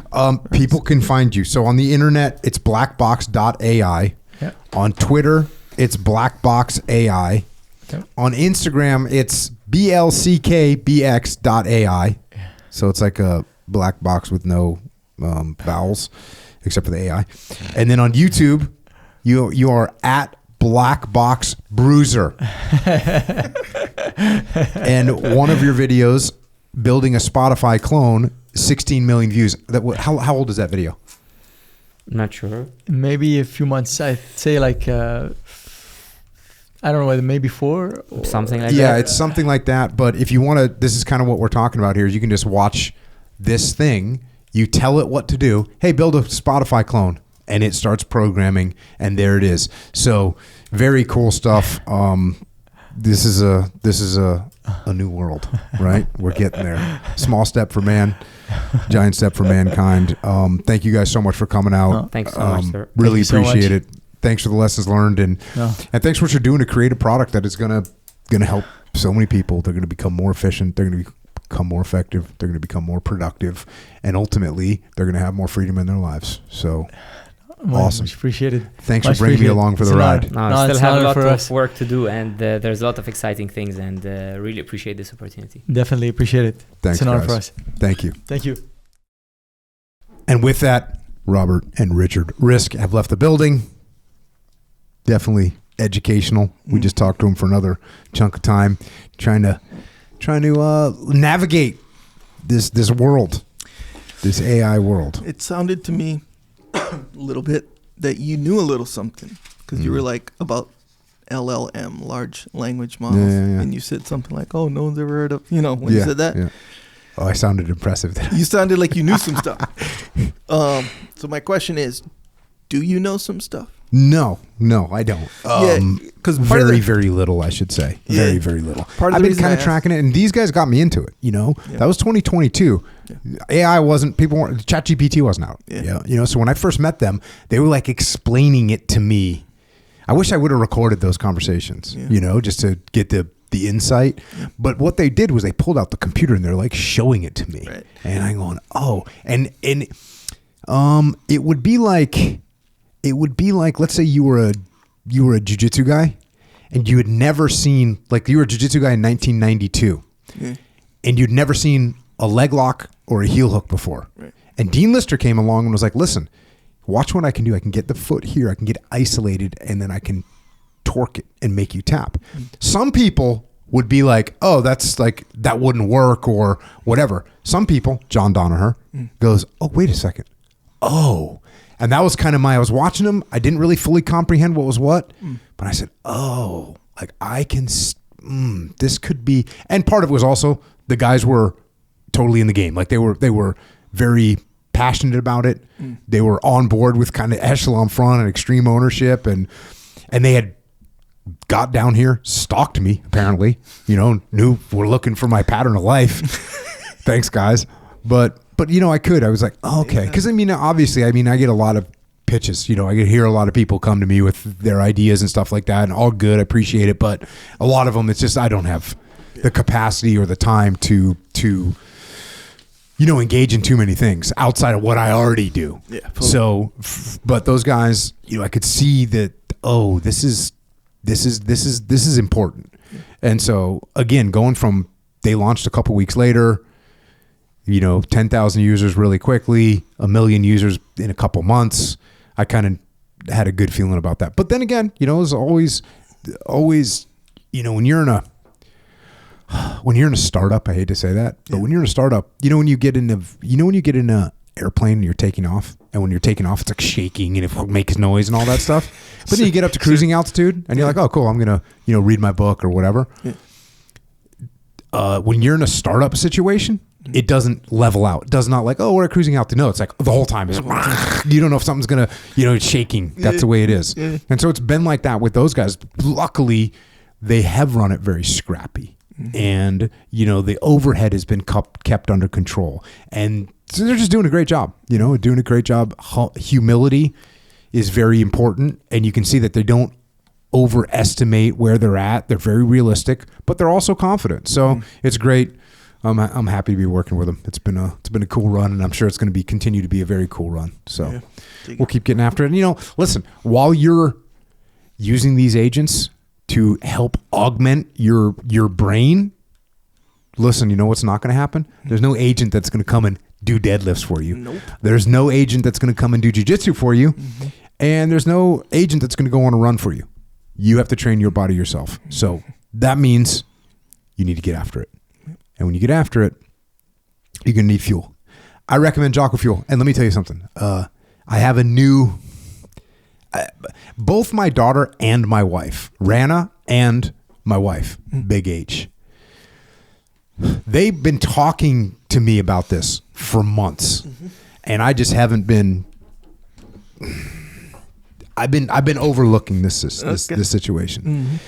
S1: People can find you. So on the internet, it's Blackbox.ai.
S3: Yeah.
S1: On Twitter, it's Blackbox AI.
S3: Okay.
S1: On Instagram, it's BLCKBX.ai. So it's like a black box with no vowels, except for the AI. And then on YouTube, you are at Blackbox Bruiser. And one of your videos, building a Spotify clone, 16 million views. How old is that video?
S4: Not sure.
S3: Maybe a few months. I'd say like I don't know whether maybe 4 or
S4: something like that.
S1: Yeah, it's something like that. But if you want to, this is kind of what we're talking about here. Is you can just watch this thing. You tell it what to do. Hey, build a Spotify clone, and it starts programming, and there it is. So very cool stuff. This is a new world, right? We're getting there. Small step for man, giant step for mankind. Thank you guys so much for coming out.
S4: Thanks so much, sir.
S1: Really
S3: Thank you so
S1: appreciate
S3: much.
S1: it. Thanks for the lessons learned, and thanks for what you're doing to create a product that is gonna help so many people. They're gonna become more efficient. They're gonna become more effective. They're gonna become more productive, and ultimately, they're gonna have more freedom in their lives. So. Awesome.
S3: Much appreciated.
S1: Thanks
S3: Much
S1: for bringing me along for the ride.
S4: No,
S3: No,
S4: still
S3: it's
S4: have
S3: an
S4: a
S3: honor
S4: lot
S3: for
S4: of
S3: us.
S4: work to do, and there's a lot of exciting things, and really appreciate this opportunity.
S3: Definitely appreciate it.
S1: Thanks,
S3: It's an honor
S1: guys.
S3: for us.
S1: Thank you.
S3: Thank you.
S1: And with that, Robert and Richard Rizk have left the building. Definitely educational. We just talked to him for another chunk of time, trying to navigate this world, this AI world.
S5: It sounded to me a little bit that you knew a little something because you were like about LLM, large language models,
S1: Yeah.
S5: and you said something like, "Oh, no one's ever heard of," when you said that.
S1: Yeah. Oh, I sounded impressive.
S5: You sounded like you knew some stuff. So my question is, do you know some stuff?
S1: No, I don't.
S5: Because
S1: very little, I should say.
S5: Yeah.
S1: Very little.
S5: Part of
S1: I've
S5: the
S1: been
S5: reason
S1: kind
S5: I
S1: of
S5: asked-
S1: tracking it, and these guys got me into it.
S5: Yeah.
S1: That was 2022. AI wasn't. People weren't. ChatGPT wasn't out.
S5: Yeah.
S1: So when I first met them, they were like explaining it to me. I wish I would have recorded those conversations.
S5: Yeah.
S1: Just to get the insight. Yeah. But what they did was they pulled out the computer and they're like showing it to me,
S5: right.
S1: and I'm going, oh, and it would be like. Let's say you were a jiu-jitsu guy and you had never seen, like you were a jiu-jitsu guy in 1992 and you'd never seen a leg lock or a heel hook before.
S5: Right.
S1: And Dean Lister came along and was like, listen, watch what I can do. I can get the foot here. I can get isolated and then I can torque it and make you tap. Some people would be like, oh, that's like, that wouldn't work or whatever. Some people, John Donaher, goes, oh, wait a second. Oh, And that was kind of I was watching them. I didn't really fully comprehend what was what, but I said, oh, like I can, this could be, and part of it was also the guys were totally in the game. Like they were very passionate about it. They were on board with kind of echelon front and extreme ownership, and they had got down here, stalked me apparently, knew we're looking for my pattern of life. Thanks guys. But I was like, oh, okay. Because obviously, I get a lot of pitches. I get hear a lot of people come to me with their ideas and stuff like that, and all good. I appreciate it, but a lot of them, it's just I don't have the capacity or the time to engage in too many things outside of what I already do.
S5: Yeah. Totally.
S1: So, but those guys, I could see that. Oh, this is important. Yeah. And so again, going from they launched a couple weeks later. 10,000 users really quickly, 1 million users in a couple months. I kind of had a good feeling about that. But then again, it's always, when you're in a startup, I hate to say that, but when you're in a startup, when you get in a airplane and you're taking off, and when you're taking off, it's like shaking and it makes noise and all that stuff. But then you get up to cruising altitude and you're like, oh, cool, I'm going to, read my book or whatever. Yeah. When you're in a startup situation, it doesn't level out. It does not like, oh, we're at cruising altitude. No, it's like the whole time is you don't know if something's gonna, it's shaking. That's the way it is. Yeah. And so it's been like that with those guys. Luckily, they have run it very scrappy, and the overhead has been kept under control, and so they're just doing a great job. Doing a great job. Humility is very important, and you can see that they don't overestimate where they're at. They're very realistic, but they're also confident. So it's great. I'm happy to be working with them. It's been a cool run, and I'm sure it's going to continue to be a very cool run. So we'll keep getting after it. And, listen, while you're using these agents to help augment your brain, listen, you know what's not going to happen? There's no agent that's going to come and do deadlifts for you.
S5: Nope.
S1: There's no agent that's going to come and do jiu-jitsu for you, and there's no agent that's going to go on a run for you. You have to train your body yourself. So that means you need to get after it. And when you get after it, you're going to need fuel. I recommend Jocko Fuel. And let me tell you something. I have a new... both my daughter and my wife, Rana and my wife, Big H, they've been talking to me about this for months. And I just haven't been... I've been overlooking this situation.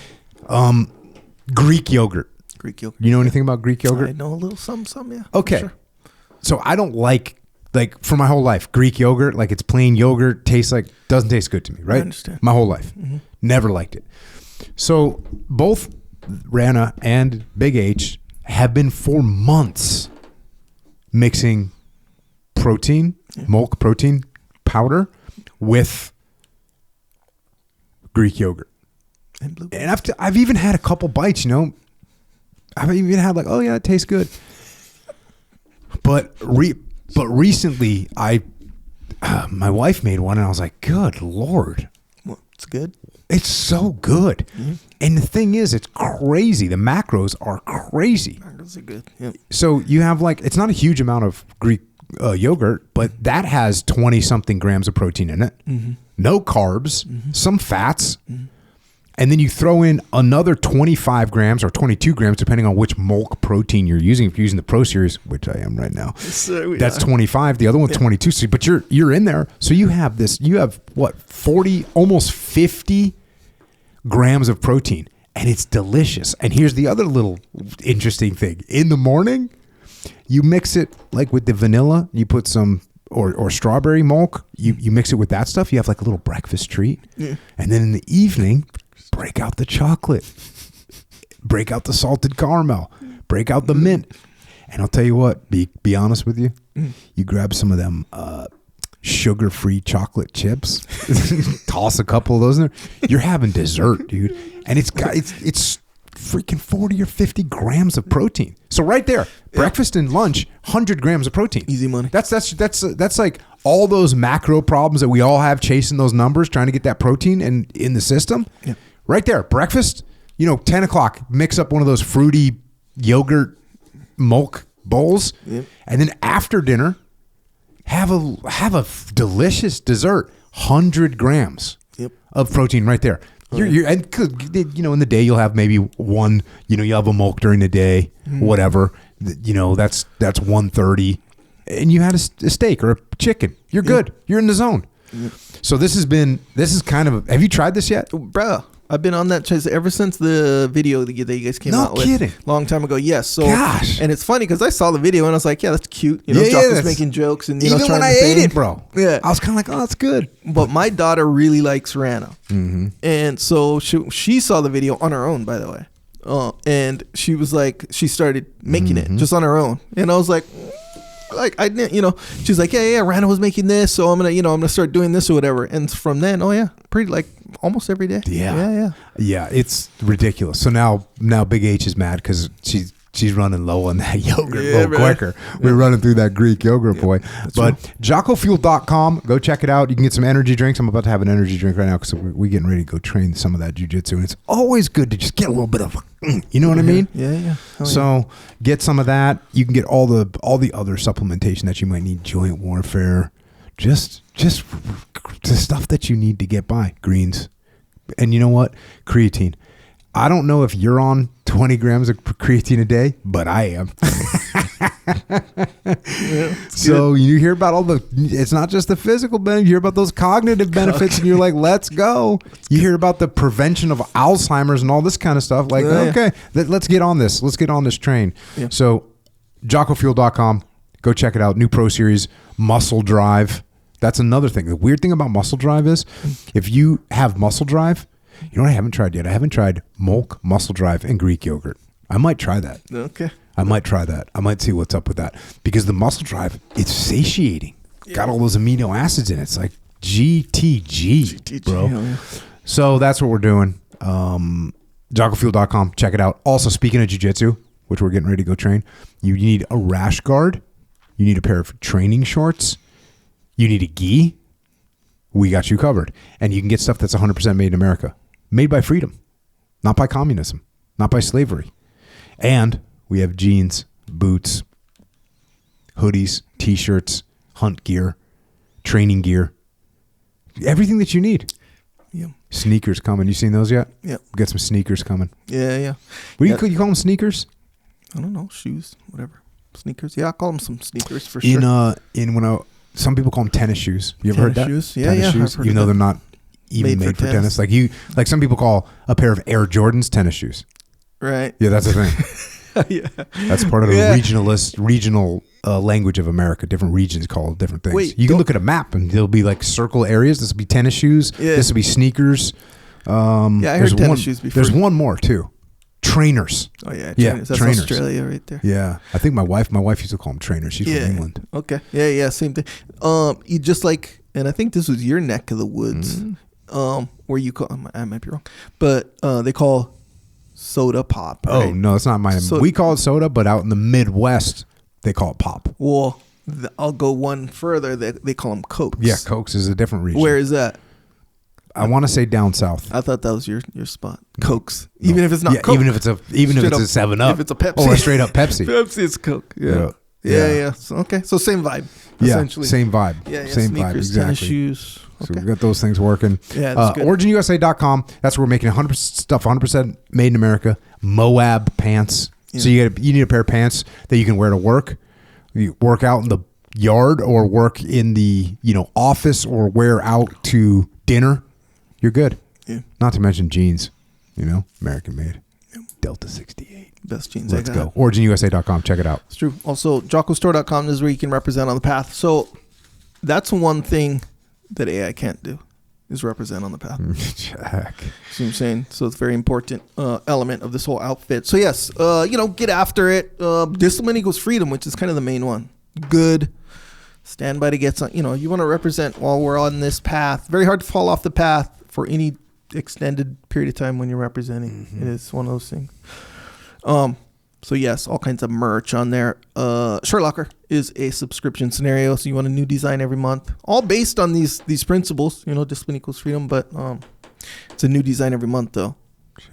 S1: Greek yogurt.
S5: Greek yogurt.
S1: You know anything about Greek yogurt?
S5: I know a little some, yeah.
S1: Okay.
S5: Sure.
S1: So I don't like for my whole life, Greek yogurt, like it's plain yogurt, doesn't taste good to me, right?
S5: I understand.
S1: My whole life. Never liked it. So both Rana and Big H have been for months mixing milk protein powder with Greek yogurt. And I've even had a couple bites, I've even had like, oh yeah, it tastes good. But recently, my wife made one, and I was like, good Lord.
S5: Well, it's good.
S1: It's so good. And the thing is, it's crazy. The macros are crazy.
S5: Macros are good. Yep.
S1: So you have it's not a huge amount of Greek yogurt, but that has 20 something grams of protein in it. No carbs, some fats. And then you throw in another 25 grams or 22 grams, depending on which milk protein you're using. If you're using the Pro Series, which I am right now, that's 25. The other one's 22. So, but you're in there. So you have 40, almost 50 grams of protein, and it's delicious. And here's the other little interesting thing. In the morning, you mix it like with the vanilla. You put some or strawberry milk. You mix it with that stuff. You have like a little breakfast treat. Yeah. And then in the evening, break out the chocolate, break out the salted caramel, break out the mint. And I'll tell you what, be honest with you, you grab some of them sugar-free chocolate chips, toss a couple of those in there, you're having dessert, dude. And it's freaking 40 or 50 grams of protein. So right there, breakfast and lunch, 100 grams of protein.
S5: Easy money.
S1: That's like all those macro problems that we all have chasing those numbers, trying to get that protein in the system. Yeah. Right there, breakfast, 10 o'clock, mix up one of those fruity yogurt milk bowls. Yep. And then after dinner, have a delicious dessert. 100 grams of protein right there. And in the day you'll have maybe one. You'll have a milk during the day, whatever. That's 130, and you had a steak or a chicken. You're good. You're in the zone. So this is kind of. Have you tried this yet,
S5: bruh? I've been on that chase ever since the video that you guys came out with. No kidding. Long time ago. Yes. So, gosh. And it's funny because I saw the video and I was like, yeah, that's cute. Jocko's making jokes and
S1: even when I ate it, bro. Yeah. I was kind of like, oh, that's good.
S5: But my daughter really likes Rana, and so she saw the video on her own, by the way, and she was like, she started making it just on her own, and I was like I didn't, she's like, yeah, Rana was making this, so I'm gonna start doing this or whatever. And from then, pretty like almost every day. Yeah,
S1: it's ridiculous. So now Big H is mad because she's running low on that yogurt a little quicker. We're running through that Greek yogurt, boy. But JockoFuel.com, go check it out. You can get some energy drinks. I'm about to have an energy drink right now because we're getting ready to go train some of that jiu-jitsu. And it's always good to just get a little bit of, you know what I mean?
S5: Yeah.
S1: So get some of that. You can get all the other supplementation that you might need, joint warfare, just the stuff that you need to get by. Greens. And you know what? Creatine. I don't know if you're on 20 grams of creatine a day, but I am. So you hear about it's not just the physical benefits, you hear about those cognitive benefits and you're like, let's go. You hear about the prevention of Alzheimer's and all this kind of stuff. Like, okay, let's get on this. Let's get on this train. Yeah. So JockoFuel.com, go check it out. New Pro Series, Muscle Drive. That's another thing. The weird thing about Muscle Drive is if you have Muscle Drive, you know what I haven't tried yet? I haven't tried Milk, Muscle Drive, and Greek yogurt. I might try that.
S5: Okay.
S1: I might try that. I might see what's up with that. Because the Muscle Drive, it's satiating. Yeah. Got all those amino acids in it. It's like GTG, bro. Yeah. So that's what we're doing. JockoFuel.com. Check it out. Also, speaking of jiu-jitsu, which we're getting ready to go train, you need a rash guard. You need a pair of training shorts. You need a gi. We got you covered. And you can get stuff that's 100% made in America. Made by freedom, not by communism, not by slavery. And we have jeans, boots, hoodies, t-shirts, hunt gear, training gear, everything that you need.
S5: Yeah.
S1: Sneakers coming. You seen those yet?
S5: Yeah.
S1: We got some sneakers coming.
S5: Yeah.
S1: What do you call them? Sneakers?
S5: I don't know. Shoes, whatever. Sneakers. Yeah, I call them some sneakers for sure.
S1: Some people call them tennis shoes. You ever heard that?
S5: Shoes? Yeah,
S1: tennis shoes, even though they're not even made for tennis. Like some people call a pair of Air Jordans tennis shoes.
S5: Right.
S1: Yeah, that's the thing. Yeah. That's part of the regional language of America. Different regions call different things.
S5: Wait,
S1: you can look at a map and there'll be like circle areas. This will be tennis shoes. Yeah. This will be sneakers.
S5: I heard tennis shoes before.
S1: There's one more too. Trainers.
S5: Oh yeah, trainers. That's trainers. Australia right there.
S1: Yeah, I think my wife used to call them trainers. She's from England.
S5: Okay. Yeah, same thing. You just like, and I think this was your neck of the woods, where you call. I might be wrong, but they call soda pop. Right?
S1: Oh no, it's not mine. We call it soda, but out in the Midwest, they call it pop.
S5: Well, I'll go one further. They call them Cokes.
S1: Yeah, Cokes is a different region.
S5: Where is that?
S1: I want to say down south.
S5: I thought that was your spot. Cokes. No. Even if it's not Coke.
S1: Even if it's a 7-Up.
S5: If it's a Pepsi.
S1: Or a straight up Pepsi.
S5: Pepsi is Coke. Yeah. So, okay. So same vibe. Essentially.
S1: Same vibe.
S5: Yeah.
S1: Same
S5: sneakers,
S1: vibe. Exactly.
S5: Tennis shoes. Okay.
S1: So we've got those things working.
S5: Yeah, that's good.
S1: OriginUSA.com. That's where we're making 100% stuff 100% made in America. Moab pants. Yeah. So you need a pair of pants that you can wear to work. You work out in the yard or work in the office or wear out to dinner. You're good.
S5: Yeah.
S1: Not to mention jeans, American made. Yep. Delta 68.
S5: Best jeans.
S1: Let's go. OriginUSA.com. Check it out.
S5: It's true. Also, JockoStore.com is where you can represent on the path. So that's one thing that AI can't do is represent on the path.
S1: Jack.
S5: See what I'm saying? So it's a very important element of this whole outfit. So yes, get after it. Discipline equals freedom, which is kind of the main one. Good. Stand by to get some, you want to represent while we're on this path. Very hard to fall off the path for any extended period of time when you're representing. Mm-hmm. It is one of those things. So yes, all kinds of merch on there. Shirt Locker is a subscription scenario. So you want a new design every month, all based on these principles, discipline equals freedom, but it's a new design every month though.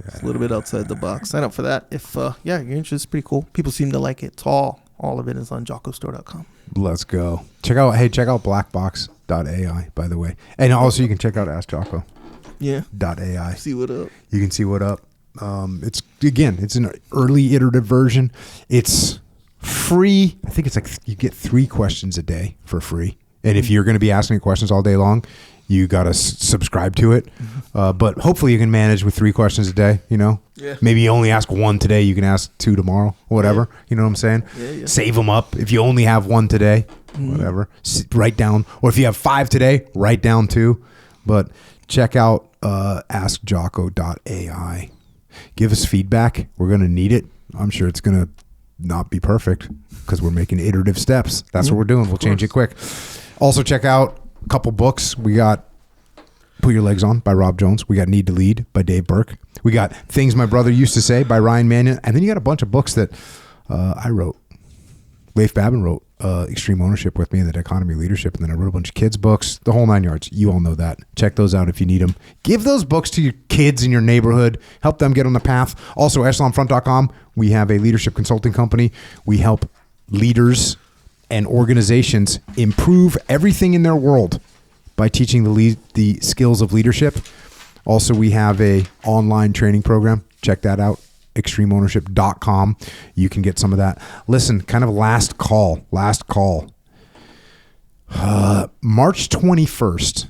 S5: It's a little bit outside the box. Sign up for that if you're interested. It's pretty cool. People seem to like it. It's all of it is on JockoStore.com.
S1: Let's go. Check out Blackbox.ai, by the way. And also you can check out AskJocko.ai.
S5: Yeah. See what up.
S1: You can see what up. It's an early iterative version. It's free. I think it's like you get 3 questions a day for free. And if you're going to be asking questions all day long, you got to subscribe to it. But hopefully you can manage with 3 questions a day, you know?
S5: Yeah.
S1: Maybe you only ask 1 today, you can ask 2 tomorrow, whatever. Yeah. You know what I'm saying?
S5: Yeah.
S1: Save them up. If you only have 1 today, whatever, write down. Or if you have 5 today, write down 2. But check out AskJocko.ai. Give us feedback. We're going to need it. I'm sure it's going to not be perfect because we're making iterative steps. That's what we're doing. We'll change it quick. Also, check out a couple books. We got Put Your Legs On by Rob Jones. We got Need to Lead by Dave Burke. We got Things My Brother Used to Say by Ryan Mannion. And then you got a bunch of books that I wrote. Leif Babin wrote Extreme Ownership with me and the Economy of Leadership. And then I wrote a bunch of kids' books, the whole 9 yards. You all know that. Check those out if you need them. Give those books to your kids in your neighborhood. Help them get on the path. Also, echelonfront.com. We have a leadership consulting company. We help leaders and organizations improve everything in their world by teaching the skills of leadership. Also, we have a online training program. Check that out. extremeownership.com. You can get some of that. Listen, kind of last call. March 21st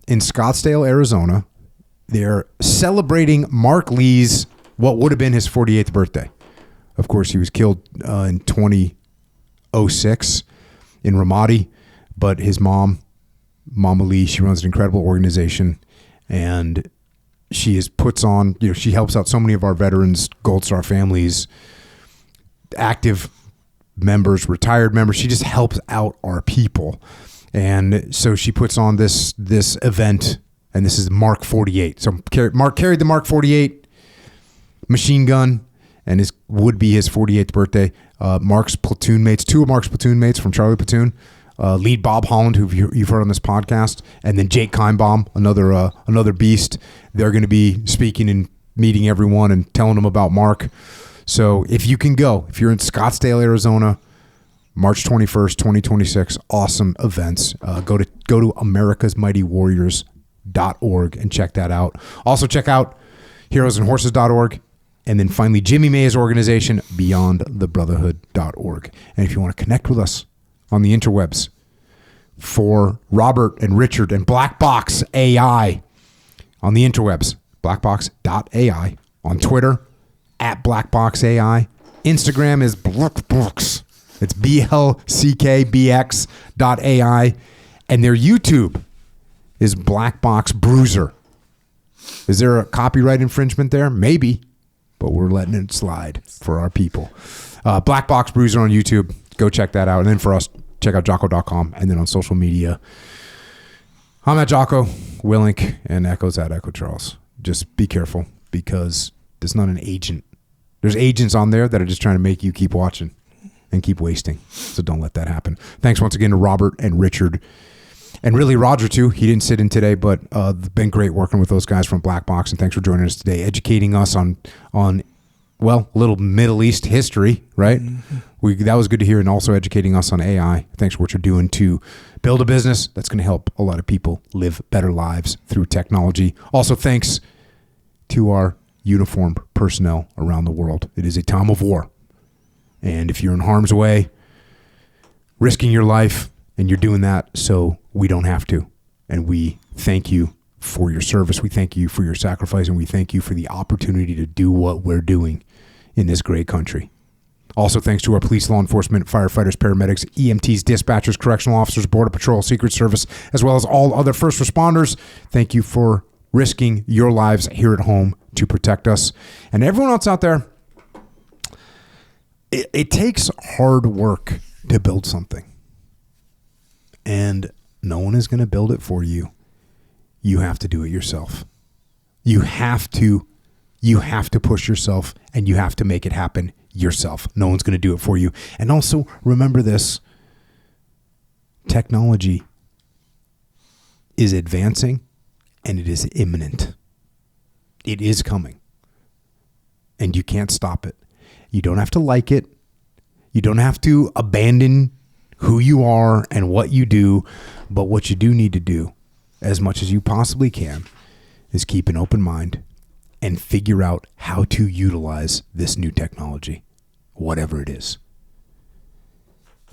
S1: in Scottsdale, Arizona, they're celebrating Mark Lee's, what would have been his 48th birthday. Of course, he was killed in 2006 in Ramadi, but his mom, Mama Lee, she runs an incredible organization, and she puts on, she helps out so many of our veterans, Gold Star families, active members, retired members. She just helps out our people. And so she puts on this event, and this is Mark 48. So Mark carried the Mark 48 machine gun, and it would be his 48th birthday. Mark's platoon mates, 2 of Mark's platoon mates from Charlie Platoon, lead Bob Holland, who you've heard on this podcast, and then Jake Kinebaum, another beast. They're going to be speaking and meeting everyone and telling them about Mark. So if you can go, if you're in Scottsdale, Arizona, March 21st, 2026, awesome events. Go to americasmightywarriors.org and check that out. Also check out heroesandhorses.org. And then finally, Jimmy May's organization, beyondthebrotherhood.org. And if you want to connect with us on the interwebs for Robert and Richard and Blackbox AI on the interwebs, blackbox.ai, on Twitter, @BlackboxAI. Instagram is Blackbox. It's BLCKBX.ai. And their YouTube is Blackbox Bruiser. Is there a copyright infringement there? Maybe, but we're letting it slide for our people. Blackbox Bruiser on YouTube. Go check that out. And then for us, check out Jocko.com. And then on social media, I'm at Jocko, Willink, and Echo's at Echo Charles. Just be careful, because there's not an agent. There's agents on there that are just trying to make you keep watching and keep wasting. So don't let that happen. Thanks once again to Robert and Richard, and really Roger too. He didn't sit in today, but been great working with those guys from Blackbox. And thanks for joining us today, educating us on a little Middle East history, right? Mm-hmm. That was good to hear, and also educating us on AI. Thanks for what you're doing to build a business that's going to help a lot of people live better lives through technology. Also, thanks to our uniformed personnel around the world. It is a time of war. And if you're in harm's way, risking your life, and you're doing that so we don't have to. And we thank you for your service. We thank you for your sacrifice, and we thank you for the opportunity to do what we're doing in this great country. Also, thanks to our police, law enforcement, firefighters, paramedics, EMTs, dispatchers, correctional officers, Border Patrol, Secret Service, as well as all other first responders. Thank you for risking your lives here at home to protect us. And everyone else out there, it takes hard work to build something. And no one is going to build it for you. You have to do it yourself. You have to push yourself, and you have to make it happen yourself. No one's going to do it for you. And also remember this: technology is advancing, and it is imminent. It is coming, and you can't stop it. You don't have to like it. You don't have to abandon who you are and what you do, but what you do need to do, as much as you possibly can, is keep an open mind and figure out how to utilize this new technology, whatever it is.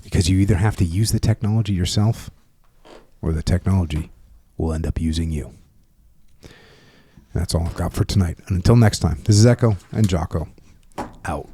S1: Because you either have to use the technology yourself, or the technology will end up using you. And that's all I've got for tonight. And until next time, this is Echo and Jocko, out.